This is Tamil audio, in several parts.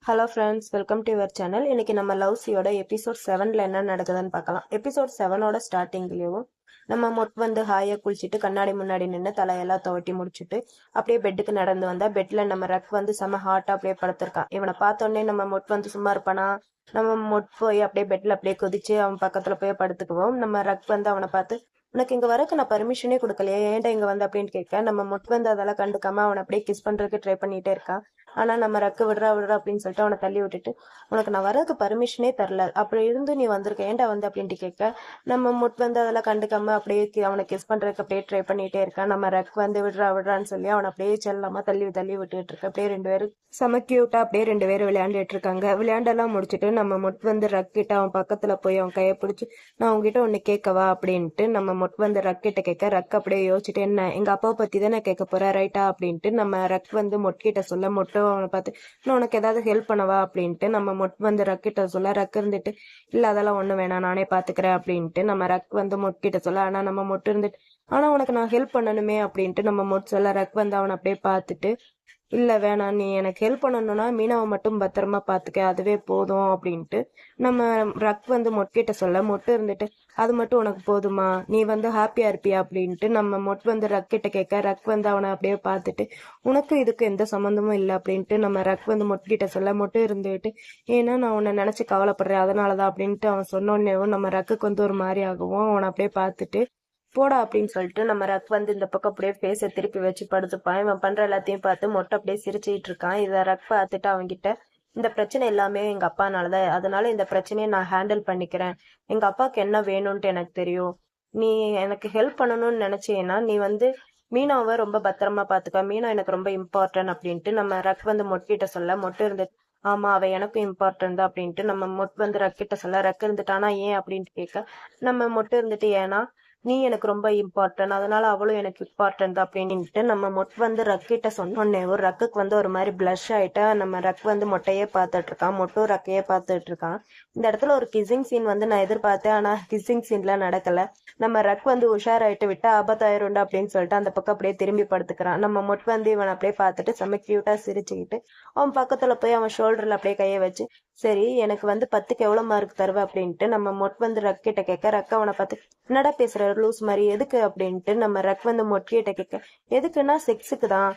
Hello friends, welcome to your channel. இன்னைக்கு நம்ம லவ் சியோட எபிசோட் 7ல என்ன நடக்குதுன்னு பார்க்கலாம். எபிசோட் 7ஓட ஸ்டார்டிங்லேயும் நம்ம வந்து ஹாயாக குளிச்சுட்டு கண்ணாடி முன்னாடி நின்று தலையெல்லாம் துவட்டி முடிச்சுட்டு அப்படியே பெட்டுக்கு நடந்து வந்தா பெட்ல நம்ம ரக் வந்து செம ஹாட்டா அப்படியே படுத்திருக்கான். இவனை பார்த்தோன்னே நம்ம வந்து சும்மா இருப்பானா? நம்ம போய் அப்படியே பெட்ல அப்படியே குதிச்சு அவன் பக்கத்துல போய் படுத்துக்குவோம். நம்ம ரக் வந்து அவனை பார்த்து, உனக்கு இங்க வரக்கு நான் பர்மிஷனே கொடுக்கலையே, ஏன்டா இங்க வந்து அப்படின்னு கேட்க, நம்ம வந்து அதெல்லாம் கண்டுக்காம அவனை அப்படியே கிஸ் பண்றதுக்கு ட்ரை பண்ணிட்டே இருக்கான். ஆனா நம்ம ரக்கு விடுறா அப்படின்னு சொல்லிட்டு அவனை தள்ளி விட்டுட்டு, உனக்கு நான் வரதுக்கு பர்மிஷனே தரல, அப்படி இருந்து நீ வந்திருக்க, ஏன்டா வந்து அப்படின்ட்டு கேட்க, நம்ம வந்து அதெல்லாம் கண்டுக்காம அப்படியே அவனை கிஸ் பண்றதுக்கு அப்படியே ட்ரை பண்ணிட்டே இருக்கான். நம்ம ரக் வந்து விடுறான்னு சொல்லி அவனை அப்படியே செல்லாம தள்ளி தள்ளி விட்டுட்டு இருக்க. அப்படியே ரெண்டு பேரும் செம கியூட்டா அப்படியே ரெண்டு பேரும் விளையாண்டுட்டு இருக்காங்க. விளையாண்டெல்லாம் முடிச்சுட்டு நம்ம வந்து ரக் கிட்ட அவன் பக்கத்துல போய் அவன் கையை பிடிச்சி, நான் உங்ககிட்ட ஒண்ணு கேட்கவா அப்படின்ட்டு நம்ம வந்து ரக் கிட்ட கேட்க, ரக் அப்படியே யோசிச்சுட்டு, என்ன எங்க அப்பாவை பத்தி தானே கேட்க போற ரைட்டா அப்படின்ட்டு நம்ம ரக் வந்து மொட்கிட்ட சொல்ல, அவனை பார்த்து, நான் உனக்கு ஏதாவது ஹெல்ப் பண்ணவா அப்படின்ட்டு நம்ம வந்து ரக்கிட்ட சொல்ல, ரக் இருந்துட்டு, இல்ல அதெல்லாம் ஒண்ணு வேணாம் நானே பாத்துக்கிறேன் அப்படின்ட்டு நம்ம ரக் வந்து மொட்கிட்ட சொல்ல, ஆனா நம்ம மொட்டு இருந்துட்டு, ஆனா உனக்கு நான் ஹெல்ப் பண்ணணுமே அப்படின்ட்டு நம்ம மொட் சொல்ல, ரக் வந்து அவனை அப்படியே பார்த்துட்டு, இல்ல வேணாம், நீ எனக்கு ஹெல்ப் பண்ணணும்னா மீனாவை மட்டும் பத்திரமா பாத்துக்க, அதுவே போதும் அப்படின்ட்டு நம்ம ரக் வந்து மொட்கிட்ட சொல்ல, மொட்டு இருந்துட்டு, அது மட்டும் உனக்கு போதுமா, நீ வந்து ஹாப்பியா இருப்பியா அப்படின்ட்டு நம்ம வந்து ரக் கிட்ட கேட்க, ரக் வந்து அவனை அப்படியே பார்த்துட்டு, உனக்கு இதுக்கு எந்த சம்மந்தமும் இல்லை அப்படின்ட்டு நம்ம ரக் வந்து மொட்கிட்ட சொல்ல, மொட்டு இருந்துட்டு, ஏன்னா நான் உன்னை நினைச்சு கவலைப்படுறேன் அதனாலதான் அப்படின்ட்டு அவன் சொன்னோன்னேவும் நம்ம ரக்குக்கு வந்து ஒரு மாதிரி ஆகவும் அவனை அப்படியே பார்த்துட்டு, போடா அப்படின்னு சொல்லிட்டு நம்ம ரக் வந்து இந்த பக்கம் அப்படியே ஃபேஸை திருப்பி வச்சு படுத்துப்பான். இவன் பண்ற எல்லாத்தையும் பார்த்து மொட்டை அப்படியே சிரிச்சுட்டு இருக்கான். இதை ரக் பார்த்துட்டு அவன்கிட்ட, இந்த பிரச்சனை எல்லாமே எங்க அப்பானாலதான், அதனால இந்த பிரச்சனையை நான் ஹேண்டில் பண்ணிக்கிறேன், எங்க அப்பாவுக்கு என்ன வேணும்ட்டு எனக்கு தெரியும், நீ எனக்கு ஹெல்ப் பண்ணணும்னு நினைச்சேன்னா நீ வந்து மீனாவை ரொம்ப பத்திரமா பாத்துக்க, மீனா எனக்கு ரொம்ப இம்பார்ட்டன்ட் அப்படின்ட்டு நம்ம ரக் வந்து மொட்கிட்ட சொல்ல, மொட்டு இருந்து, ஆமா அவ எனக்கும் இம்பார்ட்டன்ட் தான் அப்படின்ட்டு நம்ம வந்து ரக்கிட்ட சொல்ல, ரக் இருந்துட்டானா ஏன் அப்படின்ட்டு கேட்க, நம்ம மொட்டு இருந்துட்டு, ஏன்னா நீ எனக்கு ரொம்ப இம்பார்ட்டன்ட், அதனால அவளும் எனக்கு இம்பார்ட்டன்ட் அப்படின்ட்டு நம்ம வந்து ரக்கிட்ட சொன்னோன்னே ஒரு ரக்குக்கு வந்து ஒரு மாதிரி பிளஷ் ஆயிட்டா. நம்ம ரக் வந்து மொட்டையே பார்த்துட்டு இருக்கான், மொட்டும் ரக்கையே பார்த்துட்டு இருக்கான். இந்த இடத்துல ஒரு கிசிங் சீன் வந்து நான் எதிர்பார்த்தேன், ஆனா கிசிங் சீன்லாம் நடக்கல. நம்ம ரக் வந்து உஷாராயிட்டு விட்டா ஆபத்தாயிருண்டா அப்படின்னு சொல்லிட்டு அந்த பக்கம் அப்படியே திரும்பி படுத்துக்கிறான். நம்ம வந்து இவன் அப்படியே பார்த்துட்டு செம்ம கியூட்டா சிரிச்சுக்கிட்டு அவன் பக்கத்துல போய் அவன் ஷோல்டர்ல அப்படியே கையை வச்சு, சரி எனக்கு வந்து 10க்கு எவ்வளவு மார்க் தருவ அப்படின்ட்டு நம்ம வந்து ரக் கிட்ட கேட்க, ரக் அவனை பார்த்து, என்னடா பேசுற லூஸ் மாதிரி, எதுக்கு அப்படின்ட்டு நம்ம ரக் வந்து மொட்கிட்ட கேட்க, எதுக்குன்னா 6க்கு தான்,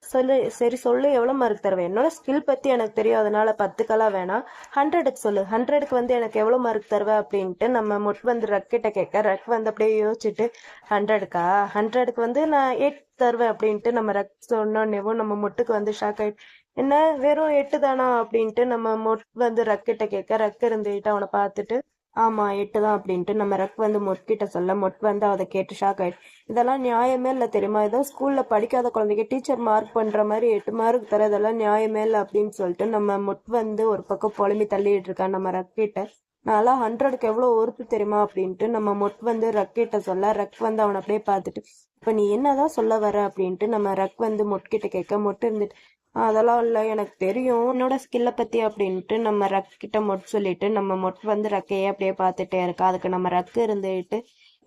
சொல்லு, சரி சொல்லு எவ்வளவு மார்க் தருவேன், என்னோட ஸ்கில் பத்தி எனக்கு தெரியும், அதனால 10க்கெல்லாம் வேணாம், 100க்கு சொல்லு, 100க்கு வந்து எனக்கு எவ்வளவு மார்க் தருவேன் அப்படின்ட்டு நம்ம வந்து ரக் கிட்ட கேட்க, ரக் வந்து அப்படியே யோசிச்சுட்டு, 100க்கா, 100க்கு வந்து நான் 8 தருவேன் அப்படின்ட்டு நம்ம ரக் சொன்னோன்னேவும் நம்ம மொட்டுக்கு வந்து ஷாக் ஆயிட்டு, என்ன வெறும் 8 தானா அப்படின்ட்டு நம்ம வந்து ரக் கிட்ட கேட்க, ரக் இருந்துட்டு அவனை பார்த்துட்டு, ஆமா 8 தான் அப்படின்ட்டு நம்ம ரக் வந்து மொட்கிட்ட சொல்ல, வந்து அதை கேட்டு ஷாக் ஆயிடுச்சு. இதெல்லாம் நியாயமே இல்லை தெரியுமா, ஏதோ ஸ்கூல்ல படிக்காத குழந்தைங்க டீச்சர் மார்க் பண்ற மாதிரி 8 மார்க் தர, இதெல்லாம் நியாயமே இல்லை அப்படின்னு சொல்லிட்டு நம்ம வந்து ஒரு பக்கம் புலம்பி தள்ளிட்டு இருக்கான் நம்ம ரக்கிட்ட. நான்லாம் 100க்கு எவ்வளவு ஒருத்து தெரியுமா அப்படின்ட்டு நம்ம வந்து ரக்கிட்ட சொல்ல, ரக் வந்து அவனை அப்படியே பார்த்துட்டு, இப்ப நீ என்னதான் சொல்ல வர அப்படின்ட்டு நம்ம ரக் வந்து மொட்கிட்ட கேட்க, மொட்டு இருந்துட்டு, அதெல்லாம் இல்லை எனக்கு தெரியும் என்னோட ஸ்கில்லை பத்தி அப்படின்ட்டு நம்ம ரக் கிட்ட சொல்லிட்டு நம்ம வந்து ரக்கையே அப்படியே பார்த்துட்டே இருக்கா. அதுக்கு நம்ம ரக்கு இருந்துட்டு,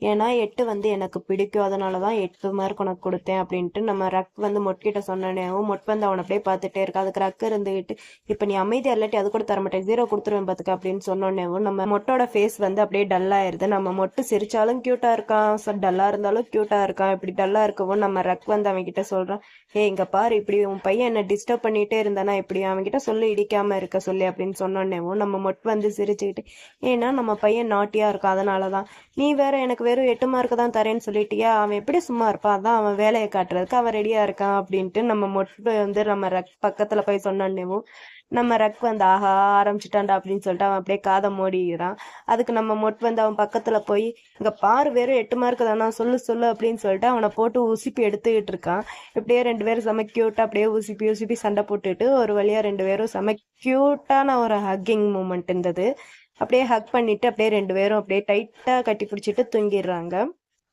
ஏன்னா 8 வந்து எனக்கு பிடிக்கும், அதனாலதான் 8 மார்க் உனக்கு கொடுத்தேன் அப்படின்ட்டு நம்ம ரக் வந்து மொட்கிட்ட சொன்னேவும் வந்து அவனை அப்படியே பார்த்துட்டே இருக்கா. அதுக்கு ரக்கு இருந்துகிட்டு, இப்ப நீ அமைதியா இல்லாட்டி அது கூட தர மாட்டேன், 0 கொடுத்துருவேன் பாத்துக்க அப்படின்னு சொன்னோன்னேவும் நம்ம மொட்டோட ஃபேஸ் வந்து அப்படியே டல்லா ஆயிருது. நம்ம மொட்டு சிரிச்சாலும் கியூட்டா இருக்கான், டல்லா இருந்தாலும் கியூட்டா இருக்கான். இப்படி டல்லா இருக்கவும் நம்ம ரக் வந்து அவன் கிட்ட சொல்றான், ஏ இங்க பாரு, இப்படி உன் பையன் என்ன டிஸ்டர்ப் பண்ணிட்டே இருந்தானா, இப்படி அவன்கிட்ட சொல்லி இடிக்காம இருக்க சொல்லி அப்படின்னு சொன்னோன்னேவும் நம்ம வந்து சிரிச்சுக்கிட்டு, ஏன்னா நம்ம பையன் நாட்டியா இருக்கான் அதனாலதான், நீ வேற எனக்கு வெறும் 8 மார்க் தான் தரேன்னு சொல்லிட்டியா, அவன் எப்படி சும்மா இருப்பான், அதான் அவன் வேலையை காட்டுறதுக்கு அவன் ரெடியா இருக்கான் அப்படின்ட்டு நம்ம வந்து நம்ம ரக் பக்கத்துல போய் சொன்னோன்னேவும் நம்ம ரக் வந்து ஆஹா ஆரம்பிச்சுட்டான்டா அப்படின்னு சொல்லிட்டு அவன் அப்படியே காதை மூடிக்கிறான். அதுக்கு நம்ம வந்து அவன் பக்கத்துல போய், இங்க பாரு வெறும் 8 மார்க் தானா, சொல்லு சொல்லு அப்படின்னு சொல்லிட்டு அவனை போட்டு உசுப்பி எடுத்துக்கிட்டு இருக்கான். இப்படியே ரெண்டு பேரும் செம கியூட்டா அப்படியே உசுப்பி உசுப்பி சண்டை போட்டுட்டு ஒரு வழியா ரெண்டு பேரும் செம கியூட்டான ஒரு ஹக்கிங் மூமெண்ட் இருந்தது. அப்படியே ஹக் பண்ணிட்டு அப்படியே ரெண்டு பேரும் அப்படியே டைட்டா கட்டி பிடிச்சிட்டு தூங்கிடுறாங்க.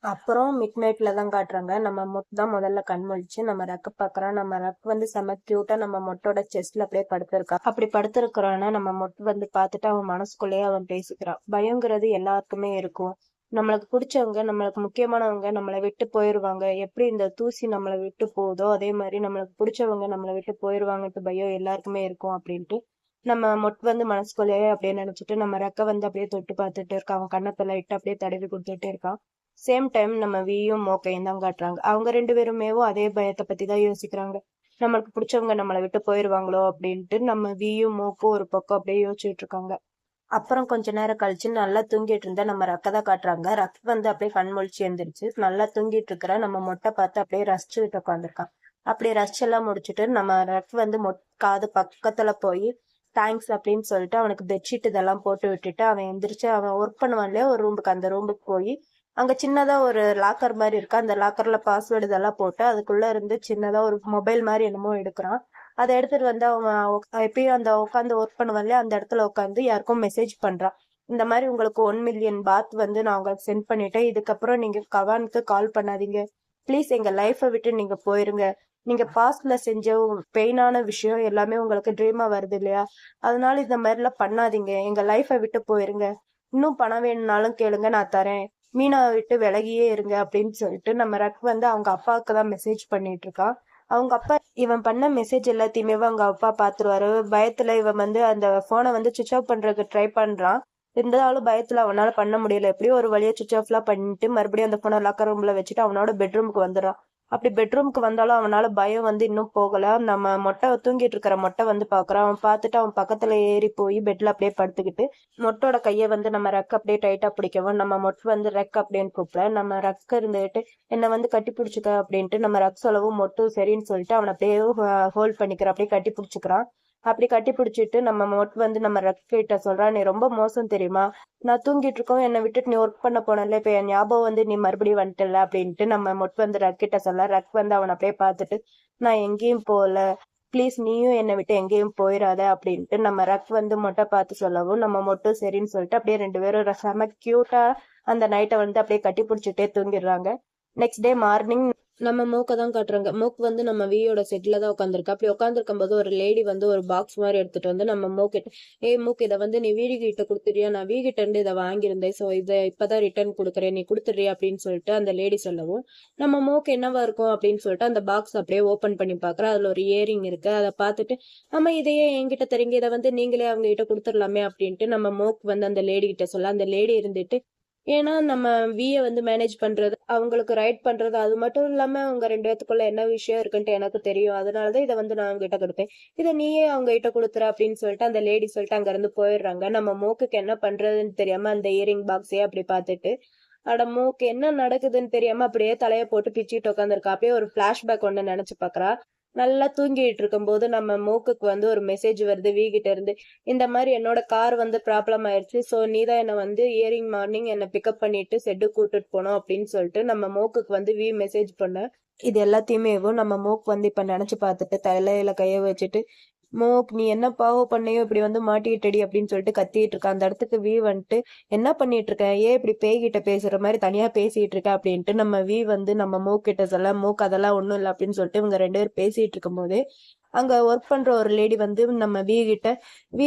அப்புறம் மிட் நைட்ல தான் காட்டுறாங்க. நம்ம தான் முதல்ல கண் முழிச்சு நம்ம ரக்கு பாக்குறான். நம்ம ரக் வந்து செம கியூட்டா நம்ம மொட்டோட செஸ்ட்ல அப்படியே படுத்திருக்கான். அப்படி படுத்திருக்கிறான்னா நம்ம வந்து பார்த்துட்டு அவன் மனசுக்குள்ளேயே அவன் பேசிக்கிறான். பயங்கிறது எல்லாருக்குமே இருக்கும். நம்மளுக்கு பிடிச்சவங்க, நம்மளுக்கு முக்கியமானவங்க நம்மளை விட்டு போயிருவாங்க. எப்படி இந்த தூசி நம்மளை விட்டு போகுதோ அதே மாதிரி நம்மளுக்கு பிடிச்சவங்க நம்மளை விட்டு போயிருவாங்கன்ட்டு பயம் எல்லாருக்குமே இருக்கும் அப்படின்ட்டு நம்ம மொட் வந்து மனசுக்குள்ளேயே அப்படியே நினைச்சிட்டு நம்ம ரெக்க வந்து அப்படியே தொட்டு பார்த்துட்டு இருக்கான். அவன் கண்ணத்தை லைட்டா அப்படியே தடவி கொடுத்துட்டே இருக்கான். சேம் டைம் நம்ம வியும் மோக்கையும் தான் காட்டுறாங்க. அவங்க 2 பேருமேவும் அதே பயத்தை பத்தி தான் யோசிக்கிறாங்க. நம்மளுக்கு பிடிச்சவங்க நம்மளை விட்டு போயிருவாங்களோ அப்படின்ட்டு நம்ம வியும் மோக்கும் ஒரு பக்கம் அப்படியே யோசிச்சுட்டு இருக்காங்க. அப்புறம் கொஞ்ச நேரம் கழிச்சு நல்லா தூங்கிட்டு இருந்தா நம்ம ரக்க தான் காட்டுறாங்க. ரக் வந்து அப்படியே கண் முழிச்சு எழுந்திருச்சு நல்லா தூங்கிட்டு இருக்கிற நம்ம மொட்டை பார்த்து அப்படியே ரசிச்சுட்டு உட்காந்துருக்கான். அப்படி ரசிச்செல்லாம் முடிச்சுட்டு நம்ம ரக் வந்து காது பக்கத்துல போய் தேங்க்ஸ் அப்படின்னு சொல்லிட்டு அவனுக்கு பெட்ஷீட் இதெல்லாம் போட்டு விட்டுட்டு அவன் எந்திரிச்சு அவன் ஒர்க் பண்ணுவான் இல்லையா ஒரு ரூமுக்கு, அந்த ரூமுக்கு போய் அங்க சின்னதா ஒரு லாக்கர் மாதிரி இருக்கு. அந்த லாக்கர்ல பாஸ்வேர்டு இதெல்லாம் போட்டு அதுக்குள்ள இருந்து சின்னதா ஒரு மொபைல் மாதிரி என்னமோ எடுக்கிறான். அதை எடுத்துட்டு வந்து அவன் எப்பயும் அந்த உட்காந்து ஒர்க் பண்ணுவான் இல்லையா அந்த இடத்துல உட்காந்து யாருக்கும் மெசேஜ் பண்றான். இந்த மாதிரி உங்களுக்கு 1 மில்லியன் பாத் வந்து நான் உங்களுக்கு சென்ட் பண்ணிட்டேன். இதுக்கப்புறம் நீங்க கவானுக்கு கால் பண்ணாதீங்க. ப்ளீஸ் எங்க லைஃபை விட்டு நீங்க போயிருங்க. நீங்க பாஸ்ட்ல செஞ்ச பெயினான விஷயம் எல்லாமே உங்களுக்கு ட்ரீமா வருது இல்லையா, அதனால இந்த மாதிரி எல்லாம் பண்ணாதீங்க. எங்க லைஃபை விட்டு போயிருங்க. இன்னும் பணம் வேணும்னாலும் கேளுங்க, நான் தரேன். மீனாவை விட்டு விலகியே இருங்க அப்படின்னு சொல்லிட்டு நம்ம ரக் வந்து அவங்க அப்பாவுக்கு தான் மெசேஜ் பண்ணிட்டு இருக்கான். அவங்க அப்பா இவன் பண்ண மெசேஜ் எல்லாத்தையுமே அவங்க அப்பா பாத்துருவாரு. பயத்துல இவன் வந்து அந்த போனை வந்து சுவிச் ஆஃப் பண்றதுக்கு ட்ரை பண்றான். இருந்தாலும் பயத்துல அவனால பண்ண முடியல. எப்படியும் ஒரு வழியா சுவிச் ஆஃப் எல்லாம் பண்ணிட்டு மறுபடியும் அந்த போனை லாக்கர் ரூம்ல வச்சுட்டு அவனோட பெட்ரூமுக்கு வந்துடுறான். அப்படி பெட்ரூமுக்கு வந்தாலும் அவனால பயம் வந்து இன்னும் போகல. நம்ம மொட்டை தூங்கிட்டு இருக்கிற மொட்டை வந்து பாக்குறான். அவன் பார்த்துட்டு அவன் பக்கத்துல ஏறி போய் பெட்ல அப்படியே படுத்துக்கிட்டு மொட்டோட கையை வந்து நம்ம ரெக்க அப்படியே டைட்டா பிடிக்கவும் நம்ம மொட்டை வந்து ரெக் அப்படின்னு கூப்பிட நம்ம ரெக்க இருந்துட்டு என்னை வந்து கட்டி பிடிச்சிக்க அப்படின்ட்டு நம்ம ரக் சொல்லவும் மொட்டும் சரின்னு சொல்லிட்டு அவனை அப்படியே ஹோல்ட் பண்ணிக்கிற அப்படியே கட்டி பிடிச்சிக்கிறான். அப்படி கட்டி பிடிச்சிட்டு நம்ம மொட் வந்து நம்ம ரக் கிட்ட சொல்றான், நீ ரொம்ப மோசம் தெரியுமா, நான் தூங்கிட்டு இருக்கோம் என்னை விட்டுட்டு நீ ஒர்க் பண்ண போனல, இப்ப என் ஞாபகம் வந்து நீ மறுபடியும் வந்துட்டல அப்படின்ட்டு நம்ம மொட் வந்து ரக் கிட்ட சொல்ல. ரக் வந்து அவனை அப்படியே பார்த்துட்டு நான் எங்கேயும் போகல, ப்ளீஸ் நீயும் என்னை விட்டு எங்கேயும் போயிடாத அப்படின்ட்டு நம்ம ரக் வந்து மொட்டை பார்த்து சொல்லவும் நம்ம மொட்டும் சரின்னு சொல்லிட்டு அப்படியே 2 பேரும் செம கியூட்டா அந்த நைட்டை வந்து அப்படியே கட்டி பிடிச்சிட்டே தூங்கிடுறாங்க. நெக்ஸ்ட் டே மார்னிங் நம்ம மூக்கை தான் காட்டுறாங்க. மூக்கு வந்து நம்ம வியோட செட்ல தான் உட்காந்துருக்கா. அப்படி உட்காந்துருக்கும் போது ஒரு லேடி வந்து ஒரு பாக்ஸ் மாதிரி எடுத்துட்டு வந்து நம்ம மூக்கிட்ட, மூக்கு இதை வந்து நீ வீடு கிட்ட கொடுத்துறியா, நான் வீகிட்ட இருந்து இதை வாங்கியிருந்தேன், ஸோ இதை இப்பதான் ரிட்டர்ன் கொடுக்குறேன், நீ கொடுத்துறியா அப்படின்னு சொல்லிட்டு அந்த லேடி சொல்லவும் நம்ம மூக்கு என்னவா இருக்கும் அப்படின்னு சொல்லிட்டு அந்த பாக்ஸ் அப்படியே ஓப்பன் பண்ணி பாக்குறேன். அதுல ஒரு இயரிங் இருக்கு. அதை பார்த்துட்டு ஆமா இதையே என்கிட்ட தரீங்க, இதை வந்து நீங்களே அவங்க கிட்ட கொடுத்துடலாமே அப்படின்ட்டு நம்ம மூக்கு வந்து அந்த லேடி கிட்ட சொல்ல. அந்த லேடி இருந்துட்டு ஏன்னா நம்ம வியை வந்து மேனேஜ் பண்றது அவங்களுக்கு ரைட் பண்றது அது மட்டும் இல்லாம அவங்க 2 பேத்துக்குள்ள என்ன விஷயம் இருக்குன்ட்டு எனக்கு தெரியும், அதனாலதான் இதை வந்து நான் அவங்க கிட்ட கொடுத்தேன், இதை நீயே அவங்க கிட்ட கொடுத்துற அப்படின்னு சொல்லிட்டு அந்த லேடி சொல்லிட்டு அங்க இருந்து போயிடுறாங்க. நம்ம மூக்குக்கு என்ன பண்றதுன்னு தெரியாம அந்த இயரிங் பாக்ஸே அப்படி பார்த்துட்டு அட மூக்கு என்ன நடக்குதுன்னு தெரியாம அப்படியே தலைய போட்டு பிச்சுட்டு உட்காந்துருக்கா. அப்படியே ஒரு பிளாஷ்பேக் ஒண்ணு நினைச்சு பாக்குறா. நல்லா தூங்கிட்டு இருக்கும் போது நம்ம மூக்குக்கு வந்து ஒரு மெசேஜ் வருது வீகிட்ட இருந்து, இந்த மாதிரி என்னோட கார் வந்து ப்ராப்ளம் ஆயிடுச்சு, ஸோ நீதான் என்னை வந்து இயரிங் மார்னிங் என்னை பிக்கப் பண்ணிட்டு செட்டு கூட்டிட்டு போனோம் அப்படின்னு சொல்லிட்டு நம்ம மூக்குக்கு வந்து மெசேஜ் பண்ண. இது எல்லாத்தையுமே நம்ம மூக்கு வந்து இப்ப நினைச்சு பார்த்துட்டு தலையில கைய வச்சுட்டு, மோக் நீ என்ன பாவம் பண்ணையோ இப்படி வந்து மாட்டிக்கிட்டடி அப்படின்னு சொல்லிட்டு கத்திட்டு இருக்க. அந்த இடத்துக்கு வந்துட்டு என்ன பண்ணிட்டு இருக்க, ஏன் இப்படி பேய்கிட்ட பேசுற மாதிரி தனியா பேசிட்டு இருக்க அப்படின்ட்டு நம்ம வந்து நம்ம மூக் கிட்ட சொல்ல. மூக் அதெல்லாம் ஒண்ணும் இல்லை அப்படின்னு சொல்லிட்டு இவங்க 2 பேரும் பேசிட்டு இருக்கும் போது அங்க ஒர்க் பண்ற ஒரு லேடி வந்து நம்ம கிட்ட,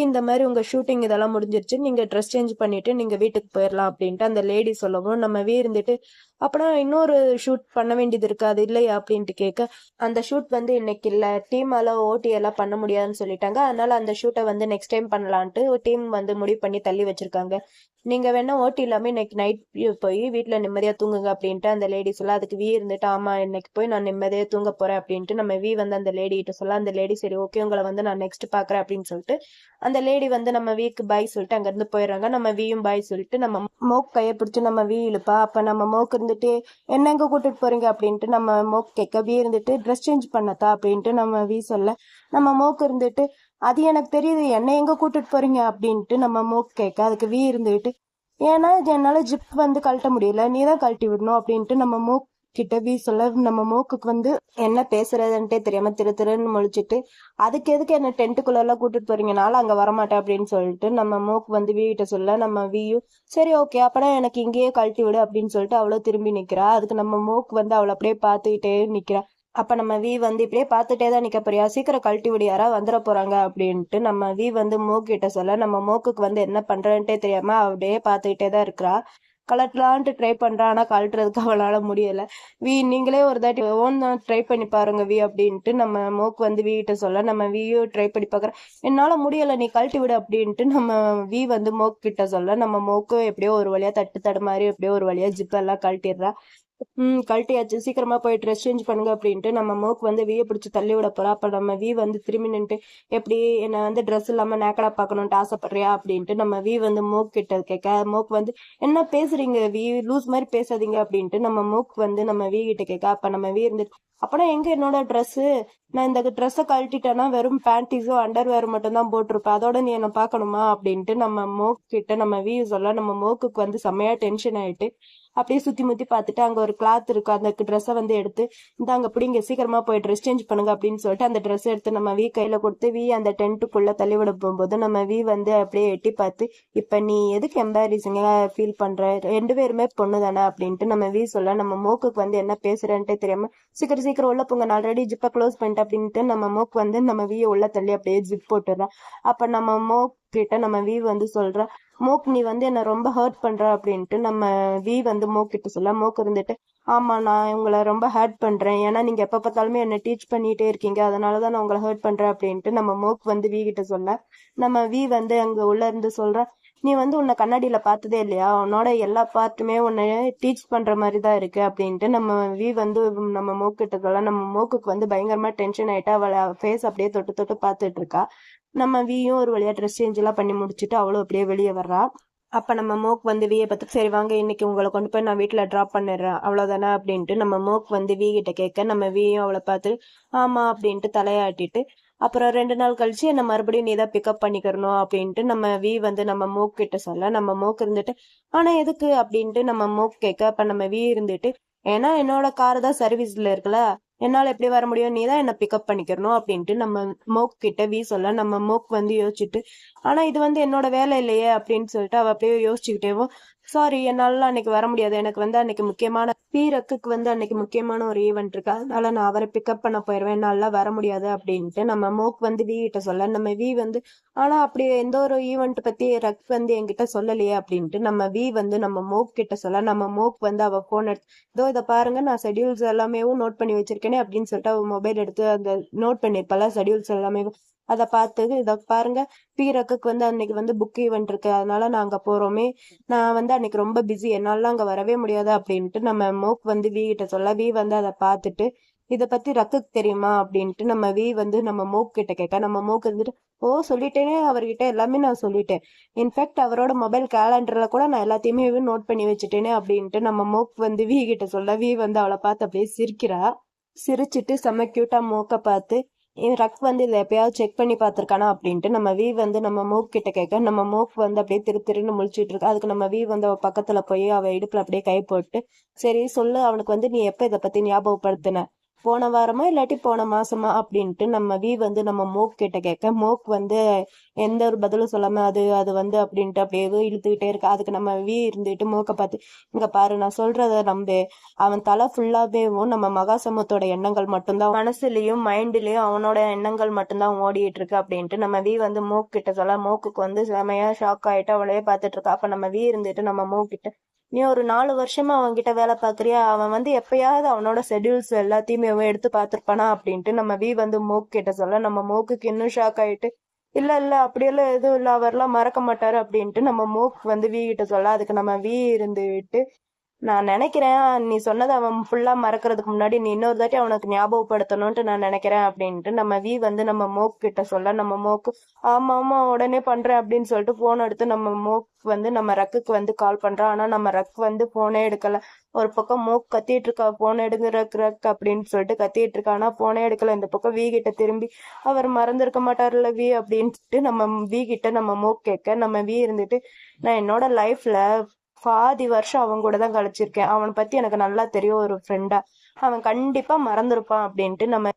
இந்த மாதிரி உங்க ஷூட்டிங் இதெல்லாம் முடிஞ்சிருச்சு, நீங்க ட்ரெஸ் சேஞ்ச் பண்ணிட்டு நீங்க வீட்டுக்கு போயிடலாம் அப்படின்ட்டு அந்த லேடி சொல்லவும் நம்ம இருந்துட்டு அப்பனா இன்னொரு ஷூட் பண்ண வேண்டியது இருக்கு அது இல்லையா அப்படின்ட்டு கேட்க, அந்த ஷூட் வந்து இன்னைக்கு இல்ல, டீமால ஓட்டி எல்லாம் பண்ண முடியாதுன்னு சொல்லிட்டாங்க, அதனால அந்த ஷூட்டை வந்து நெக்ஸ்ட் டைம் பண்ணலான்ட்டு டீம் வந்து முடிவு பண்ணி தள்ளி வச்சிருக்காங்க, நீங்க வேணா ஓட்டி இல்லாம இன்னைக்கு நைட் போய் வீட்டுல நிம்மதியா தூங்குங்க அப்படின்ட்டு அந்த லேடி சொல்ல. அதுக்கு இருந்துட்டு ஆமா இன்னைக்கு போய் நான் நிம்மதியா தூங்க போறேன் அப்படின்ட்டு நம்ம வந்து அந்த லேடி கிட்ட சொல்ல. அந்த லேடி சரி ஓகே உங்களை வந்து நான் நெக்ஸ்ட் பாக்குறேன் அப்படின்னு சொல்லிட்டு அந்த லேடி வந்து நம்ம வீக்கு பாய் சொல்லிட்டு அங்க இருந்து போயிடுறாங்க. நம்ம வியும் பாய் சொல்லிட்டு நம்ம மோக் கையை பிடிச்சி நம்ம இழுப்பா. அப்ப நம்ம மோக்கு இருந்துட்டு என்ன எங்க கூட்டிட்டு போறீங்க அப்படின்ட்டு நம்ம மோக் கேட்க. இருந்துட்டு ட்ரெஸ் சேஞ்ச் பண்ணதா அப்படின்ட்டு நம்ம சொல்ல. நம்ம மோக்கு இருந்துட்டு அது எனக்கு தெரியுது என்ன எங்க கூட்டிட்டு போறீங்க அப்படின்ட்டு நம்ம மோக் கேட்க. அதுக்கு இருந்துட்டு ஏன்னா என்னால ஜிப் வந்து கழட்ட முடியல, நீதான் கழட்டி விடணும் அப்படின்ட்டு நம்ம மூக் கிட்ட சொல்ல. நம்ம மூக்குக்கு வந்து என்ன பேசுறதுன்ட்டே தெரியாம திருன்னு முழிச்சிட்டு அதுக்கு எதுக்கு என்ன டென்ட்டுக்குள்ள எல்லாம் கூட்டிட்டு போறீங்க, நானும் அங்க வரமாட்டேன் அப்படின்னு சொல்லிட்டு நம்ம மூக்கு வந்து கிட்ட சொல்ல. நம்ம சரி ஓகே அப்பனா எனக்கு இங்கேயே கழட்டி விடு அப்படின்னு சொல்லிட்டு அவ்வளவு திரும்பி நிக்கிறா. அதுக்கு நம்ம மூக்கு வந்து அவளை அப்படியே பார்த்துக்கிட்டே நிக்கிறா. அப்ப நம்ம வந்து இப்படியே பார்த்துட்டே தான் நிக்க போறியா, சீக்கிரம் கழட்டி விடு யாரா வந்துட போறாங்க அப்படின்ட்டு நம்ம வந்து மூக்கு கிட்ட சொல்ல. நம்ம மூக்குக்கு வந்து என்ன பண்றேன்ட்டே தெரியாம அப்படியே பார்த்துக்கிட்டே தான் இருக்கிறா. கலட்டலான்ட்டு ட்ரை பண்றான். ஆனா கழட்டுறதுக்கு அவளால முடியல. நீங்களே ஒரு தாட்டி ஓன் தான் ட்ரை பண்ணி பாருங்க அப்படின்ட்டு நம்ம மோக்கு வந்து கிட்ட சொல்ல, நம்ம வியும் ட்ரை பண்ணி பாக்குறேன். என்னால முடியல, நீ கழட்டி விடு அப்படின்ட்டு நம்ம வந்து மோக்கு கிட்ட சொல்ல, நம்ம மோக்கு எப்படியோ ஒரு வழியா தட்டு மாதிரி எப்படியோ ஒரு வழியா ஜிப் எல்லாம் கழட்டிடுறா. கழட்டியாச்சு, சீக்கிரமா போய் ட்ரெஸ் சேஞ்ச் பண்ணுங்க அப்படின்ட்டு நம்ம மோக்கு வந்து விய பிடிச்சி தள்ளி விட போறா. அப்ப நம்ம வந்து திரும்பி நின்ட்டு, எப்படி என்ன வந்து ட்ரெஸ் இல்லாம நேக்கடா பாக்கணும்ட்டு ஆசைப்படுறியா அப்படின்ட்டு நம்ம வந்து மோக்கு கிட்ட கேட்க, மோக்கு வந்து என்ன பேசுறீங்க லூஸ் மாதிரி பேசாதீங்க அப்படின்ட்டு நம்ம மோக்கு வந்து நம்ம கிட்ட கேட்க. அப்ப நம்ம இருந்துட்டு, அப்பனா எங்க என்னோட ட்ரெஸ், நான் இந்த ட்ரெஸ்ஸை கழட்டிட்டேன்னா வெறும் பேண்டிஸும் அண்டர்வேர் மட்டும் தான் போட்டிருப்பேன், அதோட நீ என்ன பாக்கணுமா அப்படின்ட்டு நம்ம மோக்கு கிட்ட நம்ம சொல்ல, நம்ம மோக்குக்கு வந்து செம்மையா டென்ஷன் ஆயிட்டு அப்படியே சுத்தி முத்தி பார்த்துட்டு அங்க ஒரு கிளாத் இருக்கு, அந்த ட்ரெஸ்ஸை வந்து எடுத்து இந்தாங்க பிடிங்க, சீக்கிரமா போய் ட்ரெஸ் சேஞ்ச் பண்ணுங்க அப்படின்னு சொல்லிட்டு அந்த ட்ரெஸ் எடுத்து நம்ம கையில கொடுத்து அந்த டென்ட்டுக்குள்ள தள்ளிவிட போகும்போது நம்ம வந்து அப்படியே எட்டி பார்த்து, இப்ப நீ எதுக்கு எம்பாரிசிங்கா ஃபீல் பண்ற, 2 பேருமே பொண்ணு தானே அப்படின்ட்டு நம்ம சொல்ல, நம்ம மோக்குக்கு வந்து என்ன பேசுறேன்ட்டே தெரியாம சீக்கிரம் சீக்கிரம் உள்ள போங்க, நான் ஆல்ரெடி ஜிப்பை க்ளோஸ் பண்ணிட்டேன் அப்படின்ட்டு நம்ம மோக்கு வந்து நம்ம உள்ள தள்ளி அப்படியே ஜிப் போட்டுறான். அப்ப நம்ம மோக் கிட்ட நம்ம வந்து சொல்ற, மோக் நீ வந்து என்ன ரொம்ப ஹர்ட் பண்ற அப்படின்ட்டு நம்ம வந்து மோக் கிட்ட சொல்ல, மோக் இருந்துட்டு, ஆமா நான் உங்களை ரொம்ப ஹர்ட் பண்றேன், ஏன்னா நீங்க எப்ப பார்த்தாலுமே என்ன டீச் பண்ணிட்டே இருக்கீங்க, அதனாலதான் நான் உங்களை ஹர்ட் பண்றேன் அப்படின்ட்டு நம்ம மோக் வந்து கிட்ட சொல்ல, நம்ம வந்து அங்க உள்ள இருந்து சொல்ற, நீ வந்து உன்னை கண்ணாடியில பார்த்ததே இல்லையா, உன்னோட எல்லா பார்ட்டுமே உன்னை டீச் பண்ற மாதிரி தான் இருக்கு அப்படின்ட்டு நம்ம வந்து நம்ம மோக்கிட்ட சொல்ல, நம்ம மோக்குக்கு வந்து பயங்கரமா டென்ஷன் ஆயிட்டா, அவளை ஃபேஸ் அப்படியே தொட்டு தொட்டு பார்த்துட்டு இருக்கா. நம்ம ஒரு வழியா ட்ரெஸ் சேஞ்ச் எல்லாம் பண்ணி முடிச்சுட்டு அவளும் அப்படியே வெளியே வர்றா. அப்ப நம்ம மோக் வந்து பார்த்து, சரி வாங்க இன்னைக்கு உங்களை கொண்டு போய் நான் வீட்டுல டிராப் பண்ணிடுறேன் அவ்வளவுதானே அப்படின்ட்டு நம்ம மோக் வந்து கிட்ட கேட்க, நம்ம அவளை பார்த்து ஆமா அப்படின்ட்டு தலையாட்டிட்டு, அப்புறம் 2 நாள் கழிச்சு என்ன மறுபடியும் நீ தான் பிக்கப் பண்ணிக்கிறணும் அப்படின்ட்டு நம்ம வந்து நம்ம மோக் கிட்ட சொல்ல, நம்ம மோக் இருந்துட்டு, ஆனா எதுக்கு அப்படின்ட்டு நம்ம மோக் கேட்க, அப்ப நம்ம இருந்துட்டு, ஏன்னா என்னோட கார் தான் சர்வீஸ்ல இருக்குல்ல, என்னால எப்படி வர முடியும், நீ தான் என்ன பிக்கப் பண்ணிக்கிறணும் அப்படின்ட்டு நம்ம மோக் கிட்ட சொல்ல, நம்ம மோக் வந்து யோசிச்சுட்டு, ஆனா இது வந்து என்னோட வேலை இல்லையே அப்படின்னு சொல்லிட்டு அவ அப்படியே யோசிச்சுக்கிட்டேவும், சாரி என்னால அன்னைக்கு வர முடியாது, எனக்கு வந்து அன்னைக்கு முக்கியமான ரக்குக்கு வந்து அன்னைக்கு முக்கியமான ஒரு ஈவெண்ட் இருக்கு, அதனால நான் அவரை பிக்கப் பண்ண போயிருவேன், என்னால வர முடியாது அப்படின்ட்டு நம்ம மோக் வந்து கிட்ட சொல்ல, நம்ம வந்து ஆனா அப்படி எந்த ஒரு ஈவெண்ட் பத்தி ரக் வந்து என்கிட்ட சொல்லலையே அப்படின்ட்டு நம்ம வந்து நம்ம மோக் கிட்ட சொல்ல, நம்ம மோக் வந்து அவ போன் எடுத்து, இதோ இதை பாருங்க நான் ஷெடியூல்ஸ் எல்லாமே நோட் பண்ணி வச்சிருக்கேனே அப்படின்னு சொல்லிட்டு அவ மொபைல் எடுத்து அந்த நோட் பண்ணிருப்பால ஷெடியூல்ஸ் எல்லாமே, அதை பார்த்து இதை பாருங்க ரக்குக்கு வந்து அன்னைக்கு வந்து புக் ஈவெண்ட் இருக்கு, அதனால நாங்க போறோமே, நான் வந்து அன்னைக்கு ரொம்ப பிஸி, என்னால அங்க வரவே முடியாது அப்படின்ட்டு நம்ம மோக் வந்து கிட்ட சொல்ல, வந்து அதை பார்த்துட்டு, இத பத்தி ரக்குக்கு தெரியுமா அப்படின்ட்டு நம்ம வந்து நம்ம மோக் கிட்ட கேட்க, நம்ம மோக் இருந்துட்டு, ஓ சொல்லிட்டேனே அவர்கிட்ட எல்லாமே நான் சொல்லிட்டேன், இன்ஃபேக்ட் அவரோட மொபைல் கேலண்டர்ல கூட நான் எல்லாத்தையுமே நோட் பண்ணி வச்சுட்டேனே அப்படின்ட்டு நம்ம மோக் வந்து கிட்ட சொல்ல, வந்து அவளை பார்த்து அப்படியே சிரிக்கிறா. சிரிச்சிட்டு செம்ம கியூட்டா மோக்க பார்த்து, ரக் வந்து இதை எப்பயாவது செக் பண்ணி பார்த்திருக்கானா அப்படின்ட்டு நம்ம வந்து நம்ம மோக் கிட்ட கேட்க, நம்ம மோக் வந்து அப்படியே திருன்னு முழிச்சிட்டு இருக்கா. அதுக்கு நம்ம வந்து அவ பக்கத்துல போய் அவ இடுப்புல அப்படியே கை போட்டு, சரி சொல்லு அவனுக்கு வந்து நீ எப்ப இதை பத்தி ஞாபகப்படுத்தின, போன வாரமா இல்லாட்டி போன மாசமா அப்படின்ட்டு நம்ம வந்து நம்ம மோக் கிட்ட கேட்க, மோக் வந்து எந்த ஒரு பதிலும் சொல்லாம அது அது வந்து அப்படின்ட்டு அப்படியே இழுத்துக்கிட்டே இருக்கு. அதுக்கு நம்ம இருந்துட்டு மோக்க பார்த்து, இங்க பாரு நான் சொல்றத நம்பு, அவன் தலை ஃபுல்லாவேவும் நம்ம மகாசமத்தோட எண்ணங்கள் மட்டும்தான், மனசுலயும் மைண்ட்லயும் அவனோட எண்ணங்கள் மட்டும்தான் ஓடிட்டு இருக்கு அப்படின்ட்டு நம்ம வந்து மோக் கிட்ட சொல்ல, மோக்குக்கு வந்து செமையா ஷாக் ஆயிட்டு அவளையே பார்த்துட்டு இருக்கா. அப்ப நம்ம இருந்துட்டு நம்ம மோக் கிட்ட, நீ ஒரு 4 வருஷமா அவன்கிட்ட வேலை பாக்குறியா, அவன் வந்து எப்பயாவது அவனோட ஷெட்யூல்ஸ் எல்லாத்தையுமே எடுத்து பார்த்திருப்பானா அப்படின்ட்டு நம்ம வந்து மோக் கிட்ட சொல்ல, நம்ம மோக்குக்கு இன்னும் ஷாக் ஆயிட்டு, இல்ல இல்ல அப்படியெல்லாம் எதுவும் இல்ல, அவர்லாம் மறக்க மாட்டாரு அப்படின்ட்டு நம்ம மோக் வந்து கிட்ட சொல்ல, அதுக்கு நம்ம இருந்துட்டு, நான் நினைக்கிறேன் நீ சொன்னதை அவன் ஃபுல்லா மறக்கிறதுக்கு முன்னாடி நீ இன்னொரு தாட்டி அவனுக்கு ஞாபகப்படுத்தணும்ட்டு நான் நினைக்கிறேன் அப்படின்ட்டு நம்ம வந்து நம்ம மோக் கிட்ட சொல்ல, நம்ம மோக்கு ஆமா ஆமா உடனே பண்றேன் அப்படின்னு சொல்லிட்டு போன் எடுத்து நம்ம மோக் வந்து நம்ம ரக்குக்கு வந்து கால் பண்றான். ஆனா நம்ம ரக் வந்து போனே எடுக்கல. ஒரு பக்கம் மோக் கத்திட்டு இருக்கா, போன் எடுங்க ரக் ரக் அப்படின்னு சொல்லிட்டு கத்திட்டு இருக்கா, ஆனா போனே எடுக்கல. இந்த பக்கம் கிட்ட திரும்பி, அவர் மறந்துருக்க மாட்டாருல்ல அப்படின்ட்டு நம்ம கிட்ட நம்ம மோக் கேட்க, நம்ம இருந்துட்டு, நான் என்னோட லைஃப்ல பாதி வருஷம் அவன் கூட தான் கழிச்சிருக்கேன், அவனை பத்தி எனக்கு நல்லா தெரியும் ஒரு ஃப்ரெண்டா, அவன் கண்டிப்பா மறந்துருப்பான் அப்படின்ட்டு நம்ம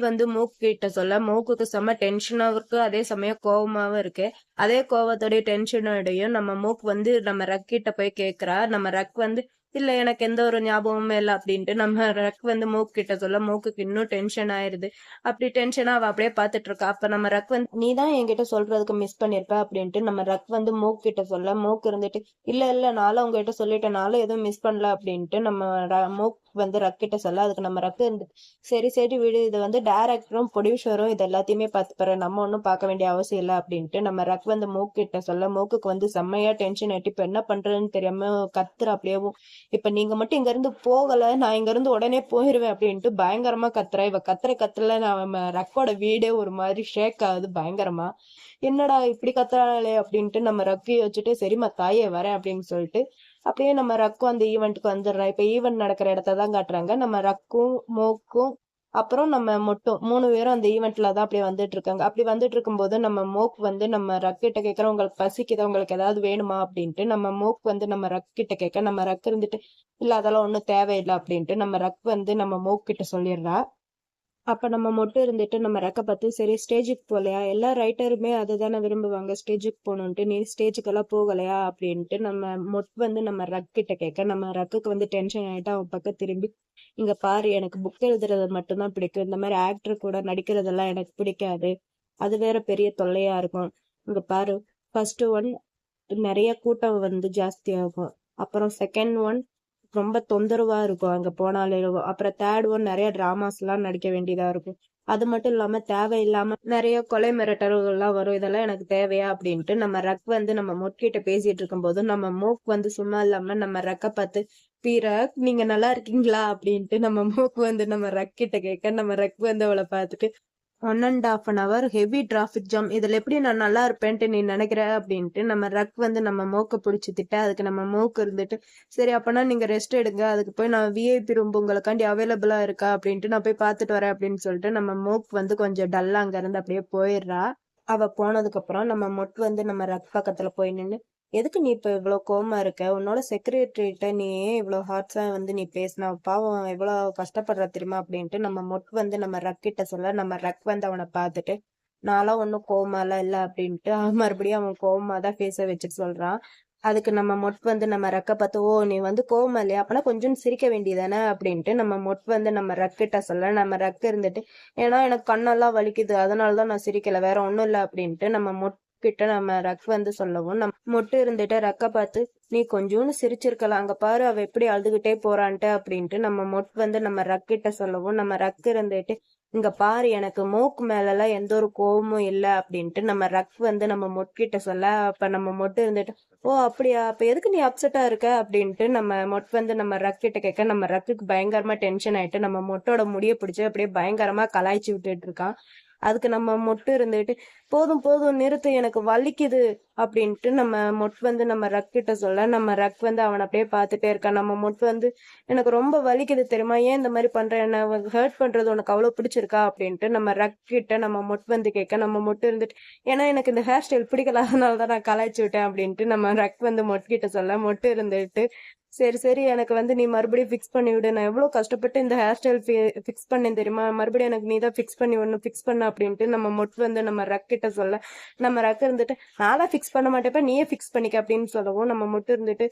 வந்து மூக்கு கிட்ட சொல்ல, மூக்குக்கு செம்ம டென்ஷனாவும் இருக்கு, அதே சமயம் கோவமாவும் இருக்கு. அதே கோவத்தோடய டென்ஷனோடையும் நம்ம மூக்கு வந்து நம்ம ரக் கிட்ட போய் கேக்குறா. நம்ம ரக் வந்து இல்ல எனக்கு எந்த ஒரு ஞாபகமுமே இல்ல அப்படின்ட்டு நம்ம ரக் வந்து மூக்கு கிட்ட சொல்ல மூக்குக்கு இன்னும் டென்ஷன் ஆயிருது. அப்படி டென்ஷனா அவ அப்படியே பாத்துட்டு இருக்கா. அப்ப நம்ம ரக் வந்து நீ தான் என்கிட்ட சொல்றதுக்கு மிஸ் பண்ணிருப்ப அப்படின்ட்டு நம்ம ரக் வந்து மூக்கு கிட்ட சொல்ல மூக்கு இருந்துட்டு இல்ல இல்ல நானும் உங்ககிட்ட சொல்லிட்டேன், நானும் எதுவும் மிஸ் பண்ணல அப்படின்ட்டு நம்ம மூக்கு வந்து ரக் கிட்ட சொல்ல அதுக்கு நம்ம ரக் இருந்து சரி சரி விடு, இது வந்து டைரக்டரும் ப்ரொடியூசரும் இது எல்லாத்தையுமே பாத்துப்பாரு, நம்ம ஒன்னும் பார்க்க வேண்டிய அவசியம் இல்ல அப்படின்ட்டு நம்ம ரக் வந்து மூக்கு கிட்ட சொல்ல மூக்குக்கு வந்து செம்மையா டென்ஷன் ஆயிட்டு இப்ப என்ன பண்றதுன்னு தெரியாம கத்துற அப்படியே. இப்ப நீங்க மட்டும் இங்க இருந்து போகல, நான் இங்க இருந்து உடனே போயிருவேன் அப்படின்ட்டு பயங்கரமா கத்துறா. இவ கத்துற கத்துல நம்ம ரக்கோட வீடே ஒரு மாதிரி ஷேக் ஆகுது பயங்கரமா. என்னடா இப்படி கத்துறாளே அப்படின்ட்டு நம்ம ரக்கி வச்சுட்டு சரிம்மா தாயே வரேன் அப்படின்னு சொல்லிட்டு அப்படியே நம்ம ரக்கும் அந்த ஈவெண்ட்டுக்கு வந்துடுறா. இப்ப ஈவெண்ட் நடக்கிற இடத்த தான் காட்டுறாங்க. நம்ம ரக்கும் மோக்கும் அப்புறம் நம்ம மொட்டும் 3 பேரும் அந்த ஈவெண்ட்ல தான் அப்படியே வந்துட்டு இருக்காங்க. அப்படி வந்துட்டு இருக்கும்போது நம்ம மோக் வந்து நம்ம ரக்கிட்ட கேட்கற உங்களுக்கு பசிக்குதா, உங்களுக்கு ஏதாவது வேணுமா அப்படின்ட்டு நம்ம மோக் வந்து நம்ம ரக் கிட்ட கேட்க நம்ம ரக் இருந்துட்டு இல்ல அதெல்லாம் ஒண்ணும் தேவையில்லை அப்படின்ட்டு நம்ம ரக் வந்து நம்ம மோக் கிட்ட சொல்லிடுறா. அப்ப நம்ம மட்டும் இருந்துட்டு நம்ம ரெக்க பார்த்து சரி ஸ்டேஜுக்கு போகலையா, எல்லா ரைட்டருமே அதை தானே விரும்புவாங்க ஸ்டேஜுக்கு போகணுன்ட்டு, நீ ஸ்டேஜுக்கெல்லாம் போகலையா அப்படின்ட்டு நம்ம மொட் வந்து நம்ம ரக் கிட்ட கேட்க நம்ம ரக்குக்கு வந்து டென்ஷன் ஆயிட்டு அவன் பக்கம் திரும்பி இங்க பாரு எனக்கு புக் எழுதுறது மட்டும்தான் பிடிக்கும், இந்த மாதிரி ஆக்டர் கூட நடிக்கிறதெல்லாம் எனக்கு பிடிக்காது, அது வேற பெரிய தொல்லையா இருக்கும். இங்க பாரு, ஃபர்ஸ்ட் ஒன் நிறைய கூட்டம் வந்து ஜாஸ்தி ஆகும், அப்புறம் செகண்ட் ஒன் ரொம்ப தொந்தரவா இருக்கும் அங்க போனாலே, அப்புறம் தேர்ட் ஒன் நிறைய டிராமாஸ் எல்லாம் நடிக்க வேண்டியதா இருக்கும், அது மட்டும் இல்லாம தேவையில்லாம நிறைய கொலை மிரட்டல்கள் எல்லாம் வரும், இதெல்லாம் எனக்கு தேவையா அப்படின்ட்டு நம்ம ரக் வந்து நம்ம மொட்கிட்ட பேசிட்டு இருக்கும் போது நம்ம மூக் வந்து சும்மா இல்லாம நம்ம ரக்க பார்த்து ரக் நீங்க நல்லா இருக்கீங்களா அப்படின்ட்டு நம்ம மூக்கு வந்து நம்ம ரக் கிட்ட கேட்க நம்ம ரக் வந்து அவளை பார்த்துட்டு 1.5 hour ஹெவி டிராபிக் ஜாம், இதுல எப்படி நான் நல்லா இருப்பேன்ட்டு நீ நினைக்கிற அப்படின்ட்டு நம்ம ரக் வந்து நம்ம மூக்க பிடிச்சி திட்ட அதுக்கு நம்ம மூக்கு இருந்துட்டு சரி அப்பனா நீங்க ரெஸ்ட் எடுங்க, அதுக்கு போய் நான் விஐபி ரூம் உங்களுக்காண்டி அவைலபிளா இருக்கா அப்படின்ட்டு நான் போய் பார்த்துட்டு வரேன் அப்படின்னு சொல்லிட்டு நம்ம மூக் வந்து கொஞ்சம் டல்லா அங்க இருந்து அப்படியே போயிடுறா. அவ போனதுக்கு அப்புறம் நம்ம மொட் வந்து நம்ம ரக் பக்கத்துல போய் நின்னு எதுக்கு நீ இப்ப இவ்வளவு கோவமா இருக்க, உன்னோட செக்ரட்டரிட்ட நீ ஏன் இவ்வளவு ஹார்ட்ஸா வந்து நீ பேசினா, பாவம் எவ்வளவு கஷ்டப்படுற தெரியுமா அப்படின்ட்டு நம்ம மொட் வந்து நம்ம ரக் கிட்ட சொல்ல நம்ம ரக் வந்து அவனை பார்த்துட்டு நான்லாம் ஒன்னும் கோவமாலாம் இல்ல அப்படின்ட்டு மறுபடியும் அவன் கோவமா தான் பேச வச்சுட்டு சொல்றான். அதுக்கு நம்ம மொட் வந்து நம்ம ரக்க பார்த்து ஓ நீ வந்து கோவமா இல்லையா, அப்பனா கொஞ்சம் சிரிக்க வேண்டியதானே அப்படின்ட்டு நம்ம மொட் வந்து நம்ம ரக்கிட்ட சொல்ல நம்ம ரக்க இருந்துட்டு ஏன்னா எனக்கு கண்ணெல்லாம் வலிக்குது அதனாலதான் நான் சிரிக்கல, வேற ஒண்ணும் இல்ல அப்படின்ட்டு நம்ம மொட் கிட்ட நம்ம ரக் வந்து சொல்லவும் நம்ம மொட்டு இருந்துட்டு ரக்க பார்த்து நீ கொஞ்சோன்னு சிரிச்சிருக்கலாம், அங்க பாரு அவ எப்படி அழுதுகிட்டே போறான்ட்டு அப்படின்ட்டு நம்ம மொட் வந்து நம்ம ரக்கிட்ட சொல்லவும் நம்ம ரக் இருந்துட்டு இங்க பாரு எனக்கு மூக்கு மேல எல்லாம் எந்த ஒரு கோவமும் இல்ல அப்படின்ட்டு நம்ம ரக் வந்து நம்ம மொட்கிட்ட சொல்ல அப்ப நம்ம மொட்டு இருந்துட்டு ஓ அப்படியா, அப்ப எதுக்கு நீ அப்செட்டா இருக்க அப்படின்ட்டு நம்ம மொட் வந்து நம்ம ரக் கிட்ட கேட்க நம்ம ரக்குக்கு பயங்கரமா டென்ஷன் ஆயிட்டு நம்ம மொட்டோட முடிய பிடிச்சு அப்படியே பயங்கரமா கலாய்ச்சி விட்டுட்டு இருக்கான். அதுக்கு நம்ம மொட்டு இருந்துட்டு போதும் போதும் நிறுத்து எனக்கு வலிக்குது அப்படின்ட்டு நம்ம மொட் வந்து நம்ம ரக் கிட்ட சொல்ல நம்ம ரக் வந்து அவனை அப்படியே பார்த்துட்டே இருக்கான். நம்ம மொட் வந்து எனக்கு ரொம்ப வலிக்குது தெரியுமா, ஏன் இந்த மாதிரி பண்ற, என்ன ஹர்ட் பண்றது உனக்கு அவ்வளவு பிடிச்சிருக்கா அப்படின்ட்டு நம்ம ரக் கிட்ட நம்ம மொட் வந்து கேட்க நம்ம மொட்டு இருந்துட்டு ஏன்னா எனக்கு இந்த ஹேர் ஸ்டைல் பிடிக்கல அதனாலதான் நான் கலாய்ச்சி விட்டேன் அப்படின்ட்டு நம்ம ரக் வந்து மொட் கிட்ட சொல்ல மொட்டு இருந்துட்டு சரி சரி எனக்கு வந்து நீ மறுபடியும் ஃபிக்ஸ் பண்ணி விடு, நான் எவ்வளவு கஷ்டப்பட்டு இந்த ஹேர் ஸ்டைல் ஃபிக்ஸ் பண்ணேன் தெரியுமா, மறுபடியும் எனக்கு நீ தான் ஃபிக்ஸ் பண்ணி ஒன்னு ஃபிக்ஸ் பண்ண அப்படின்ட்டு நம்ம மொட் வந்து நம்ம ரக் கிட்ட சொல்ல நம்ம ரக் இருந்துட்டு நான் தான் ஃபிக்ஸ் பண்ண மாட்டேப்ப நீயே ஃபிக்ஸ் பண்ணிக்க அப்படின்னு சொல்லவும் நம்ம மொட்டு இருந்துட்டு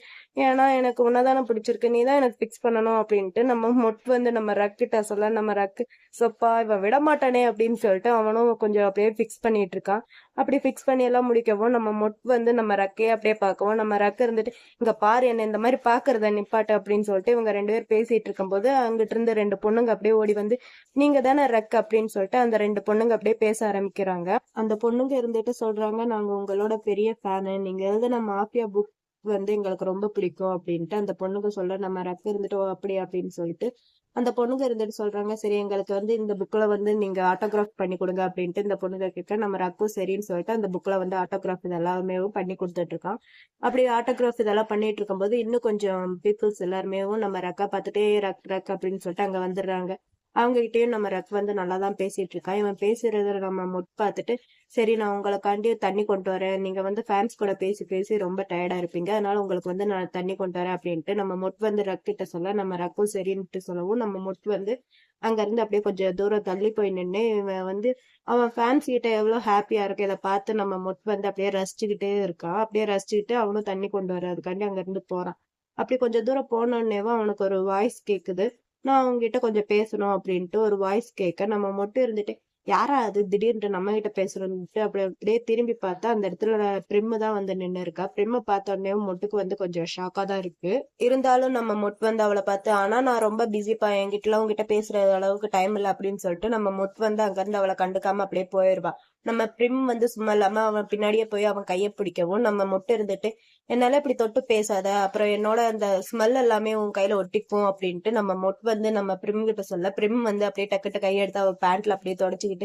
ஏன்னா எனக்கு உன்னதானே பிடிச்சிருக்கு நீ தான் எனக்கு ஃபிக்ஸ் பண்ணணும் அப்படின்ட்டு நம்ம மொட் வந்து நம்ம ரக் கிட்ட சொல்ல நம்ம ரக்கு சொப்பா இவ விட மாட்டானே அப்படின்னு சொல்லிட்டு அவனும் கொஞ்சம் அப்படியே ஃபிக்ஸ் பண்ணிட்டு இருக்கான். அப்படி ஃபிக்ஸ் பண்ணி எல்லாம் முடிக்கவும் நம்ம மொட் வந்து நம்ம ரக்கையே அப்படியே பார்க்கவும் நம்ம ரக்க இருந்துட்டு இங்க பாரு என்ன இந்த மாதிரி பாக்குறத நிப்பாட்டு அப்படின்னு சொல்லிட்டு இவங்க 2 பேர் பேசிட்டு இருக்கும் போது அங்கிட்டு இருந்து 2 பொண்ணுங்க அப்படியே ஓடி வந்து நீங்க தானே ரக் அப்படின்னு சொல்லிட்டு அந்த 2 பொண்ணுங்க அப்படியே பேச ஆரம்பிக்கிறாங்க. அந்த பொண்ணுங்க இருந்துட்டு சொல்றாங்க நாங்க உங்களோட பெரிய ஃபேனு, நீங்க எழுதின மாஃபியா புக் வந்து எங்களுக்கு ரொம்ப பிடிக்கும் அப்படின்ட்டு அந்த பொண்ணுங்க சொல்ல நம்ம ரக்க இருந்துட்டு ஓ அப்படி அப்படின்னு சொல்லிட்டு அந்த பொண்ணுங்க இருந்துட்டு சொல்றாங்க சரி எங்களுக்கு வந்து இந்த புக்ல வந்து நீங்க ஆட்டோகிராஃப் பண்ணி கொடுங்க அப்படின்ட்டு இந்த பொண்ணுங்க கிட்ட நம்ம ரக்கும் சரின்னு சொல்லிட்டு அந்த புக்ல வந்து ஆட்டோகிராஃப் இதெல்லாமே பண்ணி கொடுத்துட்டு இருக்கான். அப்படி ஆட்டோகிராஃப் இதெல்லாம் பண்ணிட்டு இருக்கும்போது இன்னும் கொஞ்சம் பீப்புள்ஸ் எல்லாருமே நம்ம ரக்கா பார்த்துட்டே ரக் ரக் அப்படின்னு சொல்லிட்டு அங்க வந்துடுறாங்க. அவங்க கிட்டயும் நம்ம ரக் வந்து நல்லா தான் பேசிட்டு இருக்கான். இவன் பேசுறத நம்ம முட் பார்த்துட்டு சரி நான் உங்களுக்காண்டி தண்ணி கொண்டு வரேன், நீங்க வந்து ஃபேன்ஸ் கூட பேசி பேசி ரொம்ப டயர்டா இருப்பீங்க, அதனால உங்களுக்கு வந்து நான் தண்ணி கொண்டு வரேன் அப்படின்ட்டு நம்ம முட் வந்து ரக் கிட்ட சொல்ல நம்ம ரக்கும் சரின்ட்டு சொல்லவும் நம்ம முட் வந்து அங்க இருந்து அப்படியே கொஞ்சம் தூரம் தள்ளி போய் நின்று இவன் வந்து அவன் ஃபேன்ஸ் கிட்ட எவ்வளவு ஹாப்பியா இருக்கு இதை பார்த்து நம்ம முட் வந்து அப்படியே ரசிச்சுக்கிட்டே இருக்கான். அப்படியே ரசிச்சுக்கிட்டு அவனும் தண்ணி கொண்டு வர்றதுக்காண்டி அங்க இருந்து போறான். அப்படி கொஞ்சம் தூரம் போனோடனேவும் அவனுக்கு ஒரு வாய்ஸ் கேக்குது. நான் அவங்ககிட்ட கொஞ்சம் பேசணும் அப்படின்ட்டு ஒரு வாய்ஸ் கேட்க நம்ம மட்டும் இருந்துட்டு யாரா அது திடீர்னு நம்ம கிட்ட பேசுறோம்ட்டு அப்படியே திரும்பி பார்த்தா அந்த இடத்துல பிரிம்மு தான் வந்து நின்னு இருக்கா. பிரிம்ம பார்த்த உடனே மொட்டுக்கு வந்து கொஞ்சம் ஷாக்கா தான் இருக்கு. இருந்தாலும் நம்ம மொட் வந்து அவளை பார்த்து ஆனா நான் ரொம்ப பிஸிப்பா என்கிட்டலாம் உங்ககிட்ட பேசுற அளவுக்கு டைம் இல்லை அப்படின்னு சொல்லிட்டு நம்ம மொட் வந்து அங்கிருந்து அவளை கண்டுக்காம அப்படியே போயிருவா. நம்ம பிரிம் வந்து சும்மா இல்லாம அவன் பின்னாடியே போய் அவன் கையை பிடிக்கவும் நம்ம மொட்டு இருந்துட்டு என்னால இப்படி தொட்டு பேசாத, அப்புறம் என்னோட அந்த ஸ்மெல் எல்லாமே உன் கையில ஒட்டிக்கும் அப்படின்ட்டு நம்ம மொட் வந்து நம்ம பிரிம் கிட்ட சொல்ல பிரிம் வந்து அப்படியே டக்குட்டு கையெடுத்து அவ பேண்ட்ல அப்படியே தொடச்சுக்கிட்டு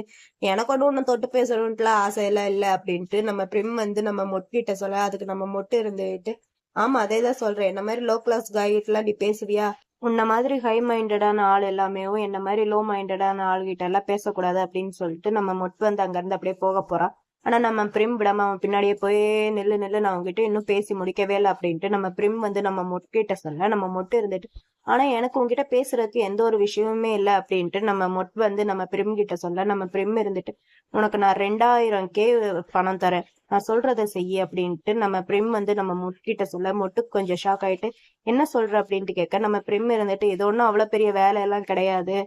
எனக்கு ஒன்னும் தொட்டு பேசணும்ட்டுலாம் ஆசையெல்லாம் இல்லை அப்படின்ட்டு நம்ம பிரிம் வந்து நம்ம மொட்கிட்ட சொல்ல அதுக்கு நம்ம மொட்டு இருந்துட்டு ஆமா அதேதான் சொல்றேன். என்ன மாதிரி லோ கிளாஸ் காய்கிட்டலாம் நீ பேசுவியா? உன்ன மாதிரி ஹை மைண்டடான ஆள் எல்லாமே என்ன மாதிரி லோ மைண்டடான ஆள்கிட்ட எல்லாம் பேசக்கூடாது அப்படின்னு சொல்லிட்டு நம்ம மொட் வந்து அங்க இருந்து அப்படியே போக போறா. ஆனா நம்ம பிரிம் விடாம அவன் பின்னாடியே போய் நெல்லு நெல்லு நான் அவங்ககிட்ட இன்னும் பேசி முடிக்கவே இல்லை அப்படின்ட்டு நம்ம பிரிம் வந்து நம்ம மொட்கிட்ட சொல்ல நம்ம மொட்டு இருந்துட்டு ஆனா எனக்கு உங்ககிட்ட பேசுறதுக்கு எந்த ஒரு விஷயமுமே இல்லை அப்படின்ட்டு நம்ம மொட் வந்து நம்ம பிரிம் கிட்ட சொல்ல நம்ம பிரிம் இருந்துட்டு உனக்கு நான் 2000K பணம் தரேன், நான் சொல்றதை செய்ய அப்படின்ட்டு நம்ம பிரிம் வந்து நம்ம மொட்கிட்ட சொல்ல மொட்டுக்கு கொஞ்சம் ஷாக் ஆயிட்டு என்ன சொல்ற அப்படின்ட்டு கேட்க நம்ம பிரிம் இருந்துட்டு இது ஒன்றும் அவ்வளவு பெரிய வேலை எல்லாம் கிடையாது,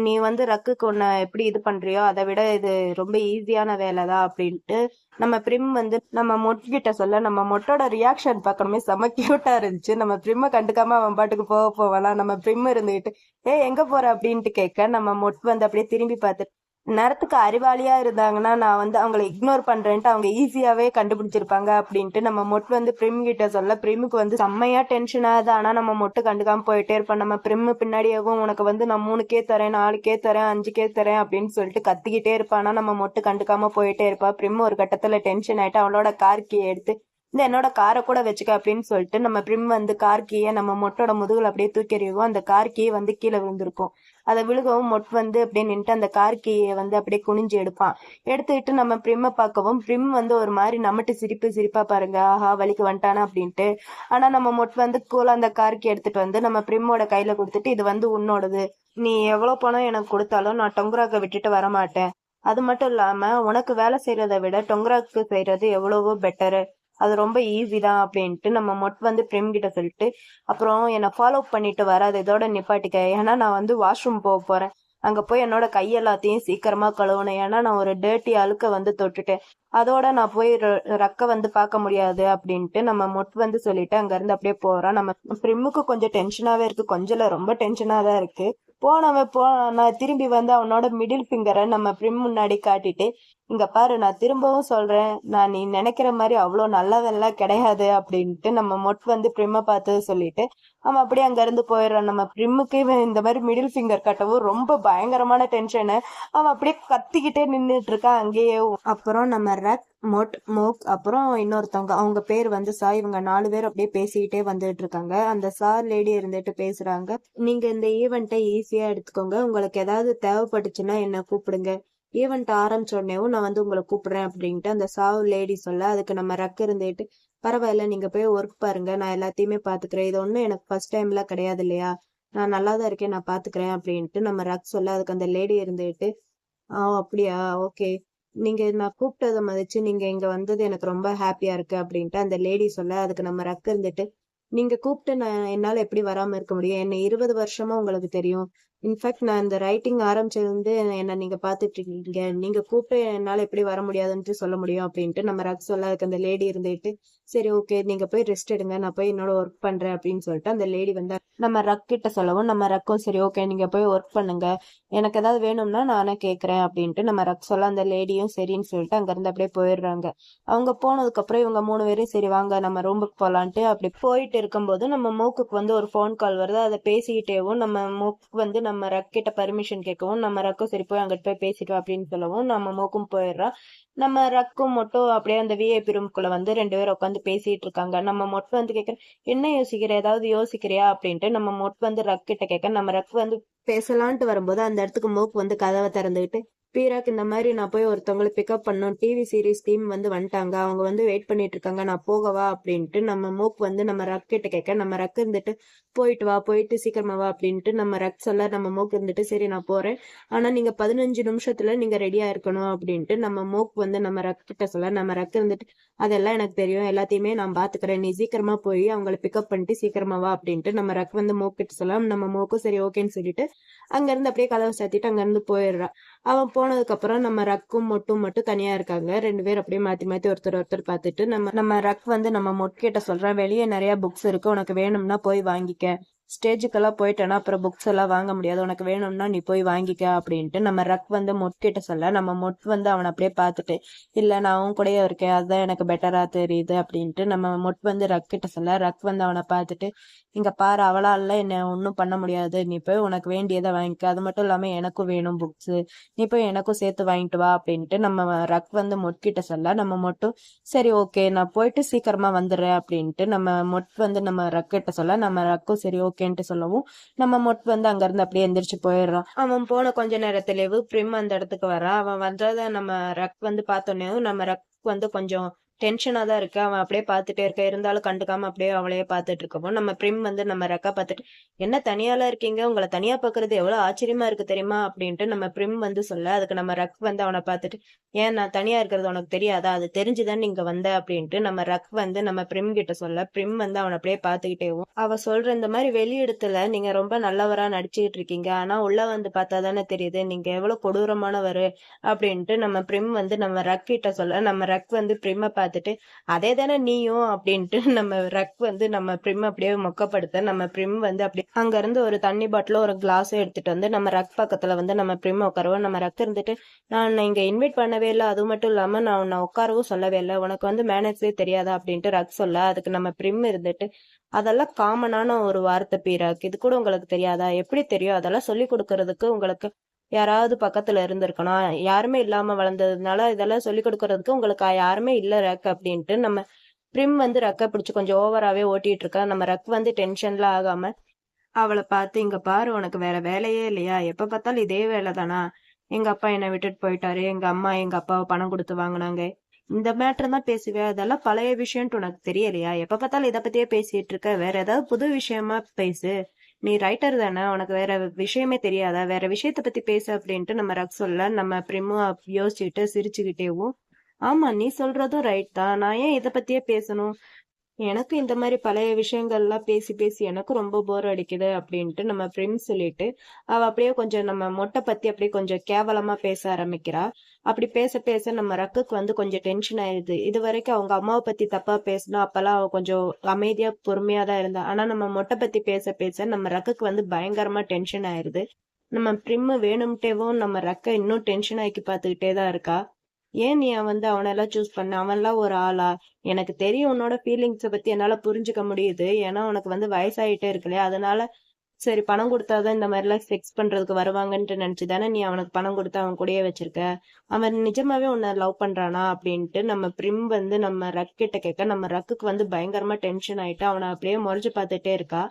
நீ வந்து ரக்குக்கு உன்னை எப்படி இது பண்றியோ அதை விட இது ரொம்ப ஈஸியான வேலைதான் அப்படின்ட்டு நம்ம பிரிம் வந்து நம்ம மொட்கிட்ட சொல்ல நம்ம மொட்டோட ரியாக்ஷன் பார்க்கணுமே செம கியூட்டா இருந்துச்சு. நம்ம பிரிம்ம கண்டுக்காம அவன் பாட்டுக்கு போவானா நம்ம பிரிம் இருந்துகிட்டு எங்க போற அப்படின்ட்டு கேட்க நம்ம மொட் வந்து அப்படியே திரும்பி பார்த்துட்டு நேரத்துக்கு அறிவாளியா இருந்தாங்கன்னா நான் வந்து அவங்களை இக்னோர் பண்றேன்ட்டு அவங்க ஈஸியாவே கண்டுபிடிச்சிருப்பாங்க அப்படின்ட்டு நம்ம மொட் வந்து பிரிம் கிட்ட சொல்ல பிரிமுக்கு வந்து செம்மையா டென்ஷன் ஆகுது. ஆனா நம்ம மொட்டு கண்டுக்காம போயிட்டே இருப்போம். நம்ம பிரிம் பின்னாடியாகவும் உனக்கு வந்து நான் 3K தரேன் 4K தரேன் 5K தரேன் அப்படின்னு சொல்லிட்டு கத்திக்கிட்டே இருப்பான். ஆனா நம்ம மொட்டு கண்டுக்காம போயிட்டே இருப்பா. பிரிம் ஒரு கட்டத்துல டென்ஷன் ஆயிட்டு அவளோட கார் கீ எடுத்து இந்த என்னோட காரை கூட வச்சுக்க அப்படின்னு சொல்லிட்டு நம்ம பிரிம் வந்து கார் கீயை நம்ம மொட்டோட முதுகுல அப்படியே தூக்கி எறிவோம். அந்த கார் கீ வந்து கீழே விழுந்திருக்கும். அதை விழுகவும் மொட் வந்து அப்படியே நின்றுட்டு அந்த கார் கீயை வந்து அப்படியே குனிஞ்சு எடுப்பான். எடுத்துக்கிட்டு நம்ம பிரிம்ம பார்க்கவும் பிரிம் வந்து ஒரு மாதிரி நம்மட்டு சிரிப்பா பாருங்க ஆஹா வலிக்கு வந்துட்டானா அப்படின்ட்டு. ஆனா நம்ம மொட் வந்து கூலா அந்த கார் கீ எடுத்துட்டு வந்து நம்ம பிரிம்மோட கையில கொடுத்துட்டு இது வந்து உன்னோடது, நீ எவ்வளவு பணம் எனக்கு கொடுத்தாலும் நான் டொங்கராக்க விட்டுட்டு வரமாட்டேன், அது மட்டும் இல்லாம உனக்கு வேலை செய்யறதை விட டொங்கராக்கு செய்யறது எவ்வளவோ பெட்டரு, அது ரொம்ப ஈஸி தான் அப்படின்ட்டு நம்ம மொட் வந்து பிரிம் கிட்ட சொல்லிட்டு அப்புறம் என்னை ஃபாலோ பண்ணிட்டு வர அதை இதோட நிப்பாட்டிக்க, ஏன்னா நான் வந்து வாஷ்ரூம் போக போறேன், அங்க போய் என்னோட கையெல்லாத்தையும் சீக்கிரமா கழுவணும், ஏன்னா நான் ஒரு டேர்ட்டி அழுக்க வந்து தொட்டுட்டேன், அதோட நான் போய் ரக்க வந்து பார்க்க முடியாது அப்படின்ட்டு நம்ம மொட் வந்து சொல்லிட்டு அங்க இருந்து அப்படியே போறான். நம்ம பிரிம்முக்கு கொஞ்சம் டென்ஷனாவே இருக்கு, கொஞ்சம் ரொம்ப டென்ஷனா தான் இருக்கு. நான் திரும்பி வந்து அவனோட மிடில் ஃபிங்கரை நம்ம பிரிம் முன்னாடி காட்டிட்டு இங்க பாரு நான் திரும்பவும் சொல்றேன், நான் நீ நினைக்கிற மாதிரி அவ்வளோ நல்லவெல்லாம் கிடையாது அப்படின்ட்டு நம்ம மொட் வந்து பிரிம்ம பார்த்து சொல்லிட்டு அவன் அப்படியே அங்க இருந்து போயிடுறான். நம்ம பிரிம்முக்கு இந்த மாதிரி மிடில் ஃபிங்கர் கட்டவும் ரொம்ப பயங்கரமான டென்ஷனு, அவன் அப்படியே கத்திக்கிட்டே நின்றுட்டு இருக்கான் அங்கேயே. அப்புறம் நம்ம ரக் மொட் மோக் அப்புறம் இன்னொருத்தவங்க அவங்க பேர் வந்து சா, இவங்க 4 பேர் அப்படியே பேசிக்கிட்டே வந்துட்டு இருக்காங்க. அந்த சார் லேடி இருந்துட்டு பேசுறாங்க, நீங்க இந்த ஈவெண்ட்டை ஈஸியா எடுத்துக்கோங்க, உங்களுக்கு ஏதாவது தேவைப்பட்டுச்சுன்னா என்ன கூப்பிடுங்க, ஈவெண்ட் ஆரம்பிச்ச உடனேவும் நான் வந்து உங்களை கூப்பிடுறேன் அப்படின்ட்டு அந்த சாவு லேடி சொல்ல அதுக்கு நம்ம ரக் இருந்துட்டு பரவாயில்ல நீங்க போய் ஒர்க் பாருங்க, நான் எல்லாத்தையுமே பாத்துக்கிறேன், இது ஒன்றும் எனக்கு ஃபர்ஸ்ட் டைம்லாம் கிடையாது இல்லையா, நான் நல்லா தான் இருக்கேன் நான் பாத்துக்கிறேன் அப்படின்ட்டு நம்ம ரக் சொல்ல அதுக்கு அந்த லேடி இருந்துட்டு அப்படியா ஓகே, நீங்க நான் கூப்பிட்டதை மதிச்சு நீங்க இங்க வந்தது எனக்கு ரொம்ப ஹாப்பியா இருக்கு அப்படின்ட்டு அந்த லேடி சொல்ல அதுக்கு நம்ம ரக் இருந்துட்டு நீங்க கூப்பிட்டு நான் என்னால எப்படி வராம இருக்க முடியும், என்ன 20 வருஷமா உங்களுக்கு தெரியும், இன்ஃபேக்ட் நான் இந்த ரைட்டிங் ஆரம்பிச்சது வந்து என்ன நீங்க பாத்துட்டு இருக்கீங்க, நீங்க கூப்பிட்டு என்னால எப்படி வர முடியாதுன்னு சொல்ல முடியும் அப்படின்ட்டு நம்ம ரக் சொல்ல அதுக்கு அந்த லேடி இருந்துட்டு சரி ஓகே நீங்க போய் ரெஸ்ட் எடுங்க நான் போய் என்னோட ஒர்க் பண்றேன் அப்படின்னு சொல்லிட்டு அந்த லேடி வந்து நம்ம ரக் கிட்ட சொல்லவும் நம்ம ரக்கும் சரி ஓகே நீங்க போய் ஒர்க் பண்ணுங்க, எனக்கு ஏதாவது வேணும்னா நானே கேட்கறேன் அப்படின்ட்டு நம்ம ரக் சொல்ல அந்த லேடியும் சரின்னு சொல்லிட்டு அங்க இருந்து அப்படியே போயிடுறாங்க. அவங்க போனதுக்கு அப்புறம் இவங்க 3 பேரும் சரி வாங்க நம்ம ரூமுக்கு போலான்ட்டு அப்படி போயிட்டு இருக்கும்போது நம்ம மூக்குக்கு வந்து ஒரு ஃபோன் கால் வருது. அதை பேசிக்கிட்டேவும் நம்ம மூக்கு வந்து நம்ம ரக் கிட்ட பர்மிஷன் கேட்கவும் நம்ம ரக்கும் சரி போய் அங்கிட்டு போய் பேசிட்டோம் அப்படின்னு சொல்லவும் நம்ம மூக்கும் போயிடுறான். நம்ம ரக்கும் மட்டும் அப்படியே அந்த விஐபி ரூம்குள்ள வந்து 2 பேரும் உட்காந்து பேசிட்டு இருக்காங்க. நம்ம மொட்டு வந்து கேட்கற என்ன யோசிக்கிற, ஏதாவது யோசிக்கிறியா அப்படின்ட்டு நம்ம மொட்டு வந்து ரக் கிட்ட கேட்க நம்ம ரக் வந்து பேசலான்ட்டு வரும்போது அந்த இடத்துக்கு மூக்கு வந்து கதவை திறந்துக்கிட்டு பீராக் இந்த மாதிரி நான் போய் ஒருத்தவங்களை பிக்கப் பண்ணோம், டிவி சீரிஸ் டீம் வந்து வந்துட்டாங்க, அவங்க வந்து வெயிட் பண்ணிட்டு இருக்காங்க, நான் போகவா அப்படின்ட்டு நம்ம மூக் வந்து நம்ம ரக் கிட்ட கேட்க, நம்ம ரக் இருந்துட்டு போயிட்டு வா, போயிட்டு சீக்கிரமா வா அப்படின்ட்டு நம்ம ரக் சொல்ல, நம்ம மூக் இருந்துட்டு சரி நான் போறேன், ஆனா நீங்க 15 நிமிஷத்துல நீங்க ரெடியா இருக்கணும் அப்படின்ட்டு நம்ம மூக் வந்து நம்ம ரக் கிட்ட சொல்ல, நம்ம ரக் இருந்துட்டு அதெல்லாம் எனக்கு தெரியும், எல்லாத்தையுமே நான் பாத்துக்கிறேன், நீ சீக்கிரமா போய் அவங்களை பிக்கப் பண்ணிட்டு சீக்கிரமா வா அப்படின்ட்டு நம்ம ரக் வந்து மூக் கிட்ட சொல்ல, நம்ம மூக்கும் சரி ஓகேன்னு சொல்லிட்டு அங்க இருந்து அப்படியே கதவை சாத்திட்டு அங்க இருந்து போயிடுறான். அவன் போனதுக்கு அப்புறம் நம்ம ரக்கும் மொட்டும் மட்டும் தனியா இருக்காங்க. 2 பேர் அப்படியே மாத்தி மாத்தி ஒருத்தர் பார்த்துட்டு நம்ம நம்ம ரக் வந்து நம்ம மொட் கிட்ட சொல்றான், வெளியே நிறைய புக்ஸ் இருக்கு, உனக்கு வேணும்னா போய் வாங்கிக்க. ஸ்டேஜுக்கெல்லாம் போயிட்டேன்னா அப்புறம் புக்ஸ் எல்லாம் வாங்க முடியாது, உனக்கு வேணும்னா நீ போய் வாங்கிக்க அப்படின்ட்டு நம்ம ரக் வந்து மொட் கிட்ட சொல்ல, நம்ம மொட் வந்து அவனை அப்படியே பார்த்துட்டு இல்ல நான் அவன் கூடயே இருக்கேன், அதுதான் எனக்கு பெட்டரா தெரியுது அப்படின்ட்டு நம்ம மொட் வந்து ரக் கிட்ட சொல்ல, ரக் வந்து அவனை பார்த்துட்டு இங்க பாரு, அவளால என்ன ஒன்னும் பண்ண முடியாது, நீ போய் உனக்கு வேண்டியதை வாங்கிக்க, அது மட்டும் இல்லாம எனக்கும் வேணும் புக்ஸ், நீ போய் எனக்கும் சேர்த்து வாங்கிட்டு வா அப்படின்ட்டு நம்ம ரக் வந்து மொட் கிட்ட சொல்ல, நம்ம மொட்டும் சரி ஓகே நான் போயிட்டு சீக்கிரமா வந்துடுறேன் அப்படின்ட்டு நம்ம மொட் வந்து நம்ம ரக் கிட்ட சொல்ல, நம்ம ரக்கும் சரி ஓகேன்ட்டு சொல்லவும் நம்ம மொட் வந்து அங்க இருந்து அப்படியே எந்திரிச்சு போயிடுறான். அவன் போன கொஞ்ச நேரத்திலேயே பிரிம் அந்த இடத்துக்கு வரான். அவன் வந்ததை நம்ம ரக் வந்து பார்த்தோன்னே நம்ம ரக் வந்து கொஞ்சம் டென்ஷனா தான் இருக்கு, அவன் அப்படியே பார்த்துட்டே இருக்க, இருந்தாலும் கண்டுக்காம அப்படியே அவளையே பார்த்துட்டு இருக்கவும் நம்ம பிரிம் வந்து நம்ம ரக்கா பார்த்துட்டு என்ன தனியால இருக்கீங்க, உங்களை தனியா பாக்குறது எவ்வளவு ஆச்சரியமா இருக்கு தெரியுமா அப்படின்ட்டு நம்ம பிரிம் வந்து சொல்ல, அதுக்கு நம்ம ரக் வந்து அவனை பார்த்துட்டு ஏன் நான் தனியா இருக்கிறது உனக்கு தெரியாதா, அது தெரிஞ்சுதான் நீங்க வந்த அப்படின்ட்டு நம்ம ரக் வந்து நம்ம பிரிம் கிட்ட சொல்ல, பிரிம் வந்து அவனை அப்படியே பார்த்துக்கிட்டேவும் அவ சொல்ற இந்த மாதிரி வெளியிடத்துல நீங்க ரொம்ப நல்லவரா நடிச்சுக்கிட்டு இருக்கீங்க, ஆனா உள்ள வந்து பார்த்தா தானே தெரியுது நீங்க எவ்வளவு கொடூரமானவரு அப்படின்ட்டு நம்ம பிரிம் வந்து நம்ம ரக் கிட்ட சொல்ல, நம்ம ரக் வந்து பிரிம பார்த்துட்டு அதே தானே நீயும் அப்படின்ட்டு நம்ம ரக் வந்து நம்ம பிரிம் அப்படியே மொக்கப்படுத்த, நம்ம பிரிம் வந்து அப்படியே அங்க இருந்து ஒரு தண்ணி பாட்டில ஒரு கிளாஸும் எடுத்துட்டு வந்து நம்ம ரக் பக்கத்துல வந்து நம்ம பிரிம் உட்காருவோம். நம்ம ரக் இருந்துட்டு நான் இங்க இன்வைட் பண்ணவே இல்லை, அது மட்டும் இல்லாம நான் உன்னை உட்காரவும் சொல்லவே இல்லை, உனக்கு வந்து மேனேஜே தெரியாதா அப்படின்ட்டு ரக் சொல்ல, அதுக்கு நம்ம பிரிம் இருந்துட்டு அதெல்லாம் காமனான ஒரு வார்த்தை பீராக், இது கூட உங்களுக்கு தெரியாதா, எப்படி தெரியும், அதெல்லாம் சொல்லி கொடுக்கறதுக்கு உங்களுக்கு யாராவது பக்கத்துல இருந்திருக்கணும், யாருமே இல்லாம வளர்ந்ததுனால இதெல்லாம் சொல்லி கொடுக்கறதுக்கு உங்களுக்கு யாருமே இல்ல ரக் அப்படின்ட்டு நம்ம பிரிம் வந்து ரக்க பிடிச்சு கொஞ்சம் ஓவராவே ஓட்டிட்டு இருக்கா. நம்ம ரக் வந்து டென்ஷன்ல ஆகாம அவளை பார்த்து இங்க பாரு, உனக்கு வேற வேலையே இல்லையா, எப்ப பார்த்தாலும் இதே வேலை தானா, எங்க அப்பா என்னை விட்டுட்டு போயிட்டாரு, எங்க அம்மா எங்க அப்பாவை பணம் கொடுத்து வாங்கினாங்க, இந்த மேட்டர் தான் பேசுவேன், அதெல்லாம் பழைய விஷயம்ட்டு உனக்கு தெரியலையா, எப்ப பார்த்தாலும் இதை பத்தியே பேசிட்டு இருக்க, வேற ஏதாவது புது விஷயமா பேசு, நீ ரைட்டர் தானே, உனக்கு வேற விஷயமே தெரியாதா, வேற விஷயத்த பத்தி பேசு அப்படின்ட்டு நம்ம ரக் சொல்ல, நம்ம பிரிமு யோசிச்சுக்கிட்டு சிரிச்சுக்கிட்டேவும் ஆமா நீ சொல்றதும் ரைட் தான், நான் ஏன் இதை பத்தியே பேசணும், எனக்கு இந்த மாதிரி பழைய விஷயங்கள்லாம் பேசி பேசி எனக்கு ரொம்ப போர் அடிக்குது அப்படின்ட்டு நம்ம பிரிம் சொல்லிட்டு அவ அப்படியே கொஞ்சம் நம்ம மொட்டை பத்தி அப்படியே கொஞ்சம் கேவலமா பேச ஆரம்பிக்கிறா. அப்படி பேச பேச நம்ம ரக்குக்கு வந்து கொஞ்சம் டென்ஷன் ஆயிடுது. இது வரைக்கும் அவங்க அம்மாவை பத்தி தப்பா பேசினா அப்பெல்லாம் அவ கொஞ்சம் அமைதியா பொறுமையா தான் இருந்தா, ஆனா நம்ம மொட்டை பத்தி பேச பேச நம்ம ரக்குக்கு வந்து பயங்கரமா டென்ஷன் ஆயிருது. நம்ம பிரிம் வேணும்ட்டேவும் நம்ம ரக்க இன்னும் டென்ஷன் ஆக்கி பார்த்துக்கிட்டே தான் இருக்கா. ஏன் நீ வந்து அவனெல்லாம் சூஸ் பண்ண, அவன்லாம் ஒரு ஆளா, எனக்கு தெரியும் உன்னோட ஃபீலிங்ஸை பத்தி என்னால புரிஞ்சுக்க முடியுது, ஏன்னா உனக்கு வந்து வயசாயிட்டே இருக்குல்லையா, அதனால சரி பணம் கொடுத்தாதான் இந்த மாதிரி எல்லாம் செக்ஸ் பண்றதுக்கு வருவாங்கன்ட்டு நினைச்சுதானே நீ அவனுக்கு பணம் கொடுத்து அவன் கூடயே வச்சிருக்க, அவன் நிஜமாவே உன்னை லவ் பண்றானா அப்படின்ட்டு நம்ம பிரிம் வந்து நம்ம ரக் கிட்ட கேட்க, நம்ம ரக்குக்கு வந்து பயங்கரமா டென்ஷன் ஆயிட்டு அவனை அப்படியே முறைச்சு பார்த்துட்டே இருக்கா.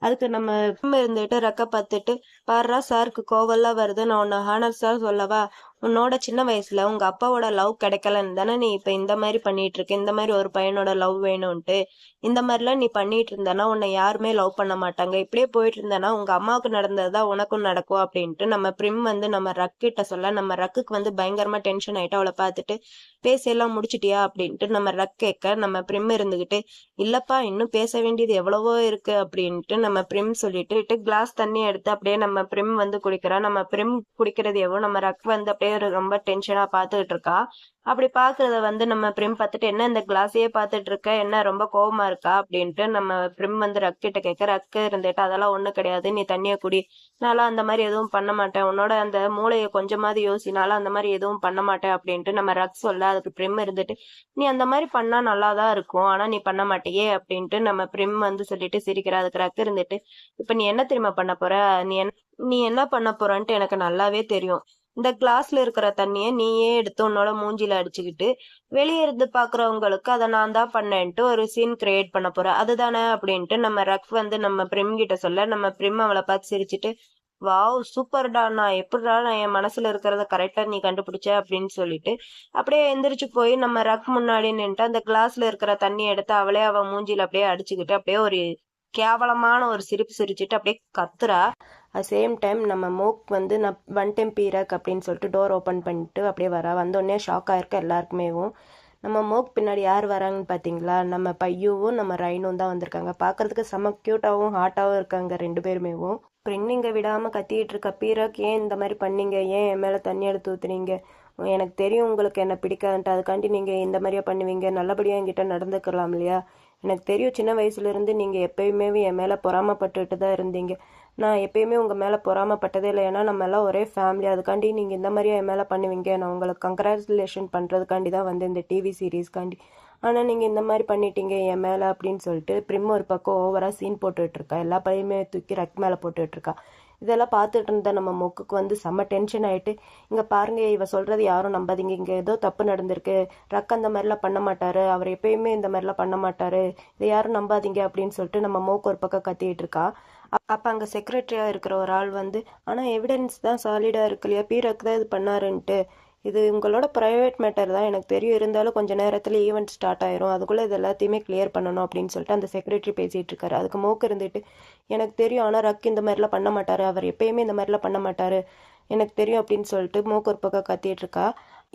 அதுக்கு நம்ம இருந்துட்டு ரக்க பார்த்துட்டு பாருடா சாருக்கு கோவம்லாம் வருது, நான் உன்னை ஹானஸ்டா சொல்லவா, உன்னோட சின்ன வயசுல உங்க அப்பாவோட லவ் கிடைக்கலன்னு தானே நீ இப்ப இந்த மாதிரி பண்ணிட்டு இருக்க, இந்த மாதிரி ஒரு பையனோட லவ் வேணும்ட்டு இந்த மாதிரிலாம் நீ பண்ணிட்டு இருந்தானா உன்னை யாருமே லவ் பண்ண மாட்டாங்க, இப்படியே போயிட்டு இருந்தானா உங்க அம்மாவுக்கு நடந்ததுதான் உனக்கும் நடக்கும் அப்படின்ட்டு நம்ம பிரிம் வந்து நம்ம ரக் கிட்ட சொல்ல, நம்ம ரக்குக்கு வந்து பயங்கரமா டென்ஷன் ஆயிட்டு அவளை பார்த்துட்டு பேசெல்லாம் முடிச்சிட்டியா அப்படின்ட்டு நம்ம ரக் கேட்க, நம்ம பிரிம் இருந்துகிட்டு இல்லப்பா இன்னும் பேச வேண்டியது எவ்வளவோ இருக்கு அப்படின்ட்டு நம்ம பிரிம் சொல்லிட்டு கிளாஸ் தண்ணி எடுத்து அப்படியே நம்ம பிரிம் வந்து குடிக்கிறா. நம்ம பிரிம் குடிக்கிறது எவ்வளோ நம்ம ரக் வந்து அப்படியே ரொம்ப டென்ஷனா பாத்துக்கிட்டு இருக்கா. அப்படி பாக்குறத வந்து நம்ம பிரிம் பார்த்துட்டு என்ன இந்த கிளாஸையே பார்த்துட்டு இருக்க, என்ன ரொம்ப கோவமா இருக்கா அப்படின்ட்டு நம்ம பிரிம் வந்து ரக் கிட்ட கேட்க, ரக்கு இருந்துட்டு அதெல்லாம் ஒண்ணும் கிடையாது, நீ தண்ணிய குடி, நான்லாம் அந்த மாதிரி எதுவும் பண்ண மாட்டேன், உன்னோட அந்த மூளையை கொஞ்சமாவது யோசினாலும் அந்த மாதிரி எதுவும் பண்ண மாட்டேன் அப்படின்ட்டு நம்ம ரக் சொல்ல, அதுக்கு பிரிம் இருந்துட்டு நீ அந்த மாதிரி பண்ணா நல்லாதான் இருக்கும், ஆனா நீ பண்ண மாட்டியே அப்படின்ட்டு நம்ம பிரிம் வந்து சொல்லிட்டு சிரிக்கிறா. அதுக்கு ரக் இருந்துட்டு இப்ப நீ என்ன தெரியுமா பண்ண போற, நீ என்ன பண்ண போறன்ட்டு எனக்கு நல்லாவே தெரியும், இந்த கிளாஸ்ல இருக்கிற தண்ணிய நீயே எடுத்து உன்னோட மூஞ்சில அடிச்சுக்கிட்டு வெளியே இருந்து பாக்குறவங்களுக்கு அதை நான் தான் பண்ணேன்ட்டு ஒரு சீன் கிரியேட் பண்ண போற அதுதானே அப்படின்ட்டு நம்ம ரக் வந்து நம்ம பிரிம் கிட்ட சொல்ல, நம்ம பிரிம் அவளை பார்த்து சிரிச்சுட்டு வாவ் சூப்பர்டா! நான் என் மனசுல இருக்கிறத கரெக்ட்டா நீ கண்டுபிடிச்ச அப்படின்னு சொல்லிட்டு, அப்படியே எந்திரிச்சு போய் நம்ம ரக் முன்னாடி நின்னுட்டு, அந்த கிளாஸ்ல இருக்கிற தண்ணிய எடுத்து அவ மூஞ்சில அப்படியே அடிச்சுக்கிட்டு, அப்படியே ஒரு கேவலமான ஒரு சிரிப்பு சிரிச்சுட்டு அப்படியே கத்துறா. சேம் டைம் நம்ம மோக் வந்து நான் வந்துட்டேன் பீரக் அப்படின்னு சொல்லிட்டு டோர் ஓப்பன் பண்ணிட்டு அப்படியே வரா. வந்தோடனே ஷாக் ஆயிருக்க எல்லாருக்குமேவும். நம்ம மோக் பின்னாடி யார் வராங்கன்னு பார்த்தீங்களா? நம்ம பையுவும் நம்ம ரைனும் தான் வந்திருக்காங்க. பார்க்கறதுக்கு செம்ம க்யூட்டாவும் ஹாட்டாவும் இருக்காங்க 2 பேருமேவும். இங்க விடாம கத்திட்டு இருக்க பீரக், ஏன் இந்த மாதிரி பண்ணீங்க? ஏன் என் மேல தண்ணி எடுத்து ஊத்துனீங்க? எனக்கு தெரியும் உங்களுக்கு என்ன பிடிக்காதுன்ட்டு, அதுக்காண்டி நீங்க இந்த மாதிரியா பண்ணுவீங்க? நல்லபடியா என்கிட்ட நடந்துக்கலாம் இல்லையா? எனக்கு தெரியும் சின்ன வயசுல இருந்து நீங்க எப்பயுமே என் மேல பொறாமப்பட்டுட்டு தான் இருந்தீங்க. நான் எப்பயுமே உங்க மேல பொறாமப்பட்டதே இல்லை. ஏன்னா நம்ம எல்லாம் ஒரே ஃபேமிலி. அதுக்காண்டி நீங்க இந்த மாதிரியா என் மேல பண்ணுவீங்க? நான் உங்களுக்கு கங்க்ராச்சுலேஷன் பண்றதுக்காண்டி தான் வந்து இந்த டிவி சீரீஸ்க்காண்டி. ஆனா நீங்க இந்த மாதிரி பண்ணிட்டீங்க என் மேல அப்படின்னு சொல்லிட்டு பிரிம் ஒரு பக்கம் ஓவரா சீன் போட்டுட்டு இருக்கா. எல்லா பழையுமே தூக்கி ரக் மேல போட்டுட்டு இருக்கா. இதெல்லாம் பார்த்துட்டு இருந்த நம்ம மொக்குக்கு வந்து செம்ம டென்ஷன் ஆயிட்டு, இங்க பாருங்க இவ சொல்றது யாரும் நம்பாதீங்க, இங்க ஏதோ தப்பு நடந்திருக்கு. ரக் அந்த மாதிரிலாம் பண்ண மாட்டாரு, அவர் எப்பயுமே இந்த மாதிரிலாம் பண்ண மாட்டாரு, இதை யாரும் நம்பாதீங்க அப்படின்னு சொல்லிட்டு நம்ம மோக்கு ஒரு பக்கம் கத்திட்டு இருக்கா. அப்ப அங்க செக்ரட்டரியா இருக்கிற ஒரு ஆள் வந்து, ஆனா எவிடன்ஸ் தான் சாலிடா இருக்கு இல்லையா, பீரக் தான் இது பண்ணாருன்ட்டு. இது உங்களோட ப்ரைவேட் மேட்டர் தான் எனக்கு தெரியும், இருந்தாலும் கொஞ்ச நேரத்தில் ஈவெண்ட் ஸ்டார்ட் ஆயிரும், அதுக்குள்ளே இது எல்லாத்தையுமே கிளியர் பண்ணணும் அப்படின்னு சொல்லிட்டு அந்த செக்ரட்டரி பேசிகிட்டு இருக்காரு. அதுக்கு மோக்கு இருந்துட்டு, எனக்கு தெரியும் ஆனால் ரக் இந்த மாதிரிலாம் பண்ண மாட்டார், அவர் எப்பயுமே இந்த மாதிரிலாம் பண்ண மாட்டார், எனக்கு தெரியும் அப்படின்னு சொல்லிட்டு மூக்கு ஒரு பக்கம் கத்திட்டு இருக்கா.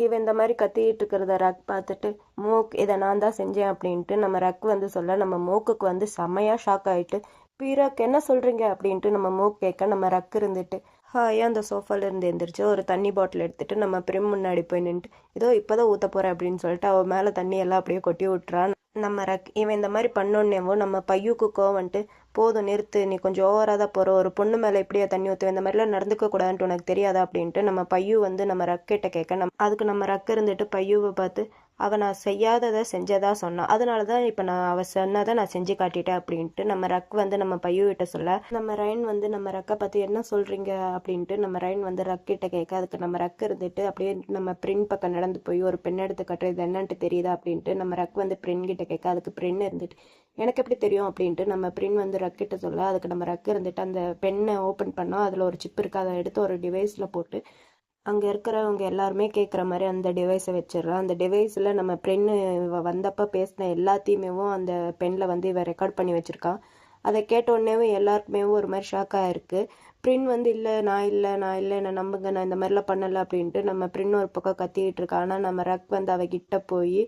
இவன் இந்த மாதிரி கத்திட்டு இருக்கிறத ரக் பார்த்துட்டு, மூக் இதை நான் தான் செஞ்சேன் அப்படின்ட்டு நம்ம ரக் வந்து சொல்ல, நம்ம மூக்குக்கு வந்து செம்மையா ஷாக் ஆயிட்டு, பீராக் என்ன சொல்றீங்க அப்படின்ட்டு நம்ம மூக் கேட்க, நம்ம ரக் இருந்துட்டு ஹாயா அந்த சோஃபால இருந்து எந்திரிச்சு ஒரு தண்ணி பாட்டில் எடுத்துட்டு நம்ம பிரிம் முன்னாடி போய் நின்றுட்டு, ஏதோ இப்போதான் ஊற்ற போறேன் அப்படின்னு சொல்லிட்டு அவள் மேலே தண்ணி எல்லாம் அப்படியே கொட்டி விட்டுறான். நம்ம ரக் இவன் இந்த மாதிரி பண்ணோன்னேவோ நம்ம பையுக்கு வந்துட்டு, போதும் நிறுத்து, நீ கொஞ்சம் ஓவராக தான் போகிற, ஒரு பொண்ணு மேலே இப்படியே தண்ணி ஊற்றுவேன், இந்த மாதிரிலாம் நடந்துக்க கூடாதுன்ட்டு உனக்கு தெரியாதா அப்படின்ட்டு நம்ம பையு வந்து நம்ம ரக்கிட்ட கேட்க, அதுக்கு நம்ம ரக்க இருந்துட்டு பையுவை பார்த்து, அவள் நான் செய்யாததை செஞ்சதா சொன்னான், அதனால தான் இப்போ நான் அவள் சொன்னதை நான் செஞ்சு காட்டிட்டேன் அப்படின்ட்டு நம்ம ரக் வந்து நம்ம பையுகிட்ட சொல்ல, நம்ம ரைன் வந்து நம்ம ரக்கை பார்த்து என்ன சொல்கிறீங்க அப்படின்ட்டு நம்ம ரைன் வந்து ரக்கிட்ட கேட்க, அதுக்கு நம்ம ரக் இருந்துட்டு அப்படியே நம்ம பிரின் பக்கம் நடந்து போய் ஒரு பெண் எடுத்து கட்டுறது என்னன்ட்டு தெரியுதா அப்படின்ட்டு நம்ம ரக் வந்து பிரின் கிட்ட கேட்க, அதுக்கு பிரின் இருந்துட்டு எனக்கு எப்படி தெரியும் அப்படின்ட்டு நம்ம பிரின் வந்து ரக்கிட்ட சொல்ல, அதுக்கு நம்ம ரக் இருந்துட்டு அந்த பெண்ணை ஓப்பன் பண்ணால் அதில் ஒரு சிப் இருக்குது, அதை எடுத்து ஒரு டிவைஸில் போட்டு அங்கே இருக்கிறவங்க எல்லாருமே கேட்குற மாதிரி அந்த டிவைஸை வச்சிடறான். அந்த டிவைஸில் நம்ம பெண்ணு வந்தப்போ பேசின எல்லாத்தையுமேவும் அந்த பெண்ணில் வந்து இவன் ரெக்கார்ட் பண்ணி வச்சுருக்கான். அதை கேட்டோடனேவும் எல்லாருக்குமே ஒரு மாதிரி ஷாக்காக இருக்குது. பிரின் வந்து இல்லை நான் இல்லை என்னை நம்புங்க, நான் இந்த மாதிரிலாம் பண்ணலை அப்படின்ட்டு நம்ம பிரின் ஒரு பக்கம் கத்திக்கிட்டு இருக்கா. ஆனால் நம்ம ரக் வந்து அவகிட்ட போய்,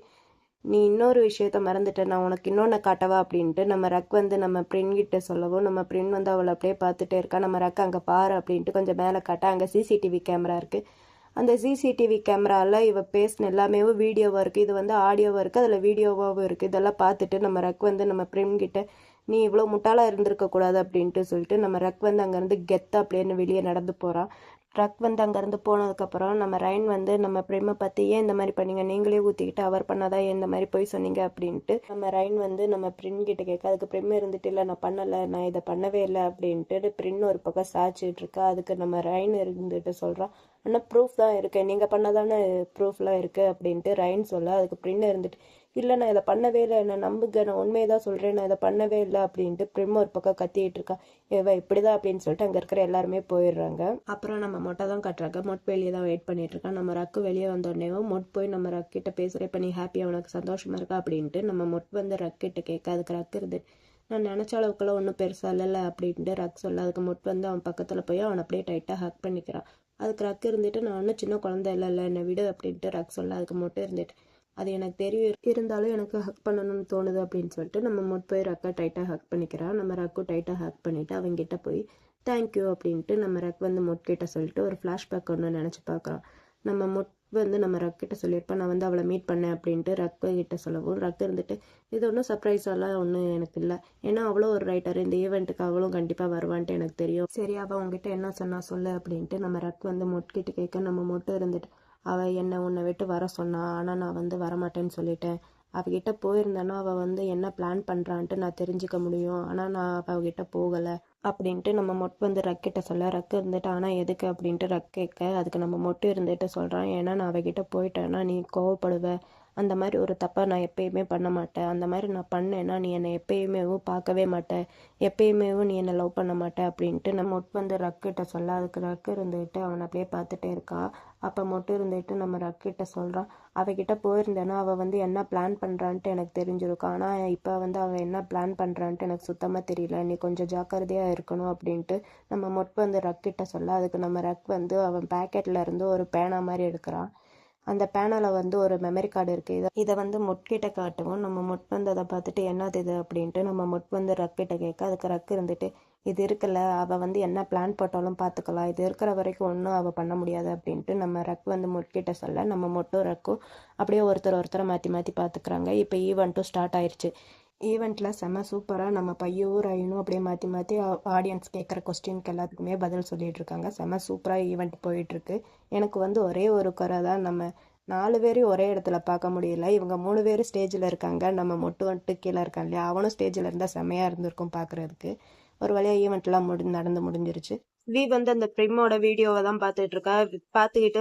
நீ இன்னொரு விஷயத்த மறந்துட்ட, நான் உனக்கு இன்னொன்று காட்டவா அப்படின்ட்டு நம்ம ரக் வந்து நம்ம பிரின் கிட்ட சொல்லவும், நம்ம பிரின் வந்து அவளை அப்படியே பார்த்துட்டே இருக்கா. நம்ம ரக் அங்கே பாரு அப்படின்ட்டு கொஞ்சம் மேலே காட்ட, அங்கே சிசிடிவி கேமரா இருக்குது. அந்த சிசிடிவி கேமராவில் இவ பேசின எல்லாமே வீடியோவாக இருக்குது, இது வந்து ஆடியோவாக இருக்குது, அதில் வீடியோவாகவும் இருக்குது. இதெல்லாம் பார்த்துட்டு நம்ம ரக் வந்து நம்ம பிரின் கிட்ட, நீ இவ்வளோ முட்டாளாக இருந்திருக்கக்கூடாது அப்படின்ட்டு சொல்லிட்டு நம்ம ரக் வந்து அங்கேருந்து கெத்தா அப்படின்னு வெளியே நடந்து போகிறான். ட்ரக் வந்து அங்கேருந்து போனதுக்கப்புறம் நம்ம ரைன் வந்து நம்ம பிரேமை பற்றி, ஏன் இந்த மாதிரி பண்ணீங்க, நீங்களே ஊற்றிக்கிட்டு அவர் பண்ணாதான் ஏன் இந்த மாதிரி போய் சொன்னீங்க அப்படின்ட்டு நம்ம ரைன் வந்து நம்ம பிரின் கிட்ட கேட்க, அதுக்கு பிரிம் இருந்துட்டு, இல்லை நான் பண்ணலை, நான் இதை பண்ணவே இல்லை அப்படின்ட்டு பிரின் ஒரு பக்கம் சாய்ச்சிட்டு இருக்கா. அதுக்கு நம்ம ரைன் இருந்துட்டு சொல்கிறான், ஆனால் ப்ரூஃப் தான் இருக்குது, நீங்கள் பண்ணதானே ப்ரூஃப்லாம் இருக்குது அப்படின்ட்டு ரைன் சொல்ல, அதுக்கு பிரின் இருந்துட்டு, இல்லை நான் இதை பண்ணவே இல்லை, நான் நம்புங்க, நான் உண்மையை தான் சொல்கிறேன், நான் இதை பண்ணவே இல்லை அப்படின்ட்டு பிரிம் ஒரு பக்கம் கத்திட்டு இருக்கா. இவ இப்படிதான் அப்படின்னு சொல்லிட்டு அங்கே இருக்கிற எல்லாருமே போயிடுறாங்க. அப்புறம் நம்ம மொட்டை தான் கட்டுறாங்க. மொட் வெளியே தான் வெயிட் பண்ணிட்டு இருக்கான். நம்ம ரக்கு வெளியே வந்தோடனேவும் மொட் போய் நம்ம ரக்கிட்ட பேசுகிறேன், இப்போ நீ ஹாப்பியாக உனக்கு சந்தோஷமா இருக்கா அப்படின்ட்டு நம்ம மொட் வந்து ரக்கிட்ட கேட்க, அதுக்கு ரக்கு இருந்து, நான் நினச்ச அளவுக்குலாம் ஒன்றும் பெருசாக இல்லைல்ல அப்படின்ட்டு ரக் சொல்ல, அதுக்கு மொட் வந்து அவன் பக்கத்தில் போய் அவனை அப்படியே டைட்டாக ஹக் பண்ணிக்கிறான். அதுக்கு ரக்கு இருந்துட்டு, நான் ஒன்றும் சின்ன குழந்தை இல்லை என்னை விடு அப்படின்ட்டு ரக் சொல்ல, அதுக்கு மொட்டை இருந்துட்டு, அது எனக்கு தெரியும், இருந்தாலும் எனக்கு ஹக் பண்ணணும்னு தோணுது அப்படின்னு சொல்லிட்டு நம்ம மொட் போய் ரக்கை டைட்டாக ஹக் பண்ணிக்கிறான். நம்ம ரக்கும் டைட்டாக ஹக் பண்ணிவிட்டு அவங்ககிட்ட போய் தேங்க்யூ அப்படின்ட்டு நம்ம ரக் வந்து மொட் கிட்ட சொல்லிட்டு ஒரு ஃப்ளாஷ்பேக் ஒன்று நினச்சி பார்க்குறான். நம்ம மொட் வந்து நம்ம ரக் கிட்ட சொல்லியிருப்பேன், நான் வந்து அவளை மீட் பண்ணேன் அப்படின்ட்டு ரக்கு கிட்ட சொல்லவும், ரக் இருந்துட்டு, இது ஒன்றும் சர்ப்ரைஸாலாம் ஒன்றும் எனக்கு இல்லை, ஏன்னா அவ்வளோ ஒரு ரைட்டர், இந்த ஈவெண்ட்டுக்கு அவளும் கண்டிப்பாக வருவான்ட்டு எனக்கு தெரியும், சரி அவள் உங்ககிட்ட என்ன சொன்னா சொல்லு அப்படின்ட்டு நம்ம ரக் வந்து மொட் கிட்ட கேட்க, நம்ம மொட்டை இருந்துட்டு, அவள் என்னை உன்னை விட்டு வர சொன்னா, ஆனால் நான் வந்து வரமாட்டேன்னு சொல்லிட்டேன், அவகிட்ட போயிருந்தேன்னா அவள் வந்து என்ன பிளான் பண்ணுறான்ட்டு நான் தெரிஞ்சுக்க முடியும், ஆனால் நான் அவகிட்ட போகலை அப்படின்ட்டு நம்ம மொட் வந்து ரக்கிட்ட சொல்ல, ரக்கு இருந்துட்டு ஆனால் எதுக்கு அப்படின்ட்டு ரக் கேட்க, அதுக்கு நம்ம மொட்டு இருந்துட்டு சொல்கிறான், ஏன்னா நான் அவகிட்ட போயிட்டேன்னா நீ கோவப்படுவ, அந்த மாதிரி ஒரு தப்பை நான் எப்பயுமே பண்ண மாட்டேன். அந்த மாதிரி நான் பண்ணேன்னா நீ என்னை எப்பயுமேவும் பார்க்கவே மாட்டேன், எப்பயுமேவும் நீ என்னை லவ் பண்ண மாட்டேன் அப்படின்ட்டு நம்ம மொட்டு வந்து ரக்கிட்ட சொல்ல, அதுக்கு ரக்கு இருந்துக்கிட்டு அவனை அப்படியே பார்த்துட்டே இருக்கா. அப்போ மொட்டு இருந்துட்டு நம்ம ரக்கிட்ட சொல்கிறான், அவகிட்ட போயிருந்தேன்னா அவள் வந்து என்ன பிளான் பண்ணுறான்ட்டு எனக்கு தெரிஞ்சிருக்கும். ஆனால் இப்போ வந்து அவள் என்ன பிளான் பண்ணுறான்ட்டு எனக்கு சுத்தமாக தெரியல, நீ கொஞ்சம் ஜாக்கிரதையாக இருக்கணும் அப்படின்ட்டு நம்ம மொட்டு வந்து ரக்கிட்ட சொல்ல, அதுக்கு நம்ம ரக் வந்து அவன் பேக்கெட்டில் இருந்து ஒரு பேனா மாதிரி எடுக்கிறான். அந்த பேனாவில் வந்து ஒரு மெமரி கார்டு இருக்குது. இதை வந்து மொட்கிட்ட காட்டுவோம். நம்ம மொட் வந்து அதை பார்த்துட்டு என்னது இது அப்படின்ட்டு நம்ம மொட் வந்து ரக்கிட்ட கேட்க, அதுக்கு ரக்கு இருந்துட்டு இது இருக்குல்ல, அவள் வந்து என்ன பிளான் போட்டாலும் பார்த்துக்கலாம், இது இருக்கிற வரைக்கும் ஒன்றும் அவள் பண்ண முடியாது அப்படின்ட்டு நம்ம ரக் வந்து மொட்கிட்ட சொல்ல, நம்ம மொட்டும் ரக்கும் அப்படியே ஒருத்தரை மாற்றி மாற்றி பார்த்துக்குறாங்க. இப்போ ஈவெண்ட்டும் ஸ்டார்ட் ஆயிடுச்சு. ஈவெண்ட்டில் செம்ம சூப்பராக நம்ம பையும் ரயினும் அப்படியே மாற்றி மாற்றி ஆடியன்ஸ் கேட்குற கொஸ்டினுக்கு எல்லாத்துக்குமே பதில் சொல்லிகிட்டு இருக்காங்க. செம்ம சூப்பராக ஈவெண்ட் போயிட்டுருக்கு. எனக்கு வந்து ஒரே ஒரு குறை தான், நம்ம 4 பேரையும் ஒரே இடத்துல பார்க்க முடியல. இவங்க 3 பேர் ஸ்டேஜில் இருக்காங்க, நம்ம மொட்டு வந்துட்டு கீழே இருக்கான் இல்லையா, அவனும் ஸ்டேஜில் இருந்தால் செம்மையாக இருந்திருக்கும் பார்க்குறதுக்கு. ஒரு வழியாக ஈவெண்ட்லாம் நடந்து முடிஞ்சிருச்சு. வந்து அந்த பிரிமோட வீடியோவை தான் பார்த்துட்டு இருக்கா. பார்த்துக்கிட்டு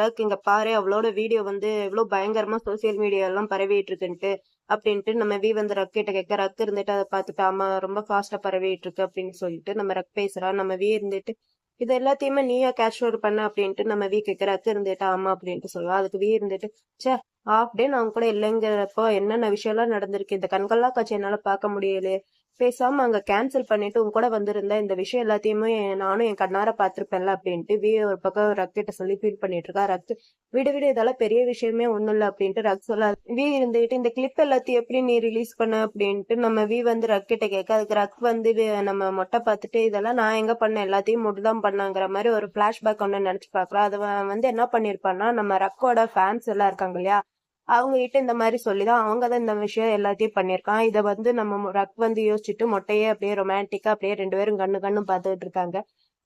ரக் இங்க பாரு, அவளோட வீடியோ வந்து எவ்வளோ பயங்கரமா சோசியல் மீடியா எல்லாம் பரவிட்டு இருக்குன்ட்டு அப்படின்ட்டு நம்ம வந்து ரக்கிட்ட கேட்க, ரக் இருந்துட்டு அதை பார்த்துட்டு ஆமா ரொம்ப ஃபாஸ்டா பரவிட்டு இருக்கு அப்படின்னு சொல்லிட்டு நம்ம ரக் பேசுறா. நம்ம இருந்துட்டு இது எல்லாத்தையுமே நீயா கேஷ் பண்ண அப்படின்ட்டு நம்ம கேட்க, ரக் இருந்துட்டு ஆமா அப்படின்ட்டு சொல்லுவா. அதுக்கு இருந்துட்டு சே, ஹாஃப் டே நான் கூட இல்லைங்கிறப்போ என்னென்ன விஷயம்லாம் நடந்திருக்கு, இந்த கண்கொள்ளா காட்சி என்னால பார்க்க முடியலையே, பேசாம அங்க கேன்சல் பண்ணிட்டு உங்க கூட வந்திருந்தா இந்த விஷயம் எல்லாத்தையுமே நானும் என் கண்ணார பாத்திருப்பேன்ல அப்படின்ட்டு ஒரு பக்கம் ரக்கிட்ட சொல்லி ஃபீல் பண்ணிட்டு இருக்கா. ரக் விடு இதெல்லாம் பெரிய விஷயமே ஒண்ணும் இல்ல அப்படின்ட்டு ரக் சொல்ல, இருந்துகிட்டு இந்த கிளிப் எல்லாத்தையும் எப்படி நீ ரிலீஸ் பண்ண அப்படின்ட்டு நம்ம வந்து ரக்கிட்ட கேட்க, அதுக்கு ரக் வந்து நம்ம மொட்டை பார்த்துட்டு இதெல்லாம் நான் எங்க பண்ண, எல்லாத்தையும் மட்டும்தான் பண்ணாங்கிற மாதிரி ஒரு பிளாஷ்பேக் ஒண்ணு நினைச்சு பாக்கலாம். அது வந்து என்ன பண்ணிருப்பான்னா, நம்ம ரக்கோட ஃபேன்ஸ் எல்லாம் இருக்காங்க இல்லையா, அவங்க கிட்ட இந்த மாதிரி சொல்லிதான் அவங்கதான் இந்த விஷயம் எல்லாத்தையும் பண்ணிருக்கான். இதை வந்து நம்ம ரக் வந்து யோசிச்சுட்டு மொட்டையே அப்படியே ரொமான்டிக்கா அப்படியே 2 பேரும் கண்ணு பார்த்துட்டு இருக்காங்க.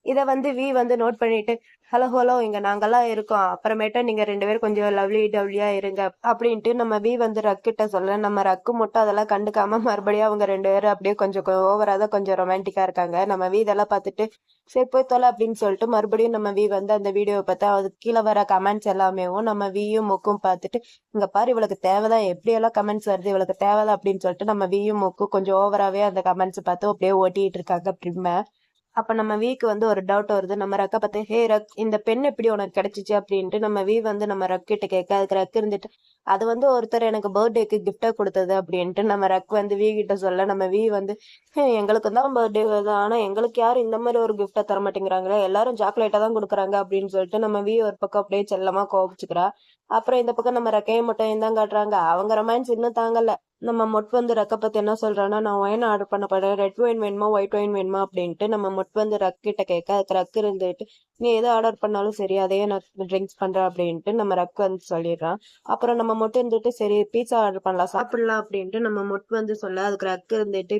இதை வந்து வந்து நோட் பண்ணிட்டு, ஹலோ ஹலோ இங்க நாங்கெல்லாம் இருக்கோம், அப்புறமேட்டா நீங்க 2 பேரும் கொஞ்சம் லவ்லி டவ்லியா இருங்க அப்படின்ட்டு நம்ம வந்து ரக்கிட்ட சொல்ல, நம்ம ரக்கு மட்டும் அதெல்லாம் கண்டுக்காம மறுபடியும் அவங்க 2 பேரும் அப்படியே கொஞ்சம் ஓவரா தான் கொஞ்சம் ரொமான்டிக்கா இருக்காங்க. நம்ம இதெல்லாம் பார்த்துட்டு சரி போய் தொலை அப்படின்னு சொல்லிட்டு மறுபடியும் நம்ம வந்து அந்த வீடியோவை பார்த்தா அது கீழே வர கமெண்ட்ஸ் எல்லாமேவும் நம்ம மொக்கும் பார்த்துட்டு, இங்க பாரு இவளுக்கு தேவைதான், எப்படியெல்லாம் கமெண்ட்ஸ் வருது இவளுக்கு தேவைதான் அப்படின்னு சொல்லிட்டு நம்ம மொக்கும் கொஞ்சம் ஓவராவே அந்த கமெண்ட்ஸ் பார்த்து அப்படியே ஓட்டிட்டு இருக்காங்க பிரிம. அப்ப நம்ம வந்து ஒரு டவுட் வருது. நம்ம ரக்க பார்த்து, ஹே ரக், இந்த பெண் எப்படி உனக்கு கிடைச்சிச்சு அப்படின்ட்டு நம்ம வந்து நம்ம ரக்கிட்ட கேட்க, அதுக்கு ரக் இருந்துட்டு அது வந்து ஒருத்தர் எனக்கு பர்த்டேக்கு கிஃப்டா கொடுத்தது அப்படின்ட்டு நம்ம ரக் வந்து கிட்ட சொல்ல, நம்ம வந்து எங்களுக்கு தான் பர்த்டே வருது, ஆனா எங்களுக்கு யாரும் இந்த மாதிரி ஒரு கிஃப்டா தர மாட்டேங்கிறாங்களே, எல்லாரும் சாக்லேட்டா தான் கொடுக்குறாங்க அப்படின்னு சொல்லிட்டு நம்ம ஒரு பக்கம் அப்படியே செல்லமா கோபிச்சுக்கிறா. அப்புறம் இந்த பக்கம் நம்ம ரக்கையை மட்டும் தான் காட்டுறாங்க. அவங்க ரொமான்ஸ் இன்னும் தாங்கல. நம்ம வந்து ரக்க பத்தி என்ன சொல்றான்னா, நான் ஒயின் ஆர்டர் பண்ண போறேன், ரெட் ஒயின் வேணுமா ஒயிட் ஒயின் வேணுமா அப்படின்ட்டு நம்ம வந்து ரக் கிட்ட கேட்க, அதுக்கு ரக் இருந்துட்டு நீ எதை ஆர்டர் பண்ணாலும் சரி அதையே நான் ட்ரிங்க்ஸ் பண்றேன் அப்படின்ட்டு நம்ம ரக் வந்து சொல்லிடுறான். அப்புறம் நம்ம இருந்துட்டு சரி பீட்சா ஆர்டர் பண்ணலாம் சாப்பிடலாம் அப்படின்ட்டு நம்ம வந்து சொல்ல, அதுக்கு ரக் இருந்துட்டு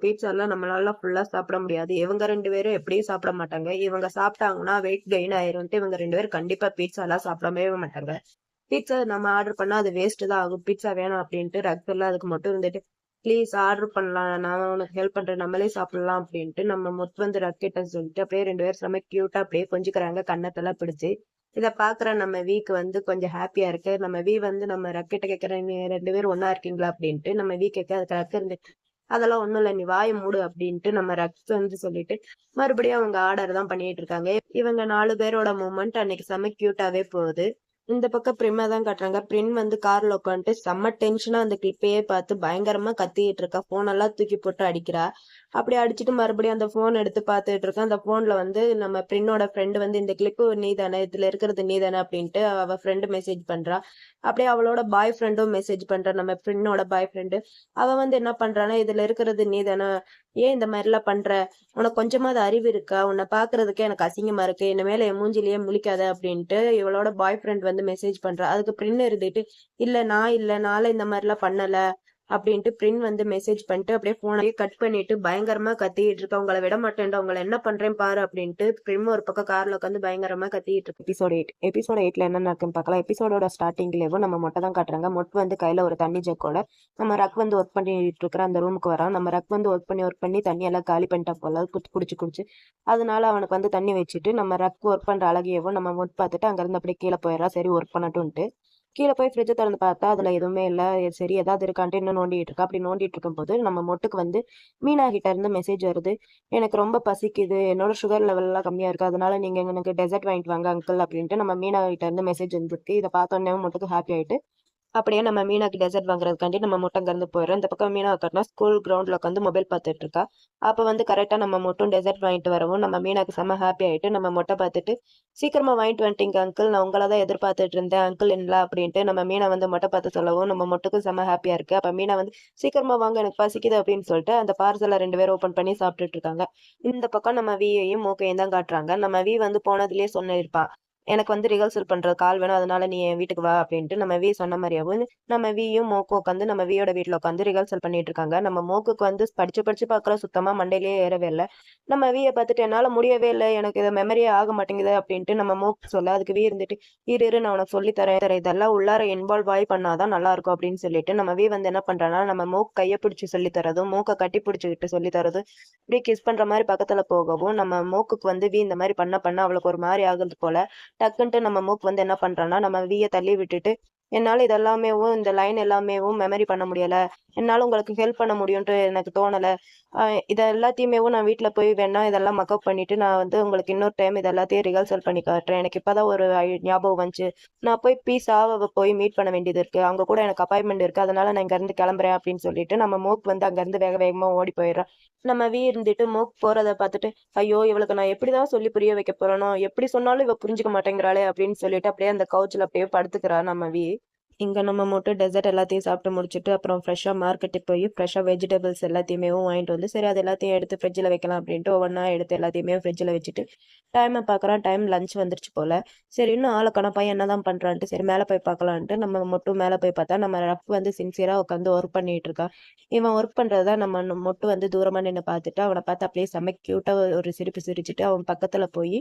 பீட்சாலாம் நம்மளால ஃபுல்லா சாப்பிட முடியாது, இவங்க 2 பேரும் எப்படியும் சாப்பிட மாட்டாங்க, இவங்க சாப்பிட்டாங்கன்னா வெயிட் கெயின் ஆயிரும்ட்டு இவங்க 2 பேரும் கண்டிப்பா பீட்சாலாம் சாப்பிடவே மாட்டாங்க, பீட்சா நம்ம ஆர்டர் பண்ணா அது வேஸ்ட் தான் ஆகும், பீட்சா வேணும் அப்படின்ட்டு ரக் சொல்ல, அதுக்கு மட்டும் இருந்துட்டு ப்ளீஸ் ஆர்டர் பண்ணலாம், நான் உனக்கு ஹெல்ப் பண்றேன், நம்மளே சாப்பிடலாம் அப்படின்ட்டு நம்ம வந்து ரக்கிட்ட சொல்லிட்டு அப்படியே 2 பேரும் செம்ம கியூட்டா அப்படியே கொஞ்சிக்கிறாங்க கண்ணத்தெல்லாம் பிடிச்சு. இதை பாக்குற நம்ம வந்து கொஞ்சம் ஹாப்பியா இருக்கு. நம்ம வந்து நம்ம ரக்கிட்ட கேட்கற, நீ 2 பேரும் ஒன்னா இருக்கீங்களா அப்படின்ட்டு நம்ம கேட்க, அதுக்கு ரக் இருந்துட்டு அதெல்லாம் ஒண்ணும் இல்ல, நீ வாயை மூடு அப்படின்ட்டு நம்ம ரக் வந்து சொல்லிட்டு மறுபடியும் அவங்க ஆர்டர் தான் பண்ணிட்டு இருக்காங்க. இவங்க 4 பேரோட மூமெண்ட் அன்னைக்கு செம்ம கியூட்டாவே போகுது. இந்த பக்கம் பிரிமா தான் காட்டுறாங்க. பிரின் வந்து கார்ல உட்காந்துட்டு செம்ம டென்ஷனா அந்த கிளிப்பையே பார்த்து பயங்கரமா கத்திட்டு இருக்கா. போன் எல்லாம் தூக்கி போட்டு அடிக்கிறா. அப்படி அடிச்சுட்டு மறுபடியும் அந்த போன் எடுத்து பார்த்துட்டு இருக்கா. அந்த போன்ல வந்து நம்ம பிரின்னோட ஃப்ரெண்டு வந்து இந்த கிளிப்பு நீ தானே, இதுல இருக்கிறது நீ தானே அப்படின்ட்டு அவ ஃப்ரெண்டு மெசேஜ் பண்றா. அப்படியே அவளோட பாய் ஃப்ரெண்டும் மெசேஜ் பண்றா, நம்ம பிரின்னோட பாய் ஃப்ரெண்டு. அவ வந்து என்ன பண்றானா, இதுல இருக்கிறது நீ தானே, ஏன் இந்த மாதிரி எல்லாம் பண்ற, உனக்கு கொஞ்சமாவது அறிவு இருக்கா, உன்னை பாக்குறதுக்கே எனக்கு அசிங்கமா இருக்கு, என்ன மேல என் மூஞ்சிலேயே முழிக்காத அப்படின்ட்டு இவளோட பாய் ஃப்ரெண்ட் வந்து மெசேஜ் பண்றா. அதுக்கு பிரின் இருந்துட்டு இல்ல நானும் இந்த மாதிரி எல்லாம் பண்ணல அப்படின்ட்டு பிரின் வந்து மெசேஜ் பண்ணிட்டு அப்படியே போனையே கட் பண்ணிட்டு பயங்கரமா கத்திட்டு இருக்கா. உங்களை விட மாட்டேன்டா, உங்களை என்ன பண்றேன் பாரு அப்படின்ட்டு பிரின் ஒரு பக்கம் கார்ல உட்காந்து பயங்கரமா கத்திட்டு இருக்கு. எபிசோட் 8ல என்ன நடக்குன்னு பார்க்கலாம். எபிசோடோட ஸ்டார்டிங்லேயும் நம்ம மொட்டை தான் காட்டுறாங்க. மொட்டை வந்து கையில ஒரு தண்ணி ஜக்கோட நம்ம ரக் வந்து ஒர்க் பண்ணிட்டு இருக்கிற அந்த ரூமுக்கு வரான். நம்ம ரக் வந்து ஒர்க் பண்ணி தண்ணி எல்லாம் காலி பண்ணிட்டா போல குடிச்சு அதனால அவனுக்கு வந்து தண்ணி வச்சுட்டு நம்ம ரக் ஒர்க் பண்ற அழகியவும் நம்ம மொட் பார்த்துட்டு அங்கிருந்து அப்படியே கீழே போயிடறா. சரி ஒர்க் பண்ணட்டும்ட்டு கீழ போய் ஃப்ரிட்ஜ தொறந்து பார்த்தா, அதுல எதுவுமே இல்ல. சரி ஏதாவது இருக்கான்ட்டு இன்னும் நோண்டிட்டு இருக்கா. அப்படி நோண்டிட்டு இருக்கும்போது, நம்ம மொட்டுக்கு வந்து மீனா கிட்ட இருந்து மெசேஜ் வருது. "எனக்கு ரொம்ப பசிக்குது. என்னோட சுகர் லெவல்லாம் கம்மியா இருக்கு. அதனால நீங்க எனக்கு டெசர்ட் வாங்கிட்டு வாங்க அங்கிள்" அப்படின்ட்டு நம்ம மீனா கிட்ட இருந்து மெசேஜ் வந்திருக்கு. இத பார்த்தோனே மொட்டுக்கு ஹாப்பி ஆயிட்டு, அப்படியே நம்ம மீனாக்கு டெசர்ட் வாங்குறதுக்காண்டி நம்ம மொட்டை அங்கருந்து போயிடுறோம். இந்த பக்கம் மீனா காட்டுனா ஸ்கூல் கிரவுண்ட்ல உட்காந்து மொபைல் பார்த்துட்டு இருக்கா. அப்ப வந்து கரெக்ட்டா நம்ம மொட்டும் டெசர்ட் வாங்கிட்டு வரவும், நம்ம மீனாக்கு செம்ம ஹாப்பி ஆயிட்டு, நம்ம மொட்டை பார்த்துட்டு, "சீக்கிரமா வாங்கிட்டு வந்துட்டீங்க அங்கிள். நான் உங்கள தான் எதிர்பார்த்துட்டு இருந்தேன். அங்கிள் என்ல" அப்படின்ட்டு நம்ம மீனா வந்து மொட்டை பார்த்து சொல்லவும், நம்ம மொட்டுக்கும் செம்ம ஹாப்பியா இருக்கு. அப்ப மீனா வந்து, "சீக்கிரமா வாங்க எனக்கு பசிக்குது" அப்படின்னு சொல்லிட்டு, அந்த பார்சல 2 பேரும் ஓப்பன் பண்ணி சாப்பிட்டுட்டு இருக்காங்க. இந்த பக்கம் நம்ம வியையும், மூக்கையும் தான் காட்டுறாங்க. நம்ம வி வந்து போனதிலேயே சொல்லியிருப்பா. எனக்கு வந்து ரிஹர்சல் பண்றதுக்கு ஆள் வேணும். அதனால நீ என் வீட்டுக்கு வா அப்படின்ட்டு நம்ம வி சொன்ன மாரியாவும், நம்ம வியும் மோக்கும் உட்காந்து நம்ம வியோட வீட்ல உட்காந்து ரிஹர்சல் பண்ணிட்டு இருக்காங்க. நம்ம மோக்குக்கு வந்து படிச்சு படிச்சு பார்க்குறோம். சுத்தமா மண்டையிலேயே ஏறவே இல்ல. நம்ம விய பார்த்துட்டு என்னால முடியவே இல்ல. எனக்கு இது மெமரியே ஆக மாட்டேங்குது அப்படின்ட்டு நம்ம மோக் சொல்ல, அதுக்கு வி இருந்துட்டு, "இரு இரு நான் உனக்கு சொல்லி தரேன். இதெல்லாம் உள்ளார இன்வால்வ் ஆயி பண்ணா தான் நல்லாருக்கும்" அப்படின்னு சொல்லிட்டு, நம்ம வி வந்து என்ன பண்றான்னா, நம்ம மோக் கைய பிடிச்சு சொல்லி தர்றதும், மூக்க கட்டி பிடிச்சுக்கிட்டு சொல்லி தர்றதும், இப்படியே கிஸ் பண்ற மாரி பக்கத்துல போகவும், நம்ம மோக்குக்கு வந்து வி இந்த மாரி பண்ண பண்ண அவளுக்கு ஒரு மாரி ஆகுது போல. டக்குன்ட்டு நம்ம மூக் வந்து என்ன பண்றான்னா, நம்ம விய தள்ளி விட்டுட்டு, "என்னால இதெல்லாமேவும் இந்த லைன் எல்லாமேவும் மெமரி பண்ண முடியல. என்னால உங்களுக்கு ஹெல்ப் பண்ண முடியும்ன்ட்டு எனக்கு தோணல. அ இத எல்லாத்தையுமேவும் நான் வீட்ல போய் வேணா இதெல்லாம் மக்கப் பண்ணிட்டு, நான் வந்து உங்களுக்கு இன்னொரு டைம் இது எல்லாத்தையும் ரிஹர்சல் பண்ணி காட்டுறேன். எனக்கு இப்ப தான் ஒரு ஞாபகம் வந்துச்சு. நான் போய் பீஸாவ போய் மீட் பண்ண வேண்டியது இருக்கு. அவங்க கூட எனக்கு அப்பாயின்ட்மென்ட் இருக்கு. அதனால நான் இங்கருந்து கிளம்புறேன்" அப்படின்னு சொல்லிட்டு, நம்ம மூக் வந்து அங்கருந்து வேக வேகமா ஓடி போயிடுறா. நம்ம வி இருந்துட்டு மூக் போறத பார்த்துட்டு, ஐயோ! இவளுக்கு நான் எப்படிதான் சொல்லி புரிய வைக்க போறேனோ! எப்படி சொன்னாலும் இவ புரிஞ்சுக்க மாட்டேங்கிறாளே! அப்படின்னு சொல்லிட்டு அப்படியே அந்த கவுச்ல அப்படியே படுத்துக்கிறா நம்ம வி. இங்க நம்ம மட்டும் டெசர்ட் எல்லாத்தையும் சாப்பிட்டு முடிச்சுட்டு, அப்புறம் ஃப்ரெஷ்ஷா மார்க்கெட்டுக்கு போய் ஃப்ரெஷ்ஷா வெஜிடபிள்ஸ் எல்லாத்தையுமேவும் வாங்கிட்டு வந்து, சரி அது எல்லாத்தையும் எடுத்து ஃப்ரிட்ஜ்ல வைக்கலாம் அப்படின்ட்டு ஒவ்வொன்னா எடுத்து எல்லாத்தையுமே ஃப்ரிட்ஜ்ல வச்சுட்டு, டைம பார்க்குறான். டைம் லஞ்ச் வந்துருச்சு போல. சரி இன்னும் ஆள காணோம். பையன் என்னதான் பண்றான்ட்டு, சரி மேல போய் பார்க்கலான்ட்டு நம்ம மட்டும் மேல போய் பார்த்தா, நம்ம ரஃப் வந்து சின்சியரா உட்காந்து ஒர்க் பண்ணிட்டு இருக்கான். இவன் ஒர்க் பண்றத நம்ம மொட்டு வந்து தூரமா நின்னு பார்த்துட்டு, அவன பார்த்து அப்படியே செம்ம கியூட்டா ஒரு சிரிப்பு சிரிச்சுட்டு, அவன் பக்கத்துல போயி,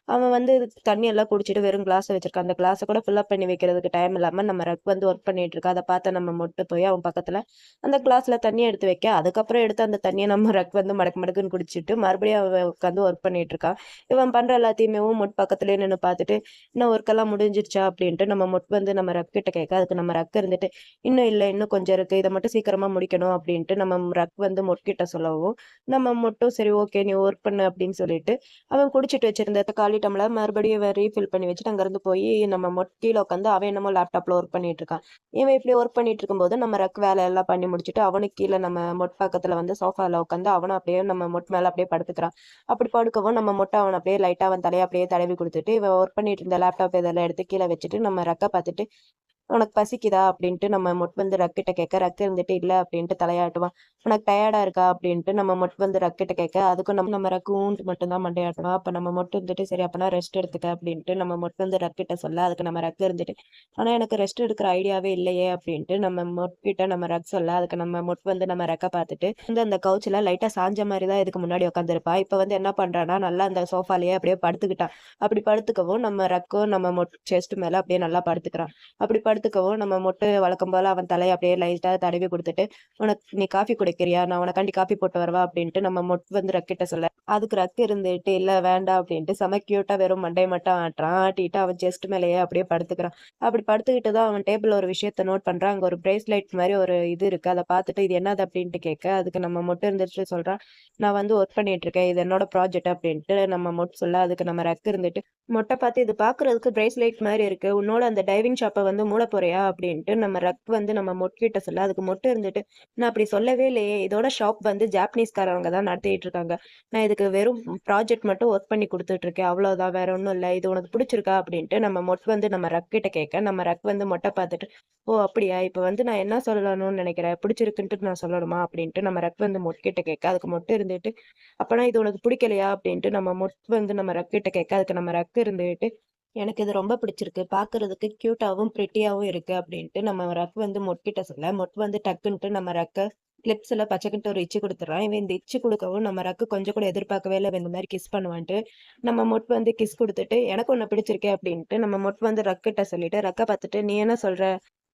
அவன் வந்து தண்ணி எல்லாம் குடிச்சிட்டு வெறும் கிளாஸ வச்சிருக்கான். அந்த கிளாஸ கூட ஃபில் அப் பண்ணி வைக்கிறதுக்கு டைம் இல்லாம நம்ம ரக் வந்து ஒர்க் பண்ணிட்டு இருக்கா. அத பார்த்த நம்ம மொட்டு போய் அவன் பக்கத்துல அந்த கிளாஸ்ல தண்ணீய எடுத்து வைக்க, அதுக்கப்புறம் எடுத்து அந்த தண்ணிய நம்ம ரக் வந்து மடக்கு மடக்குன்னு குடிச்சிட்டு, மறுபடியும் அவன் உட்காந்து ஒர்க் பண்ணிட்டு இருக்கான். இவன் பண்ற எல்லாத்தையுமேவும் மொட் பக்கத்துலயே நின்னு பார்த்துட்டு, "இன்னும் ஒர்க் எல்லாம் முடிஞ்சிருச்சா?" அப்படின்ட்டு நம்ம மொட் வந்து நம்ம ரக் கிட்ட கேட்க, அதுக்கு நம்ம ரக் இருந்துட்டு, "இன்னும் இல்ல, இன்னும் கொஞ்சம் இருக்கு. இத மட்டும் சீக்கிரமா முடிக்கணும்" அப்படின்ட்டு நம்ம ரக் வந்து மொட் கிட்ட சொல்லவும், நம்ம மொட்டும் "சரி ஓகே நீ ஒர்க் பண்ணு" அப்படின்னு சொல்லிட்டு, அவன் குடிச்சிட்டு வச்சிருந்த காலி டம்ளர் மறுபடியும் இவன் ரீஃபில் பண்ணி வச்சுட்டு அங்கருந்து போயி நம்ம கீழ உட்காந்து அவன் என்னமோ லேப்டாப்ல ஒர்க் பண்ணிட்டு இருக்கான். இவன் இப்படி ஒர்க் பண்ணிட்டு இருக்கும்போது நம்ம ரக் வேலை எல்லாம் பண்ணி முடிச்சுட்டு அவனுக்கு கீழ நம்ம மொட் பக்கத்துல வந்து சோஃபால உட்காந்து அவனும் அப்படியே நம்ம மொட் மேல அப்படியே படுத்துக்கிறான். அப்படி படுக்கவும் நம்ம மொட்ட அவன அப்படியே லைட்டா அவன் தலைய அப்படியே தடவி குடுத்துட்டு, இவன் ஒர்க் பண்ணிட்டு இருந்த லேப்டாப் இதெல்லாம் எடுத்து கீழ வச்சுட்டு நம்ம ரக்க பாத்துட்டு, "உனக்கு பசிக்குதா?" அப்படின்ட்டு நம்ம மொட் வந்து ரக்கிட்ட கேட்க, ரக் இருந்துட்டு, "இல்ல" அப்படின்ட்டு தலையாட்டுவான். "உனக்கு டயர்டா இருக்கா?" அப்படின்ட்டு நம்ம மொட் வந்து ரக்கிட்ட கேட்க, அதுக்கும் நம்ம ரக்கு ஊன்ட்டு மட்டும் தான் மண்டையாட்டுவான். அப்ப நம்ம மொட் இருந்துட்டு, "சரி அப்பனா ரெஸ்ட் எடுத்துக்க" அப்படின்ட்டு நம்ம மொட் வந்து ரக்கிட்ட சொல்ல, அதுக்கு நம்ம ரக் இருந்துட்டு, "ஆனா எனக்கு ரெஸ்ட் எடுக்கிற ஐடியாவே இல்லையே" அப்படின்ட்டு நம்ம மொட் கிட்ட நம்ம ரக் சொல்ல, அதுக்கு நம்ம மொட் வந்து நம்ம ரக்க பாத்துட்டு, வந்து அந்த கவுச்ல லைட்டா சாஞ்ச மாரி தான் இதுக்கு முன்னாடி உட்காந்துருப்பா. இப்ப வந்து என்ன பண்றான்னா, நல்லா அந்த சோஃபாலயே அப்படியே படுத்துக்கிட்டான். அப்படி படுத்துக்கவும் நம்ம ரக்கும் நம்ம மொட் செஸ்ட் மேல அப்படியே நல்லா படுத்துக்கிறான். அப்படி படுத்துக்கவும், நம்ம மொட்டு வழக்கம் போல அவன் தலைய அப்படியே லைட்டா தடவி குடுத்துட்டு, "நீ காஃபி குடிக்கிறியா? நான் உனக்காண்டி காஃபி போட்டு வரவா?" அப்படின்ட்டு நம்ம மொட் வந்து ரக்கிட்ட சொல்ல, அதுக்கு ரக் இருந்துட்டு, "இல்ல வேண்டாம்" அப்படின்ட்டு செம கியூட்டா வெறும் மண்டைய மட்டும் ஆட்டுறான். ஆட்டிட்டு அவன் செஸ்ட் மேலயே அப்படியே படுத்துக்கிறான். அப்படி படுத்துக்கிட்டு தான் அவன் டேபிள்ல ஒரு விஷயத்த நோட் பண்றான். அங்க ஒரு பிரேஸ்லெட் மாரி ஒரு இது இருக்கு. அத பார்த்துட்டு, "இது என்னது?" அப்படின்ட்டு கேட்க, அதுக்கு நம்ம மொட்டு இருந்துட்டு சொல்றான், "நான் வந்து ஒர்க் பண்ணிட்டு இருக்கேன். இது என்னோட ப்ராஜெக்ட்" அப்படின்ட்டு நம்ம மொட் சொல்ல, அதுக்கு நம்ம ரக் இருந்துட்டு, மொட்ட பார்த்து, "இது பார்க்கறதுக்கு பிரேஸ்லெட் மாரி இருக்கு. உன்னோட அந்த டைவிங் ஷாப்ப வந்து மூடப் போறியா?" அப்படின்ட்டு நம்ம ரக் வந்து நம்ம மொட் கிட்ட சொல்ல, அதுக்கு மொட்டு இருந்துட்டு, "நான் அப்படி சொல்லவே இல்லையே. இதோட ஷாப் வந்து ஜாப்பனீஸ்காரவங்க தான் நடத்திட்டு இருக்காங்க. நான் இதுக்கு வெறும் ப்ராஜெக்ட் மட்டும் ஒர்க் பண்ணி குடுத்துட்டு இருக்கேன். அவ்வளோதான். வேற ஒண்ணும் இல்ல. இது உனக்கு புடிச்சிருக்கா?" அப்படின்ட்டு நம்ம மொட் வந்து நம்ம ரக் கிட்ட கேட்க, நம்ம ரக் வந்து மொட்ட பார்த்துட்டு, "ஓ! அப்படியா? இப்ப வந்து நான் என்ன சொல்லணும்னு நெனைக்கிறேன்? பிடிச்சிருக்குன்ட்டு நான் சொல்லணுமா?" அப்படின்ட்டு நம்ம ரக் வந்து மொட் கிட்ட கேட்க, அதுக்கு மொட்டு இருந்துட்டு, "அப்பனா இது உனக்கு பிடிக்கலையா?" அப்படின்ட்டு நம்ம மொட் வந்து நம்ம ரக் கிட்ட கேட்க, அதுக்கு நம்ம ரக் இருந்துட்டு, "எனக்கு இது ரொம்ப பிடிச்சிருக்கு. பார்க்கறதுக்கு கியூட்டாவும், பிரெட்டியாவும் இருக்கு" அப்படின்ட்டு நம்ம ரக் வந்து மொட் கிட்ட சொல்ல, மொட் வந்து டக்குன்ட்டு நம்ம ரக்க லிப்ஸ்ல பச்சைக்கிட்டு ஒரு இச்சு குடுத்துடுறான். இவன் இந்த இச்சு குடுக்கவும் நம்ம ரக்கு கொஞ்சம் கூட எதிர்பார்க்கவே இல்ல. இவன் இந்த மாரி கிஸ் பண்ணுவான்ட்டு. நம்ம மொட் வந்து கிஸ் குடுத்துட்டு, "எனக்கு உன்ன பிடிச்சிருக்கே" அப்படின்ட்டு நம்ம மொட் வந்து ரக்கிட்ட சொல்லிட்டு, ரக்க பார்த்துட்டு, "நீ என்ன சொல்ற?"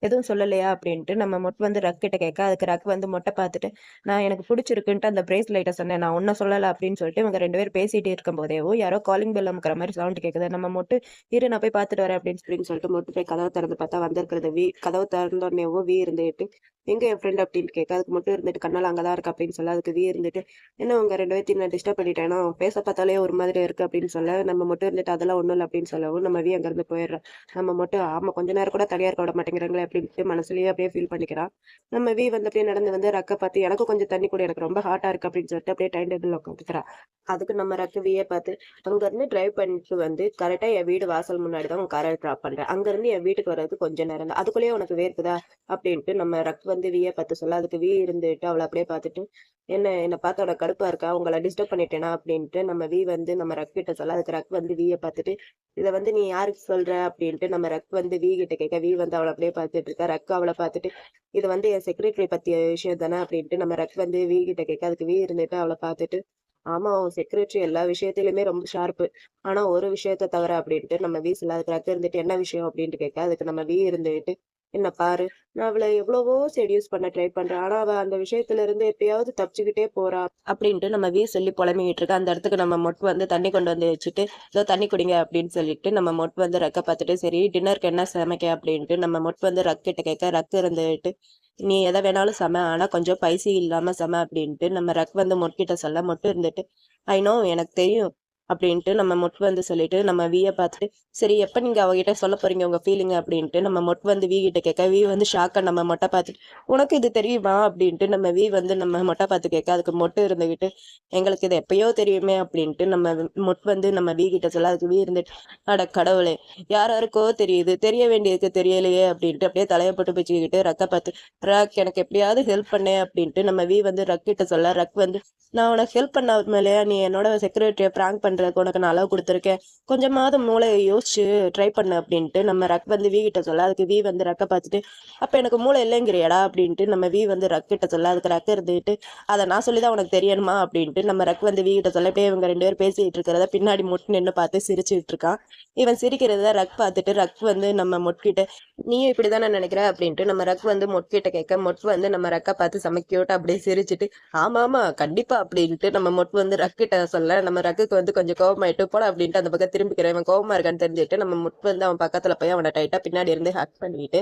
எதுவும் சொல்லலையா அப்படின்ட்டு நம்ம மொட் வந்து ரக் கிட்ட கேட்க, அதுக்கு ரக் வந்து மொட்டை பார்த்துட்டு, நான் எனக்கு புடிச்சிருக்குன்ட்டு அந்த பிரேஸ்லெட்ட சொன்னேன். நான் உன்ன சொல்லல அப்படின்னு சொல்லிட்டு இவங்க 2 பேரும் பேசிட்டே இருக்கும்போதேவும், யாரோ காலிங் பெல் அமுக்குற மாரி சவுண்ட் கேட்குது. நம்ம மொட்டு, இரு நான் போய் பார்த்துட்டு வரேன் அப்படின்னு சொல்லிட்டு மொட்டு போய் கதவ திறந்து பார்த்தா வந்திருக்கிறது கதவு திறந்தோடனேவும் இருந்துட்டு, எங்க என் ஃப்ரெண்ட் அப்படின்னு கேட்க, அதுக்கு மட்டும் இருந்துட்டு கண்ணால அங்க தான் இருக்கா அப்படின்னு சொல்ல, அதுக்கு இருந்துட்டு, என்ன உங்க 2 பேத்தையும் நான் டிஸ்டர்ப் பண்ணிட்டேனோ, பேச பார்த்தாலே ஒரு மாதிரி இருக்கு அப்படின்னு சொல்ல, நம்ம மட்டும் இருந்துட்டு அதெல்லாம் ஒண்ணும் இல்ல அப்படின்னு சொல்லவும், நம்ம அங்கிருந்து போயிடுறோம். நம்ம மட்டும் ஆமா கொஞ்ச நேரம் கூட தனியா இருக்க விட மாட்டேங்கிறாங்களே அப்படின்ட்டு மனசுலயே அப்படியே ஃபீல் பண்ணிக்கிறா. நம்ம வந்து அப்படியே நடந்து வந்து ரக்க பார்த்து எனக்கும் கொஞ்சம் தண்ணி கூட எனக்கு ரொம்ப ஹாட்டா இருக்கு அப்படின்னு சொல்லிட்டு அப்படியே டைம் டேபிள்ல உட்காந்துக்கிறா. அதுக்கு நம்ம ரக்க பார்த்து அங்க இருந்து டிரைவ் பண்ணிட்டு வந்து கரெக்டா என் வீடு வாசல் முன்னாடி தான் உன் காரை டிராப் பண்றேன். அங்க இருந்து என் வீட்டுக்கு வர்றதுக்கு கொஞ்சம் நேரம் தான். அதுக்குள்ளேயே உனக்கு வேர்க்குதா அப்படின்ட்டு நம்ம ரக் வந்து பார்த்து சொல்ல, அதுக்கு இருந்துட்டு அவளை அப்படியே பார்த்துட்டு என்ன பார்த்து உனக்கு கடுப்பா இருக்கா? உங்கள டிஸ்டர்ப் பண்ணிட்டேனா? அப்படின்ட்டு நம்ம வந்து நம்ம ரக் கிட்ட சொல்ல, அதுக்கு ரக் வந்து பார்த்துட்டு, இத வந்து நீ யாருக்கு சொல்ற? அப்படின்ட்டு நம்ம ரக் வந்து கிட்ட கேட்க, வந்து அவள அப்படியே பார்த்துட்டு இருக்கா. ரக் அவள பார்த்துட்டு, இது வந்து என் செக்ரட்டரி பத்திய விஷயம் தானே அப்படின்ட்டு நம்ம ரக் வந்து கிட்ட கேட்க, அதுக்கு இருந்துட்டு அவள பார்த்துட்டு, ஆமா உன் செக்ரட்டரி எல்லா விஷயத்திலயுமே ரொம்ப ஷார்ப்பு. ஆனா ஒரு விஷயத்த தவிர அப்படின்ட்டு நம்ம சொல்ல, அதுக்கு ரக் இருந்துட்டு என்ன விஷயம்? அப்படின்ட்டு கேட்க, அதுக்கு நம்ம இருந்துட்டு, என்ன பாரு நான் அவள எவ்வளவோ செடியூஸ் பண்ண ட்ரை பண்றேன். ஆனா அவ அந்த விஷயத்துல இருந்து எப்பயாவது தப்பிச்சுக்கிட்டே போறா அப்படின்ட்டு நம்ம சொல்லி புலம்பிக்கிட்டு இருக்கா. அந்த இடத்துக்கு நம்ம மொட்டு வந்து தண்ணி கொண்டு வந்து வச்சுட்டு, இதோ தண்ணி குடிங்க அப்படின்னு சொல்லிட்டு நம்ம மொட்டு வந்து ரக்க பார்த்துட்டு, சரி டின்னருக்கு என்ன சமைக்க அப்படின்ட்டு நம்ம மொட்டு வந்து ரக்கிட்ட கேட்க, ரக்கு இருந்துட்டு, நீ எதை வேணாலும் சம ஆனா கொஞ்சம் பைசி இல்லாம சம அப்படின்ட்டு நம்ம ரக் வந்து மொட்கிட்ட சொல்ல, மொட்டு இருந்துட்டு, ஐ நோ எனக்கு தெரியும் அப்படின்ட்டு நம்ம மொட்டு வந்து சொல்லிட்டு நம்ம பார்த்துட்டு, சரி எப்ப நீங்க அவகிட்ட சொல்ல போறீங்க உங்க ஃபீலிங் அப்படின்ட்டு நம்ம மொட்டு வந்து கிட்ட கேட்க, வந்து ஷாக்கா நம்ம மொட்டை பார்த்துட்டு, உனக்கு இது தெரியுமா அப்படின்ட்டு நம்ம வந்து நம்ம மொட்டை பார்த்து கேட்க, அதுக்கு மொட்டு இருந்துகிட்டு, எங்களுக்கு இது எப்பயோ தெரியுமே அப்படின்ட்டு நம்ம மொட்டு வந்து நம்ம கிட்ட சொல்ல, அதுக்கு இருந்துட்டு, அட கடவுளே யாருக்கோ தெரியுது தெரிய வேண்டியதுக்கு தெரியலையே அப்படின்ட்டு அப்படியே தலையை போட்டு பிச்சுக்கிட்டு ரக்க பார்த்து, ரக் எனக்கு எப்படியாவது ஹெல்ப் பண்ணேன் அப்படின்ட்டு நம்ம வந்து ரக் கிட்ட சொல்ல, ரக் வந்து நான் உனக்கு ஹெல்ப் பண்ண மேலேயா நீ என்னோட செக்ரட்டரியை பிராங்க் பண்றதுக்கு உனக்கு நான் அளவு கொடுத்துருக்கேன், கொஞ்சமாவது மூளையை யோசிச்சு ட்ரை பண்ணு அப்படின்ட்டு நம்ம ரக் வந்து கிட்ட சொல்ல, அதுக்கு வந்து ரக்க பார்த்துட்டு, அப்ப எனக்கு மூளை இல்லைங்கிறியடா அப்படின்ட்டு நம்ம வந்து ரக் கிட்ட சொல்ல, அதுக்கு ரக்க இருந்துட்டு, அதை நான் சொல்லிதான் உனக்கு தெரியணுமா அப்படின்ட்டு நம்ம ரக் வந்து கிட்ட சொல்ல, இப்படியே இவங்க 2 பேரும் பேசிட்டு இருக்கிறத பின்னாடி மொட்டு நின்று பார்த்து சிரிச்சுட்டு இருக்கான். இவன் சிரிக்கிறத ரக் பார்த்துட்டு ரக் வந்து நம்ம மொட்கிட்ட, நீயும் இப்படிதானே நினைக்கிற அப்படின்ட்டு நம்ம ரக் வந்து மொட்கிட்ட கேட்க, மொட்டு வந்து நம்ம ரக்க பார்த்து சமைக்கியோட்டு அப்படியே சிரிச்சுட்டு, ஆமா ஆமா கண்டிப்பா அப்படின்ட்டு நம்ம மொட்டு வந்து ரக்கிட்ட சொல்ல, நம்ம ரக்குக்கு வந்து கொஞ்சம் கோவமாயிட்டு போல அப்படின்ட்டு அந்த பக்கம் திரும்பிக்கிறேன். இவன் கோவமா இருக்கான்னு தெரிஞ்சுட்டு நம்ம மொட்டு வந்து அவன் பக்கத்துல போய் அவனை டைட்டா பின்னாடி இருந்து ஹக் பண்ணிட்டு,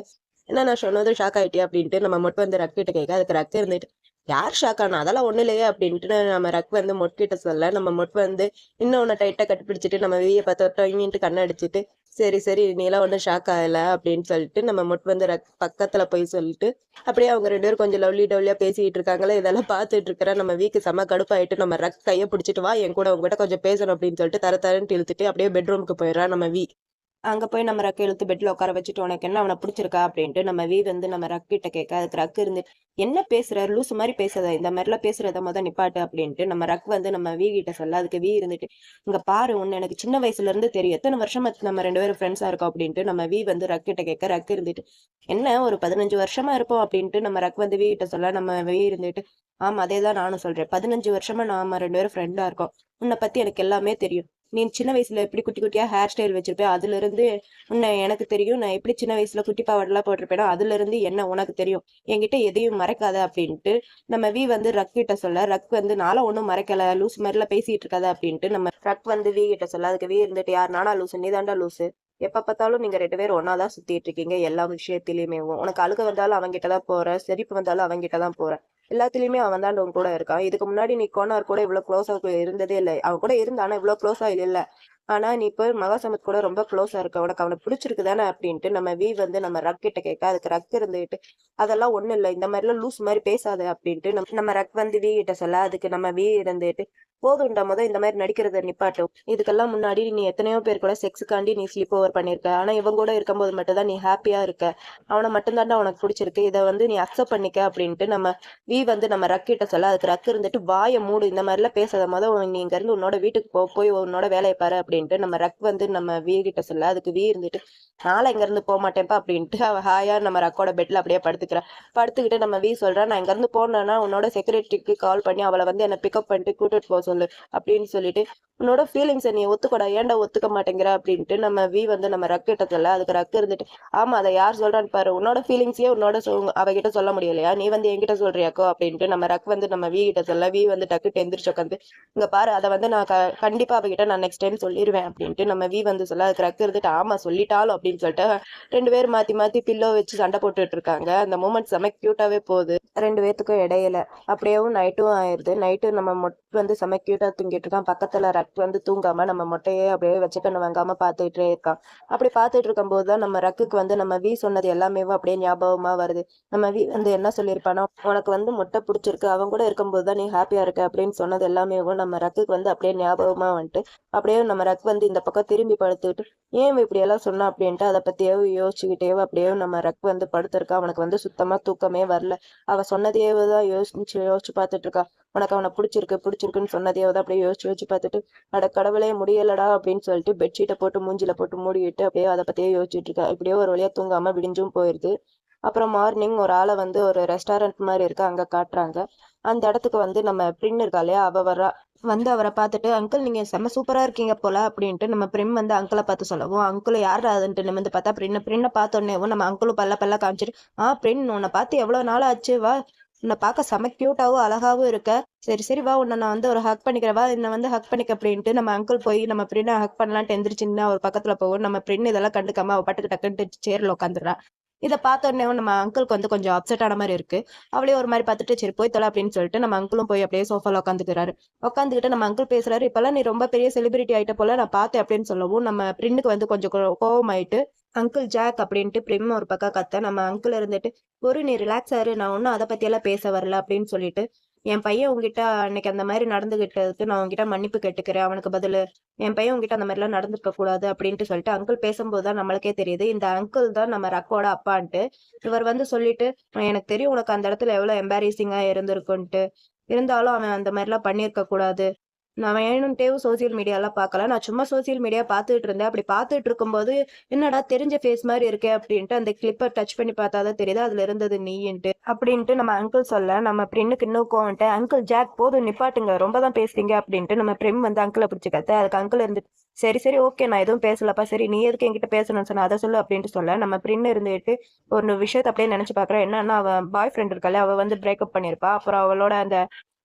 என்ன நான் சொன்னதும் ஷாக் ஆயிட்டியா அப்படின்ட்டு நம்ம மொட்டு வந்து ரக்கிட்ட கேட்க, அதுக்கு ரக்கு இருந்துட்டு, யார் ஷாக் ஆனா அதெல்லாம் ஒண்ணு இல்லையே அப்படின்ட்டு நம்ம ரக் வந்து மொட்கிட்ட சொல்ல, நம்ம மொட்டு வந்து இன்னும் உன்னை டைட்டா கட்டிப்பிடிச்சிட்டு நம்ம பார்த்து டொங்கிட்டு கண்ணடிச்சிட்டு, சரி சரி நீ எல்லாம் ஒன்றும் ஷாக் ஆகல அப்படின்னு சொல்லிட்டு நம்ம மொட்டு வந்து ரக் பக்கத்துல போய் சொல்லிட்டு, அப்படியே அவங்க 2 பேரும் கொஞ்சம் லவ்லி டவ்லியா பேசிட்டு இருக்காங்களே, இதெல்லாம் பார்த்துட்டு இருக்கிற நம்ம செம கடுப்பாயிட்டு நம்ம ரக் கையை பிடிச்சிட்டு வா என் கூட உங்ககிட்ட கொஞ்சம் பேசணும் அப்படின்னு சொல்லிட்டு தரன்னு இழுத்துட்டு அப்படியே பெட்ரூமுக்கு போயிடுறா நம்ம அங்க போய் நம்ம ரக்க இழுத்து பெட்ல உட்கார வச்சுட்டு, உனக்கு என்ன அவனை பிடிச்சிருக்கா அப்படின்ட்டு நம்ம வந்து நம்ம ரக்கிட்ட கேட்க, அதுக்கு ரக்கு இருந்து, என்ன பேசுற லூசு மாதிரி பேசாத, இந்த மாதிரிலாம் பேசுறத நிப்பாட்டு அப்படின்ட்டு நம்ம ரக் வந்து நம்ம கிட்ட சொல்ல, அதுக்கு இருந்துட்டு, இங்க பாரு உன்னை எனக்கு சின்ன வயசுல இருந்து தெரியும், எத்தனை வருஷமா நம்ம 2 பேரும் ஃப்ரெண்ட்ஸா இருக்கோம் அப்படின்ட்டு நம்ம வந்து ரக்கிட்ட கேட்க, ரக்கு இருந்துட்டு, என்ன ஒரு 15 வருஷமா இருப்போம் அப்படின்ட்டு நம்ம ரக் வந்து கிட்ட சொல்ல, நம்ம இருந்துட்டு, ஆமா அதேதான் நானும் சொல்றேன், 15 வருஷமா நாம 2 பேரும் ஃப்ரெண்டா இருக்கோம், உன்னை பத்தி எனக்கு எல்லாமே தெரியும், நீ சின்ன வயசுல எப்படி குட்டி குட்டியா ஹேர் ஸ்டைல் வச்சிருப்பேன், அதுல இருந்து உன்னை எனக்கு தெரியும், நான் எப்படி சின்ன வயசுல குட்டி பாவாடெல்லாம் போட்டிருப்பேனோ அதுல இருந்து என்ன உனக்கு தெரியும், என்கிட்ட எதையும் மறைக்காத அப்படின்ட்டு நம்ம வந்து ரக் கிட்ட சொல்ல, ரக் வந்து நாள ஒண்ணும் மறைக்கல, லூஸ் மாதிரிலாம் பேசிட்டு இருக்காத அப்படின்ட்டு நம்ம ரக் வந்து கிட்ட சொல்ல, அதுக்கு இருந்துட்டு, யார் நானா லூசு, நீதாண்டா லூசு, எப்ப பார்த்தாலும் நீங்க 2 பேரும் ஒன்னாதான் சுத்திட்டு இருக்கீங்க எல்லா விஷயத்திலயுமே, உனக்கு அழுக வந்தாலும் அவங்கிட்ட தான் போற, சிரிப்பு வந்தாலும் அவங்கிட்ட தான் போற, எல்லாத்துலயுமே அவன் தான் உன் கூட இருக்கான். இதுக்கு முன்னாடி நீ கோனார் கூட இவ்வளவு க்ளோஸா இருந்ததே இல்லை, அவன் கூட இருந்தானா இவ்வளவு க்ளோஸா இல்ல, ஆனா நீ இப்ப மகாசமத் கூட ரொம்ப க்ளோஸா இருக்க, உனக்கு அவனை பிடிச்சிருக்கு தானே அப்படின்ட்டு நம்ம வந்து நம்ம ரக் கிட்ட கேட்க, அதுக்கு ரக் இருந்துட்டு, அதெல்லாம் ஒண்ணு இல்ல, இந்த மாதிரி எல்லாம் லூஸ் மாதிரி பேசாத அப்படின்ட்டு நம்ம ரக் வந்து கிட்ட சொல்ல, அதுக்கு நம்ம இருந்துட்டு, போதும்டா இந்த மாதிரி நடிக்கிறத நிப்பாட்டும், இதுக்கெல்லாம் முன்னாடி நீ எத்தனையோ பேர் கூட செக்ஸுக்காண்டி நீ ஸ்லிப் ஓவர் பண்ணிருக்க, ஆனா இவங்க கூட இருக்கும்போது மட்டும் தான் நீ ஹாப்பியா இருக்க, அவனை மட்டும் தாண்டா உனக்கு பிடிச்சிருக்கு, இதை வந்து நீ அக்செப்ட் பண்ணிக்க அப்படின்ட்டு நம்ம வந்து நம்ம ரக் கிட்ட சொல்ல, அதுக்கு ரக் இருந்துட்டு, வாயை மூடு, இந்த மாதிரி எல்லாம் பேசாத, நீ இங்க இருந்து உன்னோட வீட்டுக்கு போய் உன்னோட வேலையை பாரு அப்படி அப்படின்ட்டு நம்ம ரக் வந்து நம்ம வி கிட்ட சொல்ல, அதுக்கு வி இருந்துட்டு நாளை இங்க இருந்து போக மாட்டேன்ப்பா அப்படின்ட்டு அவ ஹாயா நம்ம ரக்கோட பெட்ல அப்படியே படுத்துக்கிறா. படுத்துக்கிட்டு நம்ம வி சொல்றா, நான் இங்க இருந்து போனேன்னா உன்னோட செக்யூரிட்டிக்கு கால் பண்ணி அவளை வந்து என்ன பிக்கப் பண்ணிட்டு கூட்டிட்டு போக சொல்லு அப்படின்னு சொல்லிட்டு, உன்னோட ஃபீலிங்ஸை நீ ஒத்துக்கடா, ஏன்டா ஒத்துக்க மாட்டேங்கிற அப்படின்ட்டு நம்ம வி வந்து நம்ம ரக் கிட்ட சொல்ல, அதுக்கு ரக் இருந்துட்டு ஆமா அதை யார் சொல்றான்னு பாரு, உன்னோட ஃபீலிங்ஸையே உன்னோட அவகிட்ட சொல்ல முடியலையா, நீ வந்து என்கிட்ட சொல்றியாக்கோ அப்படின்ட்டு நம்ம ரக் வந்து நம்ம வி கிட்ட சொல்ல, வி வந்து டக்குட்டு எந்திரிச்சு உட்காந்து இங்க பாரு அதை வந்து நான் கண்டிப்பா அவகிட்ட நான் நெக்ஸ்ட் டைம் சொல்லிடுவேன் அப்படின்ட்டு நம்ம வி வந்து சொல்ல, அதுக்கு ரக் இருந்துட்டு ஆமா சொல்லிட்டாலும் அப்படின்னு சொல்லிட்டு 2 பேரும் மாத்தி மாத்தி பில்லோ வச்சு சண்டை போட்டுட்டு இருக்காங்க. அந்த மூமெண்ட் செம கியூட்டாவே போகுது 2 பேத்துக்கும் இடையில. அப்படியேவும் நைட்டும் ஆயிடுது. நைட்டு நம்ம வந்து செம கியூட்டா தூங்கிட்டு இருக்கான். பக்கத்துல ரக் வந்து தூங்காம நம்ம மொட்டையே அப்படியே வச்சுக்கணும் வாங்காம பார்த்துட்டே இருக்கான். அப்படி பார்த்துட்டு இருக்கும் போதுதான் நம்ம ரக்குக்கு வந்து நம்ம வி சொன்னது எல்லாமே அப்படியே ஞாபகமா வருது. நம்ம வி வந்து என்ன சொல்லியிருப்பானா, உனக்கு வந்து மொட்டை பிடிச்சிருக்கு, அவன் கூட இருக்கும்போது தான் நீ ஹாப்பியா இருக்க அப்படின்னு சொன்னது எல்லாமே நம்ம ரக்குக்கு வந்து அப்படியே ஞாபகமா வந்துட்டு, அப்படியே நம்ம ரக் வந்து இந்த பக்கம் திரும்பி படுத்துக்கிட்டு ஏன் இப்படி எல்லாம் சொன்னா அப்படின்ட்டு அதை பத்தியே யோசிச்சுக்கிட்டே அப்படியே நம்ம ரக் வந்து படுத்திருக்கா. அவனுக்கு வந்து சுத்தமா தூக்கமே வரல. அவ சொன்னதையே தான் யோசிச்சு யோசிச்சு பார்த்துட்டு இருக்கா. உனக்கு அவனை பிடிச்சிருக்குன்னு சொன்னதையே தான் அப்படியே யோசிச்சு பார்த்துட்டு, அட கடவுளே முடியலடா அப்படின்னு சொல்லிட்டு பெட்ஷீட்டை போட்டு மூஞ்சில போட்டு மூடிட்டு அப்படியே அதை பத்தியே யோசிச்சுட்டு இருக்கா. இப்படியே ஒரு வழியா தூங்காம விடிஞ்சும் போயிருது. அப்புறம் மார்னிங் ஒரு ஆளை வந்து ஒரு ரெஸ்டாரண்ட் மாதிரி இருக்கு அங்க காட்டுறாங்க. அந்த இடத்துக்கு வந்து நம்ம பிரின் இருக்கா இல்லையா, அவ வர்றா. வந்து அவரை பார்த்துட்டு அங்கிள் நீங்க செம்ம சூப்பரா இருக்கீங்க போல அப்படின்ட்டு நம்ம பிரிம் வந்து அங்கிளை பார்த்து சொல்லவும், அங்கிள் யாரா அதுன்ட்டு நிமிந்து பார்த்தா பிரின்னை பார்த்தோன்னேவும் நம்ம அங்கிளும் பல்ல காமிச்சிட்டு, பிரின் உன்னை பார்த்து எவ்வளவு நாள் ஆச்சு, வா உன்னை பார்க்க செம கியூட்டாவும் அழகாவும் இருக்க, சரி சரி வா உன்னை நான் வந்து ஒரு ஹக் பண்ணிக்கிறேன், வா என்னை வந்து ஹக் பண்ணிக்க அப்படின்ட்டு நம்ம அங்கிள் போய் நம்ம பிரின்னை ஹக் பண்ணலான்ட்டு எந்திரிச்சுன்னா ஒரு பக்கத்துல போகும். நம்ம பிரின் இதெல்லாம் கண்டுக்காம அவ பாட்டுக்கு டக்குன்ட்டு சேர்ல உட்காந்துடுறா. இதை பார்த்த உடனே நம்ம அங்கிளுக்கு வந்து கொஞ்சம் அப்செட் ஆன மாதிரி இருக்கு. அவளே ஒரு மாதிரி பார்த்துட்டு சரி போய் தொலை அப்படின்னு சொல்லிட்டு நம்ம அங்கிளும் போய் அப்படியே சோஃபால உட்காந்துக்கிறாரு. உட்காந்துக்கிட்டு நம்ம அங்கிள் பேசுறாரு, இப்பெல்லாம் நீ ரொம்ப பெரிய செலிபிரிட்டி ஆயிட்ட போல நான் பார்த்தேன் அப்படின்னு சொல்லவும் நம்ம பிரின்னுக்கு வந்து கொஞ்சம் கோவம் ஆயிட்டு, அங்கிள் ஜாக் அப்படின்ட்டு பிரிம் ஒரு பக்கம் கத்த, நம்ம அங்கிள் இருந்துட்டு ஒரு நீ ரிலாக்ஸ் ஆயிரு, நான் ஒன்னும் அதை பத்தியெல்லாம் பேச வரல அப்படின்னு சொல்லிட்டு, என் பையன் உங்ககிட்ட அன்னைக்கு அந்த மாதிரி நடந்துகிட்டதுக்கு நான் உங்ககிட்ட மன்னிப்பு கேட்டுக்கிறேன், அவனுக்கு பதில் என் பையன் உங்ககிட்ட அந்த மாதிரிலாம் நடந்துக்க கூடாது அப்படின்ட்டு சொல்லிட்டு அங்கிள் பேசும்போதுதான் நம்மளுக்கே தெரியுது இந்த அங்கிள் தான் நம்ம ரக்கோட அப்பான்ட்டு. இவர் வந்து சொல்லிட்டு, எனக்கு தெரியும் உனக்கு அந்த இடத்துல எவ்வளவு எம்பாரசிங்கா இருந்திருக்குன்ட்டு, இருந்தாலும் அவன் அந்த மாதிரிலாம் பண்ணியிருக்க கூடாது, நான் வேணும்ட்டேவும் சோசியல் மீடியாலாம் பார்க்கல, நான் சும்மா சோசியல் மீடியா பார்த்துட்டு இருந்தேன், அப்படி பார்த்துட்டு இருக்கும்போது என்னடா தெரிஞ்ச ஃபேஸ் மாதிரி இருக்கே அப்படின்ட்டு அந்த கிளிப்பை டச் பண்ணி பார்த்தாதான் தெரியுது அதுல இருந்தது நீன்ட்டு அப்படின்ட்டு நம்ம அங்கிள் சொல்ல, நம்ம பிரின்னுக்கு இன்னும் கோவன்ட்டு அங்கிள் ஜாக் போதும் நிப்பாட்டுங்க ரொம்ப தான் பேசுறீங்க அப்படின்ட்டு நம்ம பிரிம் வந்து அங்கிளை பிடிச்சி கத்த, அதுக்கு அங்கிள் இருந்து சரி சரி ஓகே நான் எதுவும் பேசலப்பா, சரி நீ எதுக்கு என்கிட்ட பேசணும்னு சொன்ன அதை சொல்லு அப்படின்ட்டு சொல்ல, நம்ம பிரின்னு இருந்துட்டு ஒரு விஷயத்த அப்படியே நினைச்சு பாக்குறேன். என்னன்னா அவன் பாய் ஃப்ரெண்ட் இருக்கால, அவ வந்து பிரேக்கப் பண்ணிருப்பா. அப்புறம் அவளோட அந்த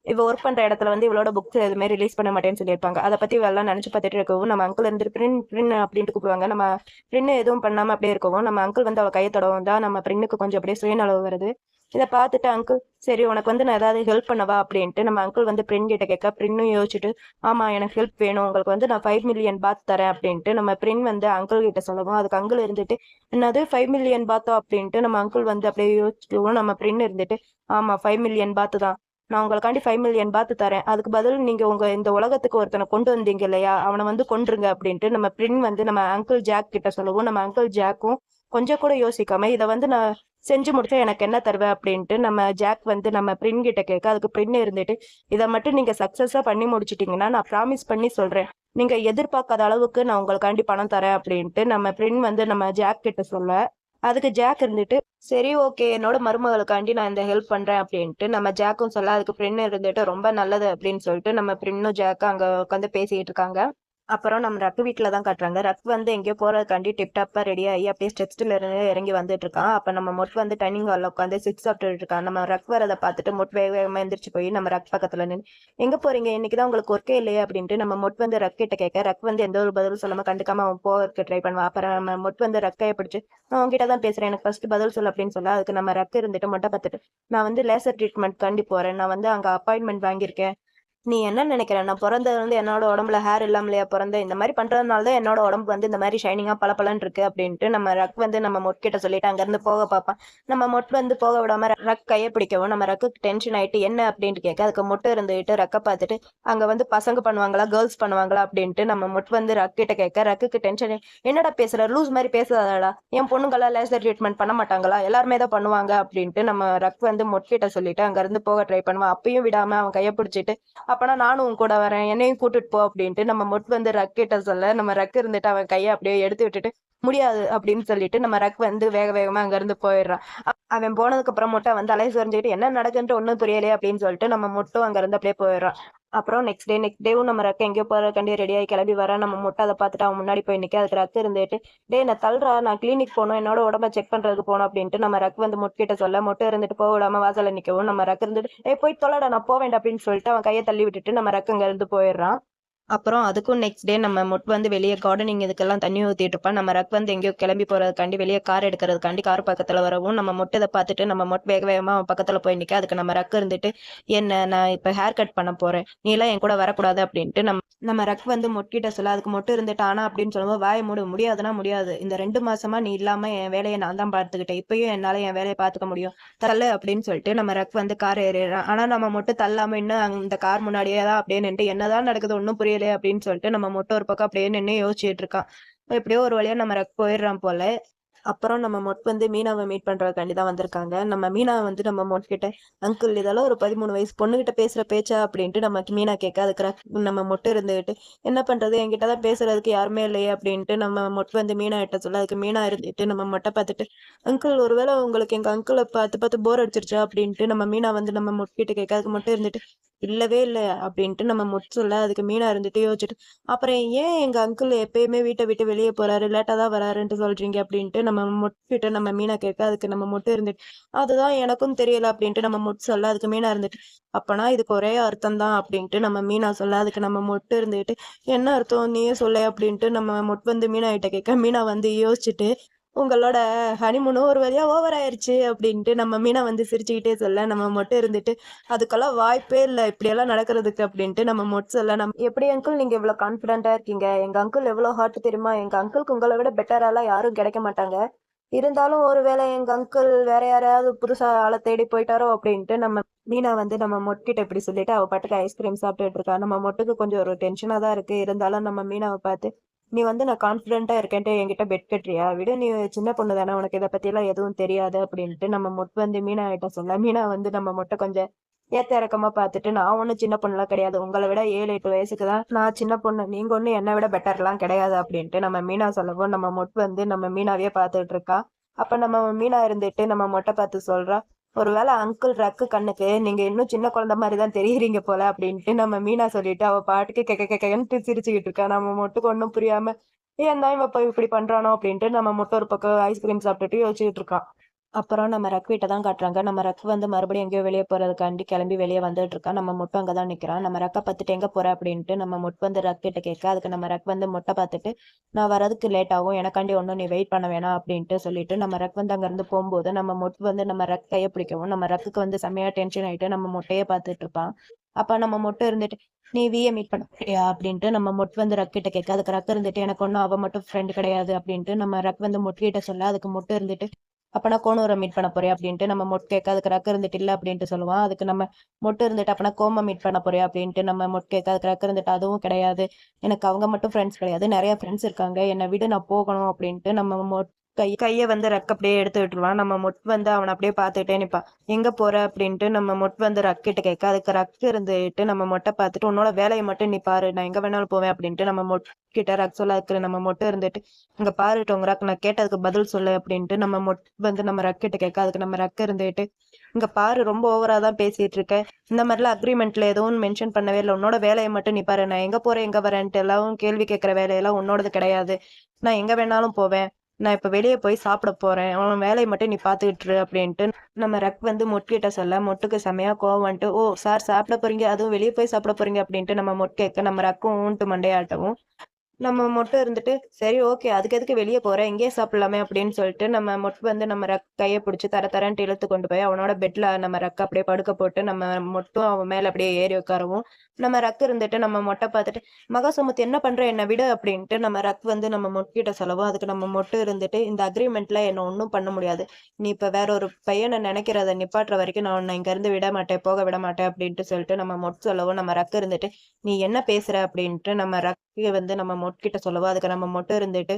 இவ ஒர்க் பண்ற இடத்துல வந்து இவளோட புக்ஸ் எதுவுமே ரிலீஸ் பண்ண மாட்டேன்னு சொல்லியிருப்பாங்க. அதை பத்தி எல்லாம் நினைச்சு பார்த்துட்டு இருக்கவும் நம்ம அங்கிள் இருந்து பிரின் அப்படின்ட்டு கூப்பிடுவாங்க. நம்ம பிரின் எதுவும் பண்ணாம அப்படியே இருக்கவும் நம்ம அங்கிள் வந்து அவ கையை தொடவும் தான் நம்ம பிரின்னுக்கு கொஞ்சம் அப்படியே சுயநலவு வருது. இதை பார்த்துட்டு அங்கிள் சரி உனக்கு வந்து நான் ஏதாவது ஹெல்ப் பண்ணவா அப்படின்ட்டு நம்ம அங்கிள் வந்து பிரின் கிட்ட கேட்க, பிரின்னும் யோசிச்சுட்டு ஆமா எனக்கு ஹெல்ப் வேணும், உங்களுக்கு வந்து நான் 5 மில்லியன் பாத் தரேன் அப்படின்ட்டு நம்ம பிரின் வந்து அங்கிள் கிட்ட சொல்லவும், அதுக்கு அங்கிள் இருந்துட்டு என்னது 5 மில்லியன் பாத்தோ அப்படின்ட்டு நம்ம அங்கிள் வந்து அப்படியே யோசிச்சுவோம். நம்ம பிரின் இருந்துட்டு ஆமா 5 மில்லியன் பாத்து தான், நான் உங்களுக்காண்டி 5 மில்லியன் பாத்து தரேன், அதுக்கு பதில் நீங்க உங்க இந்த உலகத்துக்கு ஒருத்தனை கொண்டு வந்தீங்க இல்லையா, அவனை வந்து கொன்றுங்க அப்படின்ட்டு நம்ம பிரின் வந்து நம்ம அங்கிள் ஜாக் கிட்ட சொல்லவும், நம்ம அங்கிள் ஜாக்கும் கொஞ்சம் கூட யோசிக்காம இதை வந்து நான் செஞ்சு முடிச்சா எனக்கு என்ன தருவேன் அப்படின்ட்டு நம்ம ஜாக் வந்து நம்ம பிரின் கிட்ட கேட்க, அதுக்கு பிரின் இருந்துட்டு இதை மட்டும் நீங்க சக்சஸா பண்ணி முடிச்சிட்டீங்கன்னா நான் ப்ராமிஸ் பண்ணி சொல்றேன், நீங்க எதிர்பார்க்காத அளவுக்கு நான் உங்களுக்காண்டி பணம் தரேன் அப்படின்ட்டு நம்ம பிரின் வந்து நம்ம ஜாக் கிட்ட சொல்ல, அதுக்கு ஜாக் இருந்துட்டு சரி ஓகே என்னோட மருமகளுக்காண்டி நான் இந்த ஹெல்ப் பண்றேன் அப்படின்ட்டு நம்ம ஜாக்கும் சொல்ல, அதுக்கு பிரின் இருந்துட்டு ரொம்ப நல்லது அப்படின்னு சொல்லிட்டு நம்ம பிரின்னும் ஜாக்கும் அங்க உட்காந்து பேசிட்டு இருக்காங்க. அப்புறம் நம்ம ரக் வீட்டுல தான் காட்டுறாங்க. ரக் வந்து எங்கேயோ போறதுக்காண்டி டிப்டாப்பா ரெடி ஆகி அப்படியே ஸ்டெப்ஸ்ல இருந்து இறங்கி வந்துட்டு இருக்கான். அப்ப நம்ம மொட் வந்து டைனிங் ஹால்ல உட்காந்து சிக்ஸ் சாப்பிட்டு இருக்கான். நம்ம ரக் வரதை பார்த்துட்டு மொட் வேக வேகமா எந்திரிச்சு போய் நம்ம ரக் பக்கத்துல நின்று எங்க போறீங்க, இன்னைக்குதான் உங்களுக்கு ஒர்க்கே இல்லையே அப்படின்ட்டு நம்ம மொட் வந்து ரக் கிட்ட கேட்க, ரக் வந்து எந்த ஒரு பதிலும் சொல்லாம கண்டுக்காம அவன் போறதுக்கு ட்ரை பண்ணுவான். அப்புறம் நம்ம மொட் வந்து ரக்கையை பிடிச்சு நான் உங்ககிட்ட தான் பேசுறேன், எனக்கு ஃபர்ஸ்ட் பதில் சொல்லு அப்படின்னு சொல்ல, அதுக்கு நம்ம ரக் இருந்துட்டு மொட்டை பார்த்துட்டு நான் வந்து லேசர் ட்ரீட்மெண்ட் காண்டி போறேன், நான் வந்து அங்க அப்பாயின்மெண்ட் வாங்கியிருக்கேன், நீ என்ன நினைக்கிற, நான் பிறந்தது வந்து என்னோட உடம்புல ஹேர் இல்லாமலையா பிறந்தேன், இந்த மாதிரி பண்றதுனால தான் என்னோட உடம்பு வந்து இந்த மாதிரி ஷைனிங்கா பளபளன்னு இருக்கு அப்படின்ட்டு நம்ம ரக் வந்து நம்ம மொட் கிட்ட சொல்லிட்டு அங்க இருந்து போக பார்ப்பான். நம்ம மொட் வந்து போக விடாம ரக் கையை பிடிக்கவும் நம்ம ரக்கு டென்ஷன் ஆயிட்டு என்ன அப்படின்ட்டு கேட்க, அதுக்கு மொட்டை இருந்துட்டு ரக்கை பார்த்துட்டு அங்க வந்து பசங்க பண்ணுவாங்களா கேர்ள்ஸ் பண்ணுவாங்களா அப்படின்ட்டு நம்ம மொட் வந்து ரக் கிட்ட கேட்க, ரக்குக்கு டென்ஷன் என்னடா பேசுற லூஸ் மாதிரி பேசாதடா, என் பொண்ணுங்களா லேசர் ட்ரீட்மெண்ட் பண்ண மாட்டாங்களா, எல்லாருமே தான் பண்ணுவாங்க அப்படின்ட்டு நம்ம ரக் வந்து மொட் கிட்ட சொல்லிட்டு அங்க இருந்து போக ட்ரை பண்ணுவான். அப்பயும் விடாம அவன் கையை பிடிச்சிட்டு அப்பனா நானும் உன் கூட வரேன், என்னையும் கூட்டிட்டு போ அப்படின்ட்டு நம்ம மொட் வந்து ரக் கிட்ட சொல்ல, நம்ம ரக் இருந்துட்டு அவன் கையை அப்படியே எடுத்து விட்டுட்டு முடியாது அப்படின்னு சொல்லிட்டு நம்ம ரக் வந்து வேக வேகமா அங்க இருந்து போயிடுறான். அவன் போனதுக்கு அப்புறம் மொட்டை வந்து அலைய சொரிஞ்சுக்கிட்டு என்ன நடக்குன்ட்டு ஒன்றும் புரியலையே அப்படின்னு சொல்லிட்டு நம்ம மொட்டும் அங்க இருந்து அப்படியே போயிடுறான். அப்புறம் நெக்ஸ்ட் டேவும் நம்ம ரக்க எங்கேயோ போறதுக்காண்டி ரெடியாகி கிளம்பி வரான். நம்ம மொட்டை அதை பார்த்துட்டு அவன் முன்னாடி போய் நிக்க, அதுக்கு ரக்கு இருந்துட்டு டேய் நான் தள்ளுறா, நான் கிளினிக் போகணும், என்னோட உடம்ப செக் பண்றதுக்கு போகணும் அப்படின்ட்டு நம்ம ரக் வந்து மொட்கிட்ட சொல்ல, மொட்டை இருந்துட்டு போக விடாம வாசல்ல நிக்கவும் நம்ம ரக்கு இருந்துட்டு போய் தொலைடா நான் போவேன் அப்படின்னு சொல்லிட்டு அவன் கையை தள்ளி விட்டுட்டு நம்ம ரக்கு அங்க இருந்து போயிடுறான். அப்புறம் அதுக்கும் நெக்ஸ்ட் டே நம்ம மொட் வந்து வெளியே கார்டனிங் இதுக்கெல்லாம் தண்ணி ஊத்திட்டு இருப்பான். நம்ம ரக் வந்து எங்கேயோ கிளம்பி போறதுக்காண்டி வெளியே கார் எடுக்கிறதுக்காண்டி கார் பக்கத்துல வரவும் நம்ம மொட்டை இதை பார்த்துட்டு நம்ம மொட் வேக வேகமா அவன் பக்கத்துல போய் நிக்க, அதுக்கு நம்ம ரக் இருந்துட்டு என்ன நான் இப்ப ஹேர் கட் பண்ண போறேன், நீ எல்லாம் என் கூட வரக்கூடாது அப்படின்ட்டு நம்ம ரக் வந்து மொட்கிட்ட சொல்ல, அதுக்கு மொட்டு இருந்துட்டு ஆனா அப்படின்னு சொல்லும்போது வாய முடியாதுன்னா முடியாது, இந்த 2 மாசமா நீ இல்லாம என் வேலையை நான் தான் பார்த்துக்கிட்டேன், இப்பயும் என்னால என் வேலையை பார்த்துக்க முடியும், தள்ளு அப்படின்னு சொல்லிட்டு நம்ம ரக் வந்து கார் ஏறிடுறான். ஆனா நம்ம மட்டும் தள்ளாம இன்னும் அந்த கார் முன்னாடியே தான் அப்படியே நின்று என்னதான் நடக்குது ஒன்றும் புரியலையே அப்படின்னு சொல்லிட்டு நம்ம மட்டும் ஒரு பக்கம் அப்படியே நின்று யோசிச்சுட்டு இருக்கான். எப்படியோ ஒரு வழியா நம்ம ரக் போயிடுறான் போல. அப்புறம் நம்ம மொட் வந்து மீனாவை மீட் பண்றதுக்காண்டி தான் வந்திருக்காங்க. நம்ம மீனா வந்து நம்ம மொட் கிட்ட அங்கிள் இதெல்லாம் ஒரு 13 வயசு பொண்ணுகிட்ட பேசுற பேச்சா அப்படின்ட்டு நமக்கு மீனா கேட்க, அதுக்கு நம்ம மொட்டு இருந்துகிட்டு என்ன பண்றது என்கிட்ட தான் பேசுறதுக்கு யாருமே இல்லையே அப்படின்ட்டு நம்ம மொட் வந்து மீனா கிட்ட சொல்ல, அதுக்கு மீனா இருந்துட்டு நம்ம மொட்டை பார்த்துட்டு அங்கிள் ஒருவேளை உங்களுக்கு எங்க அங்கிளை பார்த்து பார்த்து போர் அடிச்சிருச்சா அப்படின்ட்டு நம்ம மீனா வந்து நம்ம மொட் கிட்ட கேட்க, அதுக்கு மட்டும் இருந்துட்டு இல்லவே இல்லை அப்படின்ட்டு நம்ம மொட் சொல்ல, அதுக்கு மீனா இருந்துட்டு யோசிச்சுட்டு அப்புறம் ஏன் எங்க அங்கிள் எப்பயுமே வீட்டை விட்டு வெளியே போறாரு, லேட்டா தான் வராருன்ட்டு சொல்றீங்க அப்படின்ட்டு நம்ம மொட்டுக்கிட்ட நம்ம மீனா கேட்க, அதுக்கு நம்ம மொட்டு இருந்துட்டு அதுதான் எனக்கும் தெரியல அப்படின்ட்டு நம்ம மொட்டு சொல்ல, அதுக்கு மீனா இருந்துட்டு அப்பனா இதுக்கு ஒரே அர்த்தம் தான் அப்படின்ட்டு நம்ம மீனா சொல்ல, அதுக்கு நம்ம மொட்டு இருந்துட்டு என்ன அர்த்தம் நீயே சொல்ல அப்படின்ட்டு நம்ம மொட்டு வந்து மீனா கிட்ட கேட்க, மீனா வந்து யோசிச்சுட்டு உங்களோட ஹனிமூனும் ஒரு வழியா ஓவர் ஆயிருச்சு அப்படின்ட்டு நம்ம மீனா வந்து சிரிச்சுக்கிட்டே சொல்ல, நம்ம மொட்டு இருந்துட்டு அதுக்கெல்லாம் வாய்ப்பே இல்லை இப்படியெல்லாம் நடக்கிறதுக்கு அப்படின்ட்டு நம்ம மொட்டு சொல்ல, நம்ம எப்படி அங்கிள் நீங்க இவ்வளவு கான்பிடண்டா இருக்கீங்க, எங்க அங்கிள் எவ்வளவு ஹார்ட் தெரியுமா, எங்க அங்கிளுக்கு உங்களை விட பெட்டராலாம் யாரும் கிடைக்க மாட்டாங்க, இருந்தாலும் ஒருவேளை எங்க அங்கிள் வேற யாரையாவது புதுசா ஆளை தேடி போயிட்டாரோ அப்படின்ட்டு நம்ம மீனா வந்து நம்ம மொட்கிட்ட இப்படி சொல்லிட்டு அவ பாட்டுக்கு ஐஸ்கிரீம் சாப்பிட்டுட்டு இருக்கா. நம்ம மொட்டுக்கு கொஞ்சம் ஒரு டென்ஷனா தான் இருக்கு, இருந்தாலும் நம்ம மீனாவை பார்த்து நீ வந்து நான் கான்ஃபிடென்ட்டா இருக்கேன்ட்டு என்கிட்ட பெட் கட்டுறியா, விட நீ சின்ன பொண்ணு தானே உனக்கு இதை பத்தி எல்லாம் எதுவும் தெரியாது அப்படின்ட்டு நம்ம மொட் வந்து மீனா கிட்ட சொல்ல, மீனா வந்து நம்ம மொட்டை கொஞ்சம் ஏத்த இறக்கமா பார்த்துட்டு நான் ஒன்றும் சின்ன பொண்ணுலாம் கிடையாது, உங்களை விட 7-8 வயசுக்கு தான் நான் சின்ன பொண்ணு, நீங்க ஒன்றும் என்னை விட பெட்டர்லாம் கிடையாது அப்படின்ட்டு நம்ம மீனா சொல்லவும் நம்ம மொட் வந்து நம்ம மீனாவே பார்த்துட்டு இருக்கா. அப்ப நம்ம மீனா இருந்துட்டு நம்ம மொட்டை பார்த்து சொல்றா, ஒருவேளை அங்கிள் ரக்கு கண்ணுக்கு நீங்க இன்னும் சின்ன குழந்தை மாதிரி தான் தெரியுறீங்க போல அப்படின்ட்டு நம்ம மீனா சொல்லிட்டு அவ பாட்டுக்கு கெக்கன்னு சிரிச்சுக்கிட்டு இருக்கா. நம்ம மொட்டுக்கு ஒன்றும் புரியாம ஏன் தான் இவன் போய் இப்படி பண்றானோ அப்படின்ட்டு நம்ம மொட்டை ஒரு பக்கம் ஐஸ்கிரீம் சாப்பிட்டுட்டு யோசிச்சுட்டு இருக்கான். அப்புறம் நம்ம ரக் வீட்டை தான் காட்டுறாங்க. நம்ம ரக் வந்து மறுபடியும் எங்கேயோ வெளியே போறதுக்காண்டி கிளம்பி வெளியே வந்துட்டு இருக்கான். நம்ம மொட்டை அங்கே தான் நிற்கிறான். நம்ம ரக்கை பார்த்துட்டு எங்கே போற அப்படின்ட்டு நம்ம மொட் வந்து ரக் கிட்ட கேட்க, அதுக்கு நம்ம ரக் வந்து மொட்டை பார்த்துட்டு நான் வரதுக்கு லேட் ஆகும், எனக்காண்டி ஒன்றும் நீ வெயிட் பண்ண வேணாம் அப்படின்ட்டு சொல்லிட்டு நம்ம ரக் வந்து அங்கேருந்து போகும்போது நம்ம மொட் வந்து நம்ம ரக் கையை பிடிக்கவும் நம்ம ரக்குக்கு வந்து செம்மையா டென்ஷன் ஆயிட்டு நம்ம மொட்டையே பார்த்துட்டு இருப்பான். அப்ப நம்ம மொட்டை இருந்துட்டு நீ விய மீட் பண்ண போறியா அப்படின்ட்டு நம்ம மொட் வந்து ரக் கிட்ட கேட்க, அதுக்கு ரக் இருந்துட்டு எனக்கு ஒன்றும் அவ மட்டும் ஃப்ரெண்ட் கிடையாது அப்படின்ட்டு நம்ம ரக் வந்து மொட் கிட்ட சொல்ல, அதுக்கு மொட்டை இருந்துட்டு அப்பனா கோனூரை மீட் பண்ண போறியா அப்படின்ட்டு நம்ம மொட் கேட்க, அதுக்கு ரக்கு இருந்துட்டு இல்லை அப்படின்ட்டு சொல்லுவான். அதுக்கு நம்ம மொட்டு இருந்துட்டு அப்பனா கோம மீட் பண்ண போறியா அப்படின்ட்டு நம்ம மொட் கேட்க, அதுக்கு ரக்கு இருந்துட்டு அதுவும் கிடையாது, எனக்கு அவங்க மட்டும் ஃப்ரெண்ட்ஸ் கிடையாது, நிறைய ஃப்ரெண்ட்ஸ் இருக்காங்க, என்னை விடு நான் போகணும் அப்படின்ட்டு நம்ம மொட் கையை வந்து ரக் அப்படியே எடுத்து விட்டுருவான். நம்ம மொட் வந்து அவனை அப்படியே பார்த்துட்டே நிற்பான். எங்க போற அப்படின்ட்டு நம்ம மொட் வந்து ரக்கிட்ட கேட்க, அதுக்கு ரக்கு இருந்துட்டு நம்ம மொட்டை பார்த்துட்டு உன்னோட வேலையை மட்டும் நீ பாரு, நான் எங்க வேணாலும் போவேன் அப்படின்ட்டு நம்ம மொட் கிட்ட ரக் சொல்ல, அதுக்கு நம்ம மொட்டை இருந்துட்டு இங்க பாருட்டு உங்க ரக் நான் கேட்டதுக்கு பதில் சொல்லு அப்படின்ட்டு நம்ம மொட் வந்து நம்ம ரக்கிட்ட கேட்க, அதுக்கு நம்ம ரக்க இருந்துட்டு இங்க பாரு ரொம்ப ஓவரா தான் பேசிட்டு இருக்க, இந்த மாதிரிலாம் அக்ரிமெண்ட்ல எதுவும் மென்ஷன் பண்ணவே இல்லை, உன்னோட வேலையை மட்டும் நீ பாரு, நான் எங்க போறேன் எங்க வரேன்ட்டு எல்லாம் கேள்வி கேட்கிற வேலையெல்லாம் உன்னோடது கிடையாது, நான் எங்க வேணாலும் போவேன், நான் இப்ப வெளியே போய் சாப்பிட போறேன், அவன் வேலையை மட்டும் நீ பாத்துக்கிட்டு இரு அப்படின்ட்டு நம்ம ரக் வந்து மொட்கிட்ட சொல்ல, மொட்டுக்கு செமையா கோவம் வந்துட்டு ஓ சார் சாப்பிட போறீங்க, அதுவும் வெளியே போய் சாப்பிட போறீங்க அப்படின்ட்டு நம்ம மொட் கேட்க, நம்ம ரக்கும் ஊன்ட்டு மண்டையாட்டவும் நம்ம மட்டும் இருந்துட்டு சரி ஓகே அதுக்கு எதுக்கு வெளியே போற இங்கேயே சாப்பிடலாமே அப்படின்னு சொல்லிட்டு நம்ம மொட்டு வந்து நம்ம ரக் கையை பிடிச்சி தரன்ட்டு இழுத்து கொண்டு போய் அவனோட பெட்ல நம்ம ரக்க அப்படியே படுக்க போட்டு நம்ம மொட்டும் அவன் மேல அப்படியே ஏறி உட்காரவும் நம்ம ரக் இருந்துட்டு நம்ம மொட்டை பார்த்துட்டு மகாசமுத்து என்ன பண்ற என்ன விடு அப்படின்ட்டு நம்ம ரக் வந்து நம்ம மொட்கிட்ட சொல்லவும், அதுக்கு நம்ம மொட்டு இருந்துட்டு இந்த அக்ரிமெண்ட்ல என்ன ஒன்றும் பண்ண முடியாது, நீ இப்ப வேற ஒரு பையனை நினைக்கிறத நிப்பாட்டுற வரைக்கும் நான் உன்னை இங்க இருந்து விட மாட்டேன் போக விட மாட்டேன் அப்படின்ட்டு சொல்லிட்டு நம்ம மொட்டு சொல்லவும் நம்ம ரக் இருந்துட்டு நீ என்ன பேசுற அப்படின்ட்டு நம்ம ரக் வந்து நம்ம மொட்கிட்ட சொல்லவோ, அதுக்கு நம்ம மொட்டை இருந்துட்டு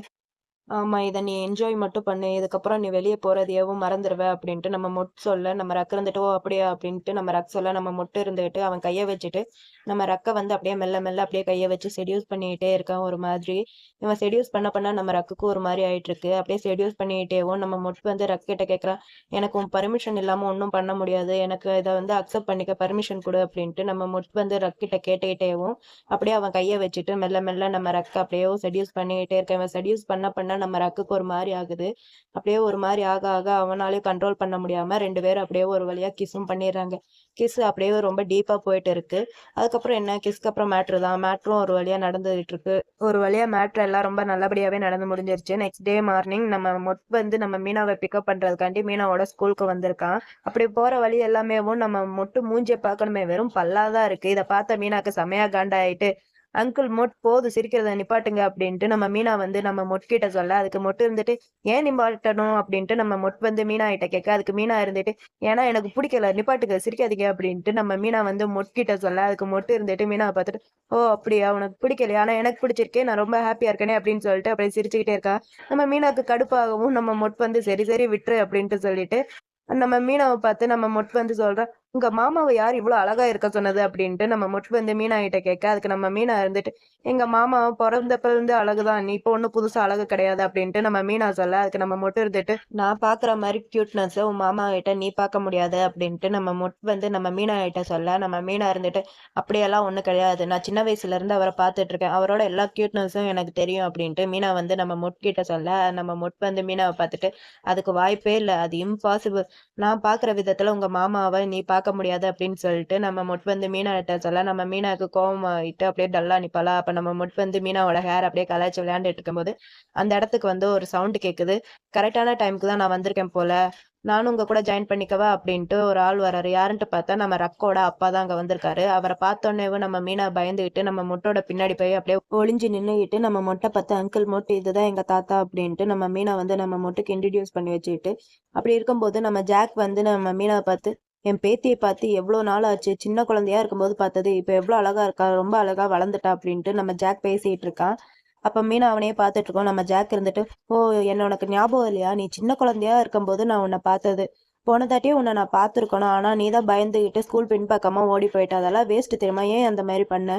ஆமா. இத நீ என்ஜாய் மட்டும் பண்ணு. இதுக்கப்புறம் நீ வெளிய போறதையவும் மறந்துருவ அப்டின்ட்டு நம்ம சொல்ல, நம்ம ரக் இருந்துட்டு, ஓ! அப்படியா அப்டின்ட்டு நம்ம ரக் சொல்ல, நம்ம இருந்துகிட்டு அவன் கைய வச்சுட்டு, நம்ம ரக்க வந்து அப்படியே மெல்ல மெல்ல அப்படியே கைய வச்சு செட்யூஸ் பண்ணிட்டே இருக்கான் ஒரு மாதிரி. இவன் செட்யூஸ் பண்ண பண்ண நம்ம ரக்குக்கு ஒரு மாரி ஆயிட்டுருக்கு. அப்படியே செட்யூஸ் பண்ணிட்டேவும் நம்ம வந்து ரக் கிட்ட கேட்குறான், "எனக்கு உன் பர்மிஷன் இல்லாம ஒண்ணும் பண்ண முடியாது. எனக்கு இத வந்து அக்செப்ட் பண்ணிக்க பர்மிஷன் குடு" அப்டின்ட்டு நம்ம வந்து ரக் கிட்ட கேட்டுக்கிட்டேவும், அப்படியே அவன் கைய வச்சுட்டு மெல்ல மெல்ல நம்ம ரக்க அப்படியே செட்யூஸ் பண்ணிக்கிட்டே இருக்கான். இவன் செட்யூஸ் பண்ண பண்ண நம்ம ரக்குக்கு ஒரு மாரி ஆகுது. அப்படியே ஒரு மாரி ஆக ஆக அவனாலயும் கண்ட்ரோல் பண்ண முடியாம 2 பேரும் அப்படியே ஒரு வழியா கிஸ்ஸும் பண்ணிர்றாங்க. கிஸ் அப்படியே ரொம்ப டீப்பா போயிட்டு இருக்கு. அதுக்கப்புறம் என்ன கிஸ்க்கு அப்புறம் மேட்ரு தான். மேட்ரும் ஒரு வழியா நடந்துட்டு இருக்கு. ஒரு வழியா மேட்ரு எல்லாம் ரொம்ப நல்லபடியாவே நடந்து முடிஞ்சிருச்சு. நெக்ஸ்ட் டே மார்னிங் நம்ம வந்து நம்ம மீனாவ பிக்கப் பண்றதுக்காண்டி மீனாவோட ஸ்கூலுக்கு வந்திருக்கான். அப்படி போற வழி எல்லாமேவும் நம்ம மூஞ்சிய பார்க்கணுமே வெறும் பல்லா தான் இருக்கு. இத பார்த்த மீனாக்கு செமையா காண்டாயிட்டு, அங்கிள் போதும் சிரிக்கிறத நிப்பாட்டுங்க அப்படின்ட்டு நம்ம மீனா வந்து நம்ம கிட்ட சொல்ல, அதுக்கு இருந்துட்டு, ஏன் நிப்பாட்டணும் அப்படின்ட்டு நம்ம வந்து மீனா கிட்ட கேட்க, அதுக்கு மீனா இருந்துட்டு, ஏன்னா எனக்கு பிடிக்கல நிப்பாட்டுங்க சிரிக்காதீங்க அப்படின்ட்டு நம்ம மீனா வந்து கிட்ட சொல்ல, அதுக்கு இருந்துட்டு மீனாவை பார்த்துட்டு, ஓ! அப்படியா உனக்கு பிடிக்கலையா? ஆனா எனக்கு பிடிச்சிருக்கே. நான் ரொம்ப ஹாப்பியா இருக்கேனே அப்படின்னு சொல்லிட்டு அப்படியே சிரிச்சுக்கிட்டே இருக்கா. நம்ம மீனாக்கு கடுப்பாகவும் நம்ம வந்து சரி சரி விட்டுரு அப்படின்ட்டு சொல்லிட்டு, நம்ம மீனாவ பார்த்து நம்ம வந்து சொல்றா, "உங்க மாமாவ யார் இவ்ளோ அழகா இருக்க சொன்னது?" அப்படின்ட்டு நம்ம வந்து மீனா கிட்ட கேட்க, அதுக்கு நம்ம மீனா இருந்துட்டு, "எங்க மாமா பொறந்தப்பருந்து அழகுதான். நீ இப்ப ஒண்ணும் புதுசா அழகு கிடையாது." அப்படின்ட்டு நம்ம மீனா சொல்ல, அதுக்கு நம்ம இருந்துட்டு, "நான் பார்க்குற மாரி கியூட்னஸ உன் மாமா கிட்ட நீ பார்க்க முடியாது." அப்படின்ட்டு நம்ம வந்து நம்ம மீனா கிட்ட சொல்ல, நம்ம மீனா இருந்துட்டு, "அப்படியெல்லாம் ஒண்ணும் கிடையாது. நான் சின்ன வயசுல இருந்து அவர பார்த்துட்டு இருக்கேன். அவரோட எல்லா கியூட்னஸும் எனக்கு தெரியும்." அப்படின்ட்டு மீனா வந்து நம்ம கிட்ட சொல்ல, நம்ம வந்து மீனாவ பார்த்துட்டு, "அதுக்கு வாய்ப்பே இல்ல. அது இம்பாசிபிள். நான் பார்க்குற விதத்துல உங்க மாமாவ நீ பார்க்க முடியாது அப்படின்னு சொல்லிட்டு நம்ம வந்து மீனாட்ட சொல்ல, நம்ம மீனாக்கு கோவமாயிட்டு அப்படியே டல்லா நிப்பாளா. அப்ப நம்ம வந்து மீனாவோட ஹேர் அப்படியே கலாய்ச்சு விளையாண்டுட்டு இருக்கும்போது, அந்த இடத்துக்கு வந்து ஒரு சவுண்ட் கேட்குது. கரெக்ட்டான டைம்க்கு தான் நான் வந்திருக்கேன் போல. நானும் உங்க கூட ஜாயின் பண்ணிக்கவா? அப்படின்ட்டு ஒரு ஆள் வராரு. யாருன்ட்டு பார்த்தா நம்ம ரக்கோட அப்பா தான் அங்க வந்திருக்காரு. அவர பார்த்தோன்னேவும் நம்ம மீனா பயந்துகிட்டு நம்ம பின்னாடி போய் அப்படியே ஒளிஞ்சு நின்னுகிட்டு நம்ம பார்த்து, அங்கிள் இதுதான் எங்க தாத்தா அப்படின்ட்டு நம்ம மீனா வந்து நம்ம இன்ட்ரோடியூஸ் பண்ணி வச்சுக்கிட்டு அப்படி இருக்கும்போது நம்ம ஜாக் வந்து நம்ம மீனாவை பார்த்து, என் பேத்திய பார்த்து எவ்வளோ நாள் ஆச்சு. சின்ன குழந்தையா இருக்கும்போது பார்த்தது. இப்ப எவ்வளோ அழகா இருக்கா. ரொம்ப அழகா வளர்ந்துட்டா அப்படின்ட்டு நம்ம ஜாக் பேசிட்டு இருக்கான். அப்ப மீனா அவனையே பார்த்துட்டு இருக்கோம். நம்ம ஜாக் இருந்துட்டு, ஓ! என்ன உனக்கு ஞாபகம் இல்லையா? நீ சின்ன குழந்தையா இருக்கும்போது நான் உன்ன பார்த்தது. போன தாட்டியும் உன்ன நான் பார்த்துருக்கணும். ஆனா நீ தான் பயந்துகிட்டு ஸ்கூல் பின்பக்கமா ஓடி போயிட்ட. அதெல்லாம் வேஸ்ட் தெரியுமா? ஏன் அந்த மாரி பண்ண?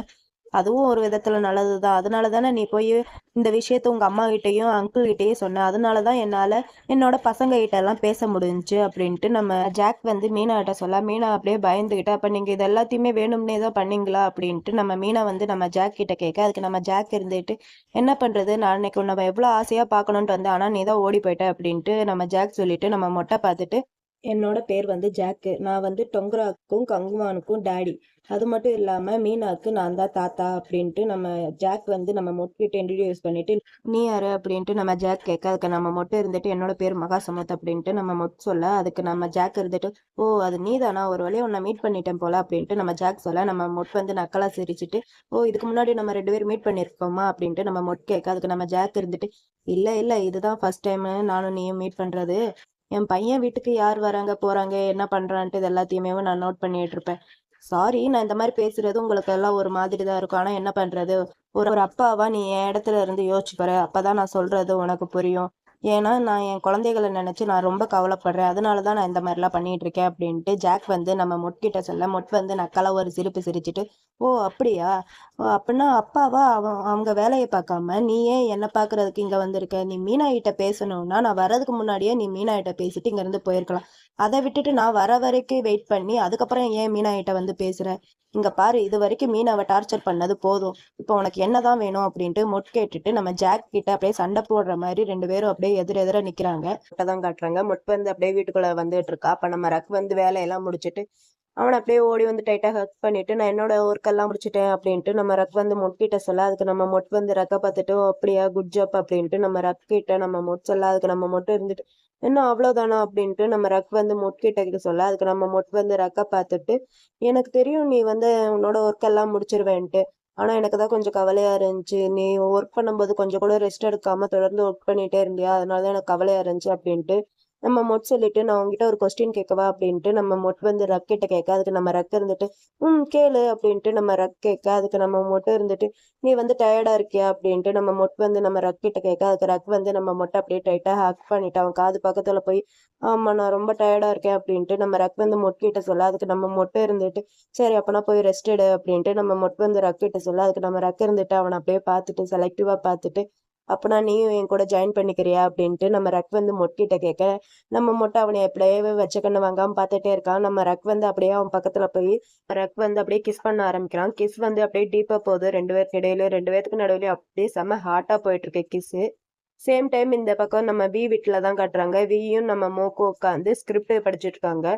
அதுவும் ஒரு விதத்துல நல்லதுதான். அதனால தானே நீ போய் இந்த விஷயத்த உங்க அம்மா கிட்டயும், அங்கிள் கிட்டயும் சொன்ன. அதனால தான் என்னால என்னோட பசங்க கிட்ட எல்லாம் பேச முடிஞ்சுச்சு அப்படின்ட்டு நம்ம ஜாக் வந்து மீனா கிட்ட சொல்ல, மீனா அப்படியே பயந்துகிட்டு, அப்ப நீங்க இது எல்லாத்தையுமே வேணும்னே தான் பண்ணீங்களா? அப்படின்ட்டு நம்ம மீனா வந்து நம்ம ஜாக் கிட்ட கேட்க, அதுக்கு நம்ம ஜாக் இருந்துட்டு, என்ன பண்றது? நான் அன்னைக்கு உன்ன எவ்வளோ ஆசையா பார்க்கணுன்ட்டு வந்தேன். ஆனா நீ தான் ஓடி போயிட்ட அப்படின்ட்டு நம்ம ஜாக் சொல்லிட்டு நம்ம மொட்டை பார்த்துட்டு, என்னோட பேர் வந்து ஜாக்கு. நான் வந்து டொங்கராவுக்கும், கங்குவானுக்கும் டாடி. அது மட்டும் இல்லாம மீனாக்கு நான் தான் தாத்தா அப்படின்ட்டு நம்ம ஜாக் வந்து நம்ம மொட்கிட்ட இன்ட்ரோடியூஸ் பண்ணிட்டு, நீ யாரு அப்படின்ட்டு நம்ம ஜாக் கேட்க, அதுக்கு நம்ம இருந்துட்டு என்னோட பேர் மகாசமத் அப்படின்ட்டு நம்ம சொல்ல, அதுக்கு நம்ம ஜாக் இருந்துட்டு, ஓ! அது நீதானா? ஒரு வழியா உன்னை மீட் பண்ணிட்டேன் போல அப்படின்ட்டு நம்ம ஜாக் சொல்ல, நம்ம வந்து நக்கலா சிரிச்சுட்டு, ஓ! இதுக்கு முன்னாடி நம்ம 2 பேரும் மீட் பண்ணியிருக்கோமா? அப்படின்ட்டு நம்ம கேட்க, அதுக்கு நம்ம ஜாக் இருந்துட்டு, இல்ல இல்ல இதுதான் ஃபர்ஸ்ட் டைமு நானும் நீயும் மீட் பண்றது. என் பையன் வீட்டுக்கு யார் வராங்க, போறாங்க, என்ன பண்றான்ட்டு இது எல்லாத்தையுமே நான் நோட் பண்ணிட்டு இருப்பேன். சாரி, நான் இந்த மாரி பேசுறது உங்களுக்கு எல்லாம் ஒரு மாதிரி தான் இருக்கும். ஆனா என்ன பண்றது? ஒரு ஒரு அப்பாவா நீ என் இடத்துல இருந்து யோசிச்சு பாரு. அப்பதான் நான் சொல்றது உனக்கு புரியும். ஏன்னா, நான் என் குழந்தைகள நெனச்சு நான் ரொம்ப கவலைப்படுறேன். அதனால தான் நான் இந்த மாரிலாம் பண்ணிட்டு இருக்கேன் அப்டின்ட்டு ஜாக் வந்து நம்ம கிட்ட சொல்ல, வந்து நக்கலா ஒரு சிரிப்பு சிரிச்சுட்டு, ஓ! அப்படியா? ஓ! அப்பன்னா அப்பாவா அவங்க வேலைய பார்க்காம, நீ ஏன் என்ன பார்க்கறதுக்கு இங்க வந்திருக்க? நீ மீனா கிட்ட பேசணும்னா, நான் வர்றதுக்கு முன்னாடியே நீ மீனா கிட்ட பேசிட்டு இங்கருந்து போயிருக்கலாம். அத விட்டுட்டு நான் வர வரைக்கும் வெயிட் பண்ணி, அதுக்கப்புறம் ஏன் மீனா கிட்ட வந்து பேசுற? இங்க பாரு, இதுவரைக்கும் மீனாவ டார்ச்சர் பண்ணது போதும். இப்போ உனக்கு என்னதான் வேணும்? அப்படின்ட்டு கேட்டுட்டு நம்ம ஜாக் கிட்ட அப்படியே சண்டை போடுற மாரி 2 பேரும் அப்படியே எதிர நிக்கிறாங்க. தான் காட்டுறாங்க. வந்து அப்படியே வீட்டுக்குள்ள வந்துட்டு இருக்கா. அப்ப நம்ம ரக் வந்து வேலையெல்லாம் முடிச்சுட்டு அவன அப்படியே ஓடி வந்து டைட்டா ஹக் பண்ணிட்டு, நான் என்னோட ஒர்க் எல்லாம் முடிச்சுட்டேன் அப்படின்ட்டு நம்ம ரக் வந்து கிட்ட சொல்ல, அதுக்கு நம்ம வந்து ரக்க பார்த்துட்டு, "ஓ! அப்படியா குட் ஜாப்" அப்படின்ட்டு நம்ம ரக் கிட்ட நம்ம சொல்ல, அதுக்கு நம்ம இருந்துட்டு, "என்ன அவ்வளோதானா?" அப்படின்ட்டு நம்ம ரக் வந்து கிட்ட சொல்ல, அதுக்கு நம்ம வந்து ரக்க பார்த்துட்டு, "எனக்கு தெரியும் நீ வந்து உன்னோட ஒர்க் எல்லாம் முடிச்சிருவேன்ட்டு. ஆனா எனக்கு தான் கொஞ்சம் கவலையா இருந்துச்சு. நீ ஒர்க் பண்ணும்போது கொஞ்சம் கூட ரெஸ்ட் எடுக்காம தொடர்ந்து ஒர்க் பண்ணிட்டே இருந்தியா? அதனால தான் எனக்கு கவலையா இருந்துச்சு" அப்படின்ட்டு நம்ம மொட் சொல்லிட்டு நான் உங்ககிட்ட ஒரு கொஸ்டின் கேட்கவா அப்படின்ட்டு நம்ம மொட் வந்து ரக் கிட்ட கேட்க அதுக்கு நம்ம ரக் இருந்துட்டு கேளு அப்படின்ட்டு நம்ம ரக் கேட்க அதுக்கு நம்ம மொட்டை இருந்துட்டு நீ வந்து டயர்டா இருக்கியா அப்படின்ட்டு நம்ம மொட் வந்து நம்ம ரக் கிட்ட கேட்க அதுக்கு ரக் வந்து நம்ம மொட்டை அப்படியே டைட்டா ஹக் பண்ணிட்டு அவன் காது பக்கத்துல போய் ஆமா நான் ரொம்ப டயர்டா இருக்கேன் அப்படின்ட்டு நம்ம ரக் வந்து மொட் கிட்ட சொல்ல அதுக்கு நம்ம மொட்டை இருந்துட்டு சரி அப்பனா போய் ரெஸ்ட் எடு அப்படின்ட்டு நம்ம மொட் வந்து ரக் கிட்ட சொல்ல அதுக்கு நம்ம ரக் இருந்துட்டு அவனை அப்படியே பார்த்துட்டு செலக்டிவா பார்த்துட்டு அப்பனா நீயும் என் கூட ஜாயின் பண்ணிக்கிறியா அப்படின்ட்டு நம்ம ரக் வந்து மொட்கிட்ட கேட்க நம்ம மொட்டை அவனை எப்படியே வச்ச கண்ணு வாங்காம பார்த்துட்டே இருக்கான் நம்ம ரக் வந்து அப்படியே அவன் பக்கத்துல போய் ரக் வந்து அப்படியே கிஸ் பண்ண ஆரம்பிக்கிறான் கிஸ் வந்து அப்படியே டீப்பா போகுது ரெண்டு பேருக்கு இடையில ரெண்டு பேருக்கு நடுவுலயும் அப்படியே செம்ம ஹாட்டா போயிட்டு இருக்கு கிஸ் சேம் டைம் இந்த பக்கம் நம்ம வி வீட்டுல தான் காட்டுறாங்க வியும் நம்ம மோக்கும் உட்காந்து ஸ்கிரிப்ட் படிச்சுட்டு இருக்காங்க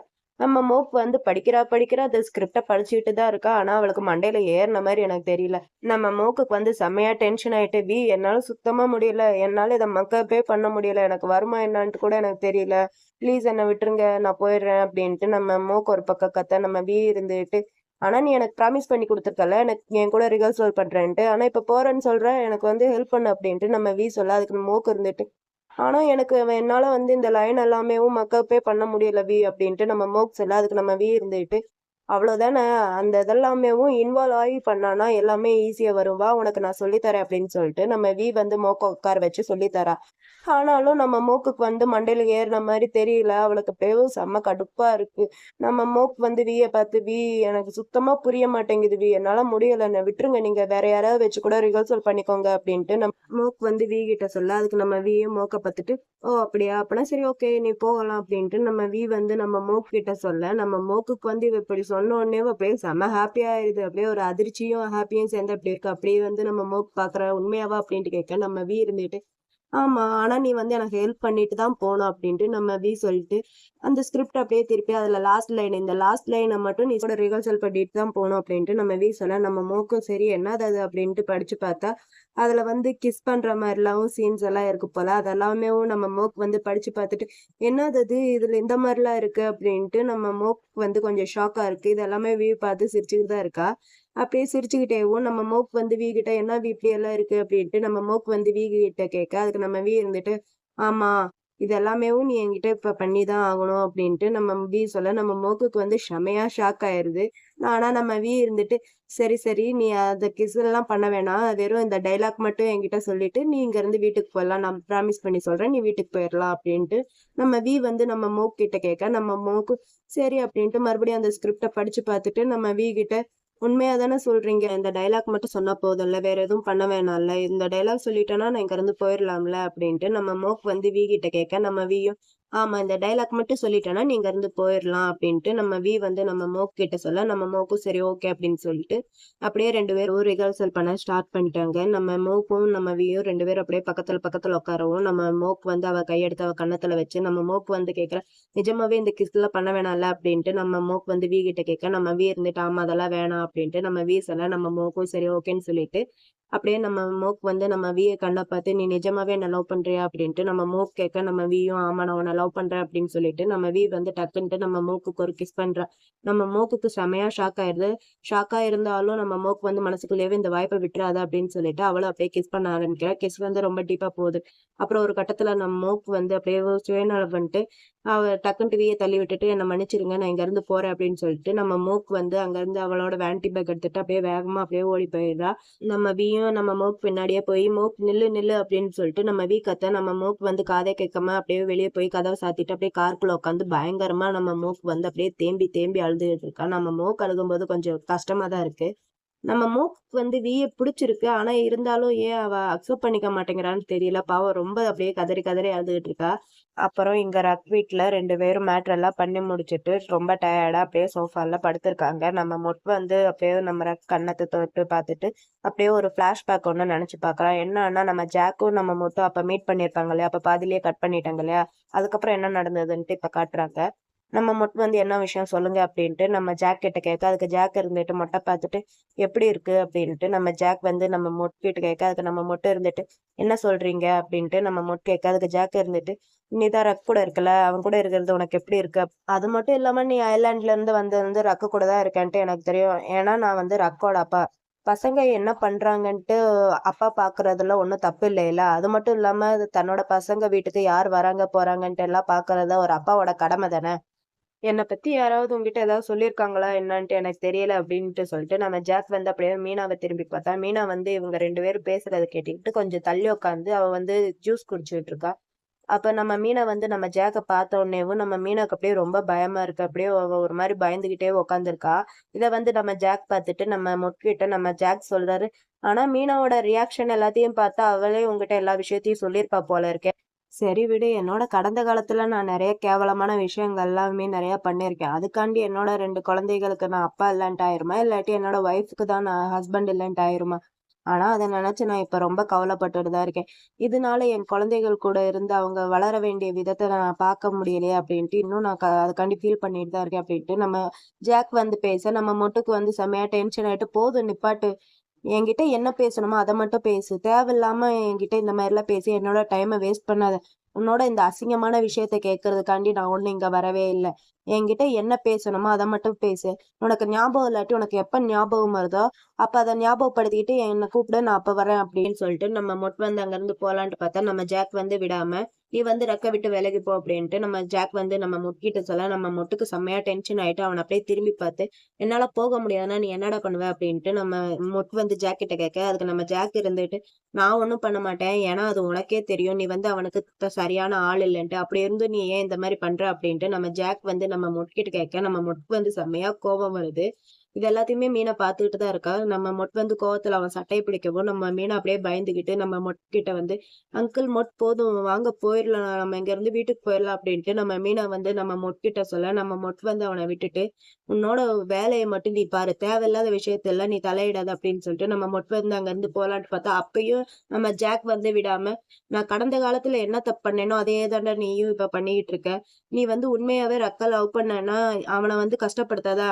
நம்ம மோக் வந்து படிக்கிறா அந்த ஸ்கிரிப்ட படிச்சுட்டு தான் இருக்கா ஆனா அவளுக்கு மண்டையில ஏறின மாதிரி எனக்கு தெரியல நம்ம மோக்குக்கு வந்து செம்மையா டென்ஷன் ஆயிட்டு வி என்னால சுத்தமா முடியல என்னால இதை மக்கப்பே பண்ண முடியல எனக்கு வருமா என்னான்ட்டு கூட எனக்கு தெரியல ப்ளீஸ் என்னை விட்டுருங்க நான் போயிடுறேன் அப்படின்ட்டு நம்ம மோக்கு ஒரு பக்கம் கத்த நம்ம வி இருந்துட்டு ஆனா நீ எனக்கு ப்ராமிஸ் பண்ணி கொடுத்துருக்கல எனக்கு என் கூட ரிஹர்சல் பண்றேன்ட்டு ஆனா இப்ப போறேன்னு சொல்றேன் எனக்கு வந்து ஹெல்ப் பண்ணு அப்படின்ட்டு நம்ம வி சொல்ல அதுக்கு மோக்கு இருந்துட்டு ஆனா எனக்கு என்னால வந்து இந்த லைன் எல்லாமேவும் மக்கப்பே பண்ண முடியல வி அப்படின்ட்டு நம்ம மோக் சொல்ல அதுக்கு நம்ம வி இருந்துட்டு அவ்வளவுதானே அந்த இதெல்லாமேவும் இன்வால்வ் ஆகி பண்ணானா எல்லாமே ஈஸியா வரும் வா உனக்கு நான் சொல்லித்தரேன் அப்படின்னு சொல்லிட்டு நம்ம வி வந்து மோக்க உட்கார வச்சு சொல்லித்தரா ஆனாலும் நம்ம மோக்குக்கு வந்து மண்டையில ஏறின மாதிரி தெரியல அவளுக்கு அப்படியே செம்ம கடுப்பா இருக்கு நம்ம மோக் வந்து விய பார்த்து வி எனக்கு சுத்தமா புரிய மாட்டேங்குது வி என்னால முடியல என்ன விட்டுருங்க நீங்க வேற யாராவது வச்சு கூட ரிஹர்சல் பண்ணிக்கோங்க அப்படின்ட்டு நம்ம மோக் வந்து வி கிட்ட சொல்ல அதுக்கு நம்ம வியும் மோக்க பார்த்துட்டு ஓ அப்படியா அப்பனா சரி ஓகே நீ போகலாம் அப்படின்ட்டு நம்ம வி வந்து நம்ம மோக் கிட்ட சொல்ல நம்ம மோக்குக்கு வந்து இவ இப்படி சொன்ன உடனே அப்படியே செம ஹாப்பியா ஆயிருது அப்படியே ஒரு அதிர்ச்சியும் ஹாப்பியும் சேர்ந்து அப்படி இருக்கு அப்படியே வந்து நம்ம மோக் பாக்குற உண்மையாவா அப்படின்ட்டு கேட்க நம்ம வி இருந்துட்டு ஆமா. ஆனா நீ வந்து எனக்கு ஹெல்ப் பண்ணிட்டு தான் போணும் அப்டின்ட்டு நம்ம வி சொல்லிட்டு, அந்த ஸ்கிரிப்ட் அப்படியே திருப்பி அதுல லாஸ்ட் லைன் இந்த லாஸ்ட் லைன மட்டும் நீ கூட ரிஹர்சல் பண்ணிட்டு தான் போணும் அப்டின்ட்டு நம்ம வி சொல்ல, நம்ம மோக்கும் சரி என்னது அது அப்டின்ட்டு படிச்சு பார்த்தா, அதுல வந்து கிஸ் பண்ற மாரிலாம் சீன்ஸ் எல்லாம் இருக்கு போல. அதெல்லாமேவும் நம்ம மோக் வந்து படிச்சு பார்த்துட்டு, என்னது அது இதுல இந்த மாரிலாம் இருக்கு அப்டின்ட்டு நம்ம மோக் வந்து கொஞ்சம் ஷாக்கா இருக்கு. இது எல்லாமே வி பார்த்து சிரிச்சுக்கிட்டு தான் இருக்கா. அப்படியே சிரிச்சுக்கிட்டேவும் நம்ம மோக் வந்து வி கிட்ட என்ன வி இப்படி எல்லாம் இருக்கு அப்படின்ட்டு நம்ம மோக் வந்து வி கிட்ட கேட்க அதுக்கு நம்ம வி இருந்துட்டு ஆமா இது எல்லாமேவும் நீ என்கிட்ட இப்ப பண்ணிதான் ஆகணும் அப்படின்ட்டு நம்ம வி சொல்ல நம்ம மோக்குக்கு வந்து செமையா ஷாக் ஆயிருது ஆனா நம்ம வி இருந்துட்டு சரி சரி நீ அந்த கிஸ் எல்லாம் பண்ண வேணாம் வெறும் இந்த டைலாக் மட்டும் என்கிட்ட சொல்லிட்டு நீ இங்க இருந்து வீட்டுக்கு போயிடலாம் நான் ப்ராமிஸ் பண்ணி சொல்றேன் நீ வீட்டுக்கு போயிடலாம் அப்படின்ட்டு நம்ம வி வந்து நம்ம மோக் கிட்ட கேட்க நம்ம மோக்கு சரி அப்படின்ட்டு மறுபடியும் அந்த ஸ்கிரிப்ட படிச்சு பார்த்துட்டு நம்ம வி கிட்ட உண்மையா தானே சொல்றீங்க. இந்த டயலாக் மட்டும் சொன்னா போதும்ல. வேற எதுவும் பண்ண வேணாம்ல. இந்த டயலாக் சொல்லிட்டேன்னா நான் இங்க இருந்து போயிரலாம்ல அப்படின்ட்டு நம்ம மோக் வந்து வி கிட்ட கேட்க நம்ம வியும் ஆமா இந்த டயலாக் மட்டும் சொல்லிட்டேன்னா நீ இங்க இருந்து போயிரலாம் அப்படின்ட்டு நம்ம வி வந்து நம்ம மோக் கிட்ட சொல்ல நம்ம மோக்கும் சரி ஓகே அப்படின்னு சொல்லிட்டு அப்படியே 2 பேரும் ரிஹர்சல் பண்ண ஸ்டார்ட் பண்ணிட்டாங்க. நம்ம மோக்கும் நம்ம வியும் 2 பேரும் அப்படியே பக்கத்துல பக்கத்துல உட்காரவும் நம்ம மோக் வந்து அவ கையெடுத்து அவ கன்னத்துல வச்சு நம்ம மோக் வந்து கேட்கற நிஜமாவே இந்த கிஸ்லாம் பண்ண வேணாம்ல அப்படின்ட்டு நம்ம மோக் வந்து வி கிட்ட கேட்க நம்ம வி இருந்துட்டு ஆமா அதெல்லாம் வேணாம் அப்படின்ட்டு நம்ம வி சொல்ல நம்ம மோக்கும் சரி ஓகேன்னு சொல்லிட்டு அப்படியே நம்ம மோக் வந்து நம்ம விய கண்ணை பார்த்து நீ நிஜமாவே என்ன லவ் பண்றியா அப்படின்ட்டு நம்ம மோக் கேட்க நம்ம வியும் ஆமா நான் உன்னை லவ் பண்றேன் அப்படின்னு சொல்லிட்டு நம்ம வி வந்து டக்குன்ட்டு நம்ம மோக்குக்கு ஒரு கிஸ் பண்றா நம்ம மோக்குக்கு செமையா ஷாக் ஆயிருது ஷாக்கா இருந்தாலும் நம்ம மோக் வந்து மனசுக்குள்ளேயே இந்த வாய்ப்பை விட்டுறாத அப்படின்னு சொல்லிட்டு அவளும் அப்படியே கிஸ் பண்ண ஆரம்பிக்கிறா கிஸ் வந்து ரொம்ப டீப்பா போகுது அப்புறம் ஒரு கட்டத்துல நம்ம மோக் வந்து அப்படியே சுயநலம் பண்ணிட்டு அவ டக்குன்ட்டு விய தள்ளி விட்டுட்டு என்ன மன்னிச்சிருங்க நான் இங்க இருந்து போறேன் அப்படின்னு சொல்லிட்டு நம்ம மோக் வந்து அங்க இருந்து அவளோட வேன்டி பேக் எடுத்துட்டு அப்படியே வேகமா அப்படியே ஓடி போயிடுறா நம்ம வியும் நம்ம மோக் பின்னாடியே போய் மோக் நில்லு நில்லு அப்படின்னு சொல்லிட்டு நம்ம வி கத்த நம்ம மோக் வந்து காதை கேட்காம அப்படியே வெளியே போய் கதவை சாத்திட்டு அப்படியே காருக்குள்ள உட்காந்து பயங்கரமா நம்ம மோக் வந்து அப்படியே தேம்பி தேம்பி அழுதுகிட்டு இருக்கா நம்ம மோக் அழுகும்போது கொஞ்சம் கஷ்டமா தான் இருக்கு நம்ம மூக் வந்து விய பிடிச்சிருக்கு ஆனா இருந்தாலும் ஏன் அவ அக்செப்ட் பண்ணிக்க மாட்டேங்கிறான்னு தெரியல பாவம் ரொம்ப அப்படியே கதறி கதறி அழுதுகிட்டு இருக்கா அப்புறம் இங்க ரக் வீட்ல 2 பேரும் மேட்ரு எல்லாம் பண்ணி முடிச்சிட்டு ரொம்ப டயர்டா அப்படியே சோஃபால படுத்திருக்காங்க நம்ம மொட் வந்து அப்படியே நம்ம ரக் கண்ணத்தை தொட்டு பார்த்துட்டு அப்படியே ஒரு பிளாஷ்பேக் ஒண்ணு நினைச்சு பாக்குறான் என்னன்னா நம்ம ஜாக்கும் நம்ம மொட்டும் அப்ப மீட் பண்ணிருப்பாங்க இல்லையா அப்ப பாதிலேயே கட் பண்ணிட்டாங்க இல்லையா அதுக்கப்புறம் என்ன நடந்ததுன்ட்டு இப்ப காட்டுறாங்க நம்ம மொட் வந்து என்ன விஷயம் சொல்லுங்க அப்படின்ட்டு நம்ம ஜாக் கிட்ட கேட்க அதுக்கு ஜாக் இருந்துட்டு மொட்டை பார்த்துட்டு எப்படி இருக்கு அப்படின்ட்டு நம்ம ஜாக் வந்து நம்ம மொட் கிட்ட கேட்க அதுக்கு நம்ம மொட்டை இருந்துட்டு என்ன சொல்றீங்க அப்படின்ட்டு நம்ம மொட் கேட்க அதுக்கு ஜாக் இருந்துட்டு நீதான் ரக் கூட இருக்கல அவன் கூட இருக்கிறது உனக்கு எப்படி இருக்கு அது மட்டும் இல்லாம நீ அயர்லாண்ட்ல இருந்து வந்து ரக்கு கூட தான் இருக்கேன்ட்டு எனக்கு தெரியும் ஏன்னா நான் வந்து ரக்கோட அப்பா பசங்க என்ன பண்றாங்கன்ட்டு அப்பா பாக்குறதுல ஒண்ணும் தப்பு இல்லைல்ல. அது மட்டும் இல்லாம அது தன்னோட பசங்க வீட்டுக்கு யார் வராங்க போறாங்கன்ட்டு எல்லாம் பாக்குறது ஒரு அப்பாவோட கடமை தானே. என்ன பத்தி யாராவது உன்கிட்ட ஏதாவது சொல்லியிருக்காங்களா என்னான்ட்டு எனக்கு தெரியல அப்படின்ட்டு சொல்லிட்டு நம்ம ஜாக் வந்து அப்படியே மீனாவை திரும்பி பார்த்தா, மீனா வந்து இவங்க 2 பேரும் பேசுறத கேட்டுக்கிட்டு கொஞ்சம் தள்ளி உட்காந்து அவ வந்து ஜூஸ் குடிச்சுட்டு இருக்கா. அப்ப நம்ம மீனா வந்து நம்ம ஜாக்க பார்த்த உடனேவும் நம்ம மீனாக்கு அப்படியே ரொம்ப பயமா இருக்கு. அப்படியே அவ ஒரு மாரி பயந்துகிட்டே உட்காந்துருக்கா. இத வந்து நம்ம ஜாக் பார்த்துட்டு நம்ம முட்கிட்ட நம்ம ஜாக் சொல்றாரு, "ஆனா மீனாவோட ரியாக்ஷன் எல்லாத்தையும் பார்த்தா அவளே உன்கிட்ட எல்லா விஷயத்தையும் சொல்லியிருப்பா போல இருக்கே." சரி விடு. என்னோட கடந்த காலத்துல நான் நெறைய கேவலமான விஷயங்கள் எல்லாமே நெறைய பண்ணியிருக்கேன். அதுக்காண்டி என்னோட 2 குழந்தைகளுக்கு நான் அப்பா இல்லன்ட்டு ஆயிருமா? இல்லாட்டி என்னோட ஒய்ஃப்க்கு தான் நான் ஹஸ்பண்ட் இல்லன்ட்டு ஆயிருமா? ஆனா, அத நெனச்சு நான் இப்ப ரொம்ப கவலைப்பட்டுட்டு தான் இருக்கேன். இதனால என் குழந்தைகள் கூட இருந்து அவங்க வளர வேண்டிய விதத்த நான் பார்க்க முடியலையே அப்டின்ட்டு இன்னும் நான் அதுக்காண்டி ஃபீல் பண்ணிட்டு தான் இருக்கேன் அப்டின்ட்டு நம்ம ஜாக் வந்து பேச, நம்ம மொட்டுக்கு வந்து செம்மையா டென்ஷன் ஆயிட்டு, "போதும் நிப்பாட்டு. என்கிட்ட என்ன பேசணுமோ அத மட்டும் பேசு. தேவையில்லாம என்கிட்ட இந்த மாரிலாம் பேசி என்னோட டைம வேஸ்ட் பண்ணாத. உன்னோட இந்த அசிங்கமான விஷயத்த கேட்கறதுக்காண்டி நான் ஒண்ணும் இங்க வரவே இல்ல. என்கிட்ட என்ன பேசணுமோ அத மட்டும் பேசு. உனக்கு ஞாபகம் இல்லாட்டி உனக்கு எப்ப ஞாபகம் வருதோ, அப்ப அத ஞாபகப்படுத்திக்கிட்டு என்ன கூப்பிடு நான் அப்ப வரேன் அப்படின்னு சொல்லிட்டு நம்ம மொட் வந்து அங்கருந்து போலான்ட்டு பார்த்தா, நம்ம ஜாக் வந்து விடாம, "நீ வந்து ரெக்க விட்டு விலகி போ" அப்படின்ட்டு நம்ம ஜாக் வந்து நம்ம மொட்கிட்ட சொல்ல, நம்ம மொட்டுக்கு செம்மையா டென்ஷன் ஆயிட்டு அவன அப்படியே திரும்பி பார்த்து, "என்னால போக முடியாதுன்னா நீ என்னடா பண்ணுவ?" அப்படின்ட்டு நம்ம மொட் வந்து ஜாக் கிட்ட கேட்க, அதுக்கு நம்ம ஜாக் இருந்துட்டு, "நான் ஒண்ணும் பண்ண மாட்டேன். ஏன்னா அது உனக்கே தெரியும். நீ வந்து அவனுக்கு சரியான ஆள் இல்லன்ட்டு. அப்படி இருந்தும் நீ ஏன் இந்த மாரி பண்ற?" அப்படின்ட்டு நம்ம ஜாக் வந்து நம்ம மொட் கிட்ட கேட்க, நம்ம மொட் வந்து செம்மையா கோபம் வருது. இது எல்லாத்தையுமே மீனா பார்த்துக்கிட்டு தான் இருக்கா. நம்ம மொட் வந்து கோவத்துல அவன் சட்டைய பிடிக்கவும், நம்ம மீனா அப்படியே பயந்துகிட்டு நம்ம மொட் கிட்ட வந்து, "அங்கிள் மொட் போதும் வாங்க போயிரலாம். நம்ம இங்கருந்து வீட்டுக்கு போயிரலாம்" அப்படின்ட்டு நம்ம மீனா வந்து நம்ம மொட் கிட்ட சொல்ல, நம்ம மொட் வந்து அவன விட்டுட்டு, "உன்னோட வேலைய மட்டும் நீ பாரு. தேவையில்லாத விஷயத்தெல்லாம் நீ தலையிடாத" அப்படின்னு சொல்லிட்டு நம்ம மொட் வந்து அங்கருந்து போலான்ட்டு பார்த்தா, அப்பயும் நம்ம ஜாக் வந்து விடாம, "நான் கடந்த காலத்துல என்ன தப்பு பண்ணேனோ, அதே தான்டா நீயும் இப்ப பண்ணிக்கிட்டு இருக்க. நீ வந்து உண்மையாவே ரக்க லவ் பண்ணேன்னா, அவன வந்து கஷ்டப்படுத்தாத.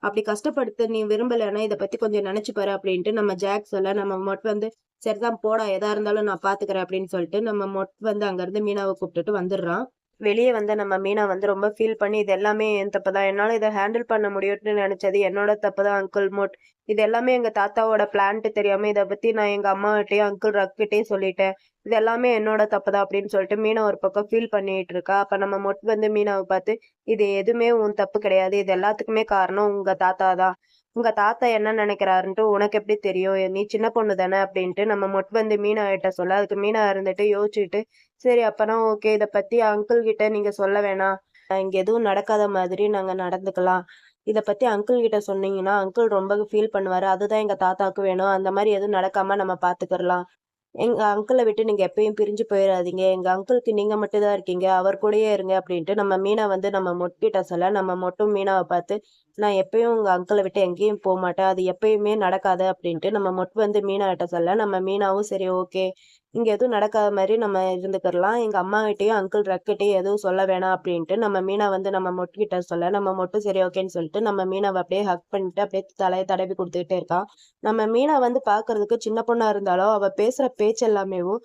அப்படி கஷ்டப்படுத்த நீ விரும்பலன்னா, இத பத்தி கொஞ்சம் நெனச்சு பாரு" அப்படின்ட்டு நம்ம ஜாக் சொல்ல, நம்ம மொட் வந்து, "சரிதான் போடா, எதா இருந்தாலும் நான் பாத்துக்கிறேன்" அப்படின்னு சொல்லிட்டு நம்ம மொட் வந்து அங்கருந்து மீனாவ கூப்ட்டுட்டு வந்துடுறான். வெளிய வந்த நம்ம மீனா வந்து ரொம்ப ஃபீல் பண்ணி, "இது எல்லாமே என் தப்பு தான். என்னால இத ஹேண்டில் பண்ண முடியும்னு நெனச்சது என்னோட தப்பு தான் அங்கிள் மோட். இது எல்லாமே எங்க தாத்தாவோட பிளான்ட்டு தெரியாம இத பத்தி நான் எங்க அம்மாகிட்டயும், அங்கிள் ரக்கிட்டயும் சொல்லிட்டேன். இது எல்லாமே என்னோட தப்பு தான்" அப்படின்னு சொல்லிட்டு மீனா ஒரு பக்கம் ஃபீல் பண்ணிட்டு இருக்கா. அப்ப நம்ம மொட் வந்து மீனாவ பாத்து, "இது எதுவுமே உன் தப்பு கிடையாது. இது எல்லாத்துக்குமே காரணம் உங்க தாத்தா தான். உங்க தாத்தா என்ன நெனைக்கிறாருன்ட்டு உனக்கு எப்படி தெரியும்? நீ சின்ன பொண்ணு தானே" அப்படின்ட்டு நம்ம மொட் வந்து மீனா கிட்ட சொல்ல, அதுக்கு மீனா இருந்துட்டு யோசிச்சுட்டு, "சரி அப்பனா ஓகே. இத பத்தி அங்கிள் கிட்ட நீங்க சொல்ல வேணாம். இங்க எதுவும் நடக்காத மாதிரி நாங்க நடந்துக்கலாம். இத பத்தி அங்கிள் கிட்ட சொன்னீங்கன்னா, அங்கிள் ரொம்ப ஃபீல் பண்ணுவாரு. அதுதான் எங்க தாத்தாவுக்கு வேணும். அந்த மாரி எதுவும் நடக்காம நம்ம பாத்துக்கிறலாம். எங்க அங்கிள விட்டு நீங்க எப்பயும் பிரிஞ்சு போயிறாதீங்க. எங்க அங்கிளுக்கு நீங்க மட்டும் தான் இருக்கீங்க. அவர் கூடயே இருங்க" அப்படின்ட்டு நம்ம மீனா வந்து நம்ம மொட் கிட்ட சொல்ல, நம்ம மொட்டும் மீனாவ பாத்து, "நான் எப்பயும் உங்க அங்கிள விட்டு எங்கேயும் போமாட்டேன். அது எப்பயுமே நடக்காது" அப்படின்ட்டு நம்ம மொட் வந்து மீனாகிட்ட சொல்ல, நம்ம மீனாவும் சரி ஓகே. இங்க எதுவும் நடக்காத மாரி நம்ம இருந்துக்கிறலாம். எங்க அம்மாகிட்டயும், அங்கிள் ரக்கிட்டயும் எதுவும் சொல்ல வேணாம் அப்படின்ட்டு நம்ம மீனா வந்து நம்ம மொட்டுக்கிட்ட சொல்ல, நம்ம மொட்டு சரி ஓகேன்னு சொல்லிட்டு நம்ம மீனாவ அப்படியே ஹக் பண்ணிட்டு அப்படியே தலைய தடவி குடுத்துக்கிட்டே இருக்கா. நம்ம மீனா வந்து பார்க்கறதுக்கு சின்ன பொண்ணா இருந்தாலும், அவ பேசுற பேச்சு எல்லாமேவும்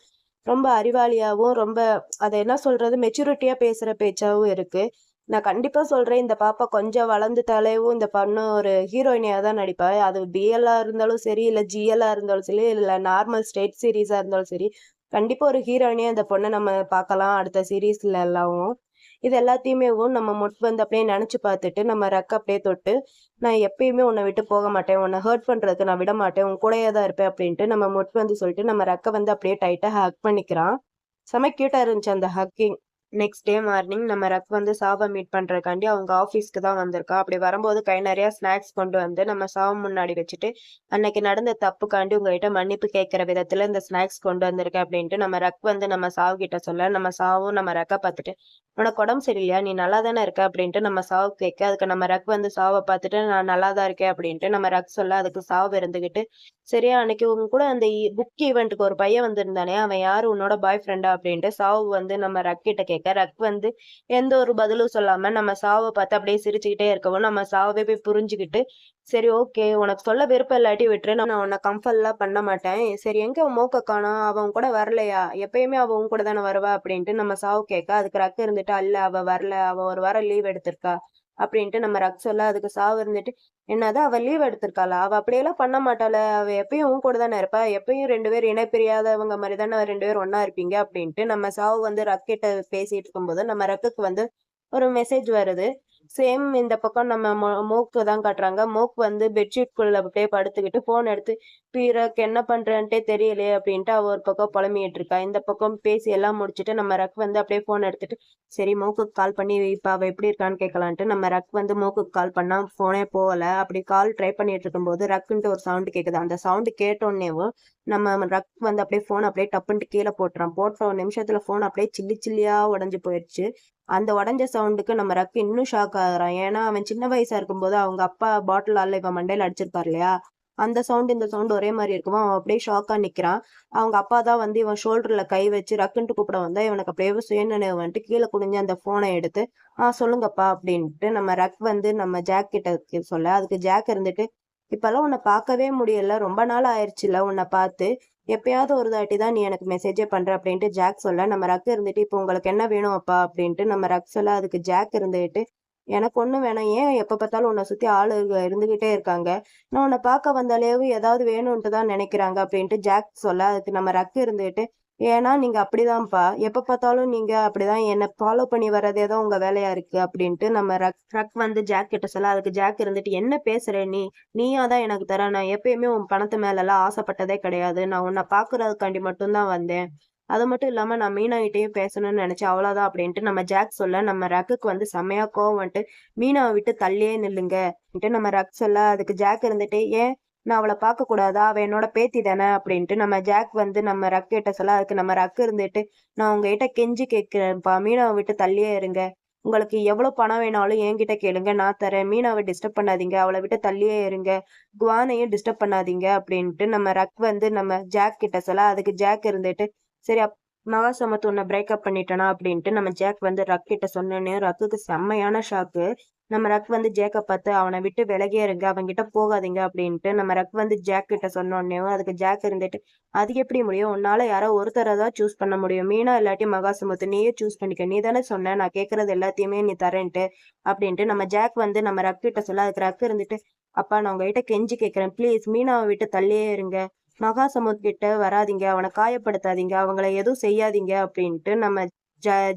ரொம்ப அறிவாளியாவும், ரொம்ப அத என்ன சொல்றது மெச்சூரிட்டியா பேசுற பேச்சாவும் இருக்கு. நான் கண்டிப்பா சொல்றேன், இந்த பாப்பா கொஞ்சம் வளர்ந்துட்டாலேவும் இந்த பொண்ணு ஒரு ஹீரோயினியா தான் நடிப்பா. அது பிஎல்லா இருந்தாலும் சரி, இல்ல ஜிஎல்லா இருந்தாலும் சரி, இல்ல நார்மல் ஸ்டேட் சீரிஸா இருந்தாலும் சரி, கண்டிப்பா ஒரு ஹீரோயினியா இந்த பொண்ண நம்ம பார்க்கலாம் அடுத்த சீரிஸ்ல எல்லாவும். இது எல்லாத்தையுமேவும் நம்ம மொட் வந்து அப்படியே நெனச்சு பார்த்துட்டு, நம்ம ரெக்க அப்படியே தொட்டு, "நான் எப்பயுமே உன்ன விட்டு போக மாட்டேன். உன்ன ஹர்ட் பண்றதுக்கு நான் விடமாட்டேன். உன் கூடயே தான் இருப்பேன்" அப்படின்ட்டு நம்ம மொட் வந்து சொல்லிட்டு, நம்ம ரெக்க வந்து அப்படியே டைட்டா ஹக் பண்ணிக்கிறான். செம்ம கியூட்டா இருந்துச்சு அந்த ஹக்கிங். நெக்ஸ்ட் டே மார்னிங் நம்ம ரக் வந்து சாவ மீட் பண்றதுக்காண்டி அவங்க ஆஃபீஸ்க்கு தான் வந்திருக்கா. அப்படி வரும்போது கை நெறைய ஸ்நாக்ஸ் கொண்டு வந்து நம்ம சாவு முன்னாடி வச்சுட்டு, "அன்னைக்கு நடந்த தப்புக்காண்டி உங்ககிட்ட மன்னிப்பு கேட்கிற விதத்துல இந்த ஸ்நாக்ஸ் கொண்டு வந்திருக்கேன்" அப்படின்ட்டு நம்ம ரக் வந்து நம்ம சாவு கிட்ட சொல்ல, நம்ம சாவும் நம்ம ரக்க பார்த்துட்டு, "உனக்கு உடம்பு சரியில்லையா? நீ நல்லா தானே இருக்க?" அப்படின்ட்டு நம்ம சாவு கேட்க, அதுக்கு நம்ம ரக் வந்து சாவ பார்த்துட்டு, "நான் நல்லா தான் இருக்கேன்" அப்படின்ட்டு நம்ம ரக் சொல்ல, அதுக்கு சாவு இருந்துகிட்டு, "சரியா அன்னைக்கு உங்க கூட அந்த புக் ஈவென்ட்க்கு ஒரு பையன் வந்திருந்தானே, அவன் யாரு? உன்னோட பாய் ஃப்ரெண்டா?" அப்படின்ட்டு சாவு வந்து நம்ம ரக் கிட்ட கேட்க, ரக் வந்து எந்த ஒரு பதிலும் சொல்லாம நம்ம சாவ பார்த்து அப்படியே சிரிச்சுக்கிட்டே இருக்கவும், நம்ம சாவே போய் புரிஞ்சுகிட்டு, "சரி ஓகே. உனக்கு சொல்ல விருப்பம் இல்லாட்டி விட்டுரு. நான் உன்ன கம்பல்லாம் பண்ண மாட்டேன். சரி எங்க உன் மூக்க காணோம்? அவ உன் கூட வரலையா? எப்பயுமே அவ உன் கூட தானே வருவா?" அப்படின்ட்டு நம்ம சாவு கேட்க, அதுக்கு ரக் இருந்துட்டு, "இல்ல அவ வரல. அவ ஒரு வாரம் லீவ் எடுத்திருக்கா" அப்படின்ட்டு நம்ம ரக் சொல்ல அதுக்கு சாவு இருந்துட்டு என்னது அவ லீவ் எடுத்திருக்காளா? அவ அப்படியெல்லாம் பண்ண மாட்டாளே! அவ எப்பயும் உன் கூட தானே இருப்பா. எப்பயும் 2 பேரும் இணை பிரியாதவங்க மாரி தானே 2 பேரும் ஒண்ணா இருப்பீங்க அப்படின்ட்டு நம்ம சாவு வந்து ரக் கிட்ட பேசிட்டு இருக்கும்போது, நம்ம ரக்குக்கு வந்து ஒரு மெசேஜ் வருது. சேம் இந்த பக்கம் நம்ம மோக்கு தான் காட்டுறாங்க. மோக் வந்து பெட்ஷீட்குள்ள அப்படியே படுத்துக்கிட்டு ஃபோன் எடுத்து "பிறக்கு என்ன பண்றேன்ட்டே தெரியலையே" அப்படின்ட்டு அவ ஒரு பக்கம் புலம்பிட்டு இருக்கா. இந்த பக்கம் பேசி எல்லாம் முடிச்சுட்டு நம்ம ரக் வந்து அப்படியே ஃபோன் எடுத்துட்டு, சரி மோக்குக்கு கால் பண்ணி இப்ப அவ எப்படி இருக்கான்னு கேட்கலான்ட்டு நம்ம ரக் வந்து மோக்குக்கு கால் பண்ணா ஃபோனே போகல. அப்படி கால் ட்ரை பண்ணிட்டு இருக்கும்போது ரக்குன்ட்டு ஒரு சவுண்ட் கேட்குது. அந்த சவுண்ட் கேட்டோன்னேவும் நம்ம ரக் வந்து அப்படியே ஃபோன் அப்படியே டப்புன்ட்டு கீழ போட்டுறான். போட்ட ஒரு நிமிஷத்துல ஃபோன் அப்படியே சில்லி சில்லியா உடைஞ்சு போயிருச்சு. அந்த உடைஞ்ச சவுண்டுக்கு நம்ம ரக் இன்னும் ஷாக் ஆகுறான். ஏன்னா, அவன் சின்ன வயசா இருக்கும்போது அவங்க அப்பா பாட்டிலால இவன் மண்டையில அடிச்சிருப்பாரு இல்லையா? அந்த சவுண்ட், இந்த சவுண்ட் ஒரே மாரி இருக்கவும், அவன் அப்படியே ஷாக்கா நிக்கிறான். அவங்க அப்பா தான் வந்து இவன் ஷோல்டர்ல கை வச்சு ரக்குன்ட்டு கூப்பிட வந்தா, இவனுக்கு அப்படியே சுயநினைவு வந்துட்டு கீழ குனிஞ்சு அந்த ஃபோன எடுத்து, சொல்லுங்கப்பா" அப்படின்ட்டு நம்ம ரக் வந்து நம்ம ஜாக் கிட்ட சொல்ல, அதுக்கு ஜாக் இருந்துட்டு, "இப்பல்லாம் உன்ன பார்க்கவே முடியல. ரொம்ப நாள் ஆயிருச்சுல்ல உன்ன பார்த்து. எப்பயாவது ஒரு தாட்டி தான் நீ எனக்கு மெசேஜே பண்ற" அப்படின்ட்டு ஜாக் சொல்ல, நம்ம ரக் இருந்துட்டு, "இப்போ உங்களுக்கு என்ன வேணும் அப்பா?" அப்படின்ட்டு நம்ம ரக் சொல்ல, அதுக்கு ஜாக் இருந்துகிட்டு, "எனக்கு ஒண்ணும் வேணாம். ஏன் எப்ப பார்த்தாலும் உன்ன சுத்தி ஆளுங்க இருந்துகிட்டே இருக்காங்க. நான் உன்ன பார்க்க வந்தாலேவும் ஏதாவது வேணுன்ட்டு தான் நெனைக்கிறாங்க" அப்படின்ட்டு ஜாக் சொல்ல, அதுக்கு நம்ம ரக் இருந்துகிட்டு, "ஏன்னா நீங்க அப்படிதான்ப்பா. எப்ப பார்த்தாலும் நீங்க அப்படிதான் என்ன ஃபாலோ பண்ணி வர்றதே தான் உங்க வேலையா இருக்கு" அப்படின்ட்டு நம்ம ரக் ரக் வந்து ஜாக் கிட்ட சொல்ல, அதுக்கு ஜாக் இருந்துட்டு, "என்ன பேசுற நீ? நீயா தான் எனக்கு தர. நான் எப்பயுமே உன் பணத்து மேலலாம் ஆசைப்பட்டதே கிடையாது. நான் உன்ன பார்க்கறதுக்காண்டி மட்டும் தான் வந்தேன். அது மட்டும் இல்லாம நான் மீனாகிட்டயும் பேசணும்னு நெனச்சேன். அவ்வளோதான்" அப்படின்ட்டு நம்ம ஜாக் சொல்ல, நம்ம ரக்குக்கு வந்து செம்மையா கோவம் வந்துட்டு, "மீனாவ விட்டு தள்ளியே நில்லுங்க" அப்படின்ட்டு நம்ம ரக் சொல்ல, அதுக்கு ஜாக் இருந்துட்டு, "ஏன்? நான் அவள பார்க்கக்கூடாதா? அவ என்னோட பேத்தி தானே" அப்படின்ட்டு நம்ம ஜாக் வந்து நம்ம ரக் கிட்ட சொல்ல, அதுக்கு நம்ம ரக் இருந்துட்டு, "நான் உங்ககிட்ட கெஞ்சி கேட்கிறேன்ப்பா. மீனாவ விட்டு தள்ளியே இருங்க. உங்களுக்கு எவ்வளோ பணம் வேணாலும் என்கிட்ட கேளுங்க. நான் தரேன். மீனாவ டிஸ்டர்ப் பண்ணாதீங்க. அவள விட்டு தள்ளியே இருங்க. குவானையும் டிஸ்டர்ப் பண்ணாதீங்க" அப்படின்ட்டு நம்ம ரக் வந்து நம்ம ஜாக் கிட்ட சொல்ல, அதுக்கு ஜாக் இருந்துட்டு, "சரி மகாசமத்து உன்ன பிரேக்கப் பண்ணிட்டனா?" அப்படின்ட்டு நம்ம ஜாக் வந்து ரக் கிட்ட சொன்னோனே, ரக்குக்கு செம்மையான ஷாக்கு. நம்ம ரக் வந்து ஜேக்க பார்த்து, "அவன விட்டு விலகியே இருங்க. அவன்கிட்ட போகாதீங்க" அப்படின்ட்டு நம்ம ரக் வந்து ஜாக் கிட்ட சொன்னோனேவும், அதுக்கு ஜாக் இருந்துட்டு, "அது எப்படி முடியும்? உன்னால யாரோ ஒருத்தர தான் சூஸ் பண்ண முடியும். மீனா இல்லாட்டி மகாசமுத்து. நீயே சூஸ் பண்ணிக்க. நீ தானே சொன்ன, நான் கேட்கறது எல்லாத்தையுமே நீ தரேன்ட்டு" அப்படின்ட்டு நம்ம ஜாக் வந்து நம்ம ரக் கிட்ட சொல்ல, அதுக்கு ரக் இருந்துட்டு, "அப்பா நான் உங்ககிட்ட கெஞ்சி கேட்கிறேன். ப்ளீஸ் மீனாவ விட்டு தள்ளியே இருங்க. மகாசமுத்து கிட்ட வராதீங்க. அவன காயப்படுத்தாதீங்க. அவங்கள எதுவும் செய்யாதீங்க" அப்படின்ட்டு நம்ம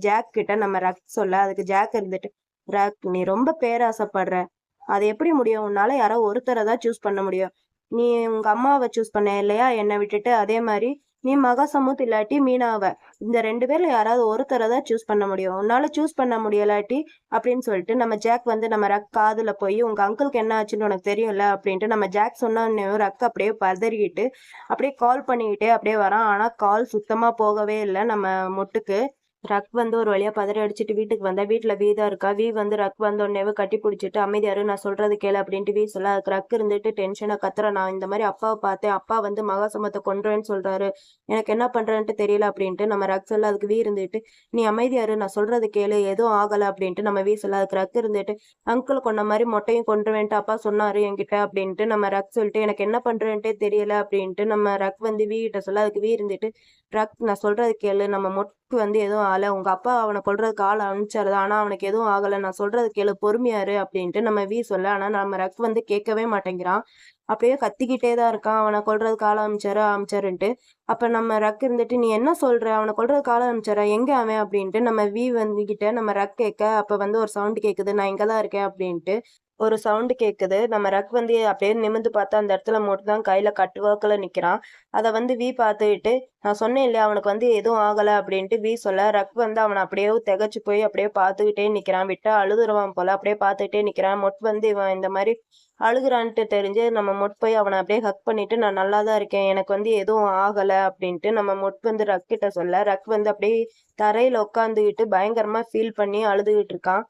ஜாக் கிட்ட நம்ம ரக் சொல்ல, அதுக்கு ஜாக் இருந்துட்டு, "ரக் நீ ரொம்ப பேராசைப்படுற. அது எப்படி முடியும்? உன்னால யாரோ ஒருத்தர தான் சூஸ் பண்ண முடியும். நீ உங்க அம்மாவ சூஸ் பண்ண இல்லையா? என்ன விட்டுட்டு. அதே மாரி நீ மகாசமுத் இல்லாட்டி மீனாவ. இந்த 2 பேர்ல யாராவது ஒருத்தர தான் சூஸ் பண்ண முடியும். உன்னால சூஸ் பண்ண முடியலாட்டி" அப்படின்னு சொல்லிட்டு நம்ம ஜாக் வந்து நம்ம ரக் காதுல போய், "உங்க அங்கிளுக்கு என்ன ஆச்சுன்னு உனக்கு தெரியும்ல" அப்படின்ட்டு நம்ம ஜாக் சொன்னோனேயும் ரக் அப்படியே பதறிக்கிட்டு, அப்படியே கால் பண்ணிக்கிட்டே அப்படியே வரான். ஆனா கால் சுத்தமா போகவே இல்ல நம்ம மொட்டுக்கு. ரக் வந்து ஒரு வழியா பதறி அடிச்சுட்டு வீட்டுக்கு வந்தா, வீட்ல வி தான் இருக்கா. வி வந்து ரக் வந்தோன்னேவே கட்டி புடிச்சுட்டு, "அமைதியா இரு, நான் சொல்றது கேளு" அப்படின்ட்டு வி சொல்ல, அதுக்கு ரக் இருந்துட்டு டென்ஷனா கத்துறான். "நான் இந்த மாரி அப்பாவ பார்த்தேன். அப்பா வந்து மகாசமத்த கொன்றுவேன்னு சொல்றாரு. எனக்கு என்ன பண்றதுன்ட்டு தெரியல" அப்படின்ட்டு நம்ம ரக் சொல்ல, அதுக்கு வி இருந்துட்டு, "நீ அமைதியா இரு, நான் சொல்றது கேளு. எதுவும் ஆகல" அப்படின்ட்டு நம்ம வி சொல்ல, அதுக்கு ரக் இருந்துட்டு, "அங்கிள் கொன்ன மாரி மொட்டையும் கொன்றுவேன்ட்டு அப்பா சொன்னாரு என்கிட்ட" அப்படின்ட்டு நம்ம ரக் சொல்லிட்டு, "எனக்கு என்ன பண்றதுன்ட்டே தெரியல" அப்படின்ட்டு நம்ம ரக் வந்து வி கிட்ட சொல்ல, அதுக்கு வி இருந்துட்டு, "ரக் நான் சொல்றது கேளு. நம்ம மொட்டுக்கு வந்து எதுவும் ஆகல. உங்க அப்பா அவன கொல்றதுக்கு ஆள் அனுப்பிச்சாரு தான். ஆனா அவனுக்கு எதுவும் ஆகல. நான் சொல்றது கேளு. பொறுமையா இரு" அப்படின்ட்டு நம்ம வி சொல்ல, ஆனா நம்ம ரக் வந்து கேட்கவே மாட்டேங்கிறான். அப்படியே கத்திக்கிட்டே தான் இருக்கான். அவன கொல்றதுக்கு ஆள் அனுப்பிச்சாருன்ட்டு. அப்ப நம்ம ரக் இருந்துட்டு, "நீ என்ன சொல்ற? அவன கொல்றதுக்கு ஆள் அனுப்பிச்சாரா? எங்க அவன்?" அப்படின்ட்டு நம்ம வி வந்து கிட்ட நம்ம ரக் கேட்க, அப்ப வந்து ஒரு சவுண்ட் கேட்குது. "நான் இங்க தான் இருக்கேன்" அப்படின்ட்டு. ஒரு சவுண்ட் கேட்குது. நம்ம ரக் வந்து அப்படியே நிமிர்ந்து பார்த்தா, அந்த இடத்துல மட்டும் தான் கையில கட்டு வாக்குல நிக்கிறான். அத வந்து வி பார்த்துக்கிட்டு, "நான் சொன்னேன் இல்லையா, அவனுக்கு வந்து எதுவும் ஆகல" அப்படின்ட்டு வி சொல்ல, ரக் வந்து அவன அப்படியே திகைச்சு போய் அப்படியே பார்த்துக்கிட்டே நிக்கிறான். விட்டா அழுதுருவான் போல. அப்படியே பார்த்துக்கிட்டே நிக்கிறான். மொட் வந்து இவன் இந்த மாரி அழுகுறான்ட்டு தெரிஞ்சு, நம்ம மொட் போய் அவன அப்படியே ஹக் பண்ணிட்டு, "நான் நல்லா தான் இருக்கேன். எனக்கு வந்து எதுவும் ஆகல" அப்படின்ட்டு நம்ம மொட் வந்து ரக் கிட்ட சொல்ல, ரக் வந்து அப்படியே தரையில உட்காந்துக்கிட்டு பயங்கரமா ஃபீல் பண்ணி அழுதுகிட்டு இருக்கான்.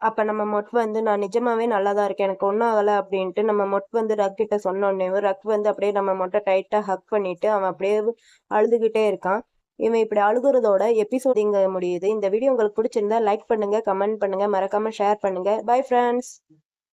அப்ப நம்ம மொட் வந்து, "நான் நிஜமாவே நல்லா தான் இருக்கேன். எனக்கு ஒண்ணும் ஆகல" அப்படின்ட்டு நம்ம மொட் வந்து ரக் கிட்ட சொன்னோனேவும், ரக் வந்து அப்படியே நம்ம மொட்ட டைட்டா ஹக் பண்ணிட்டு, அவன் அப்படியே அழுதுகிட்டே இருக்கான். இவன் இப்படி அழுகுறதோட எபிசோட் இங்க முடியுது. இந்த வீடியோ உங்களுக்கு பிடிச்சிருந்தா லைக் பண்ணுங்க, கமெண்ட் பண்ணுங்க, மறக்காம ஷேர் பண்ணுங்க. Bye friends.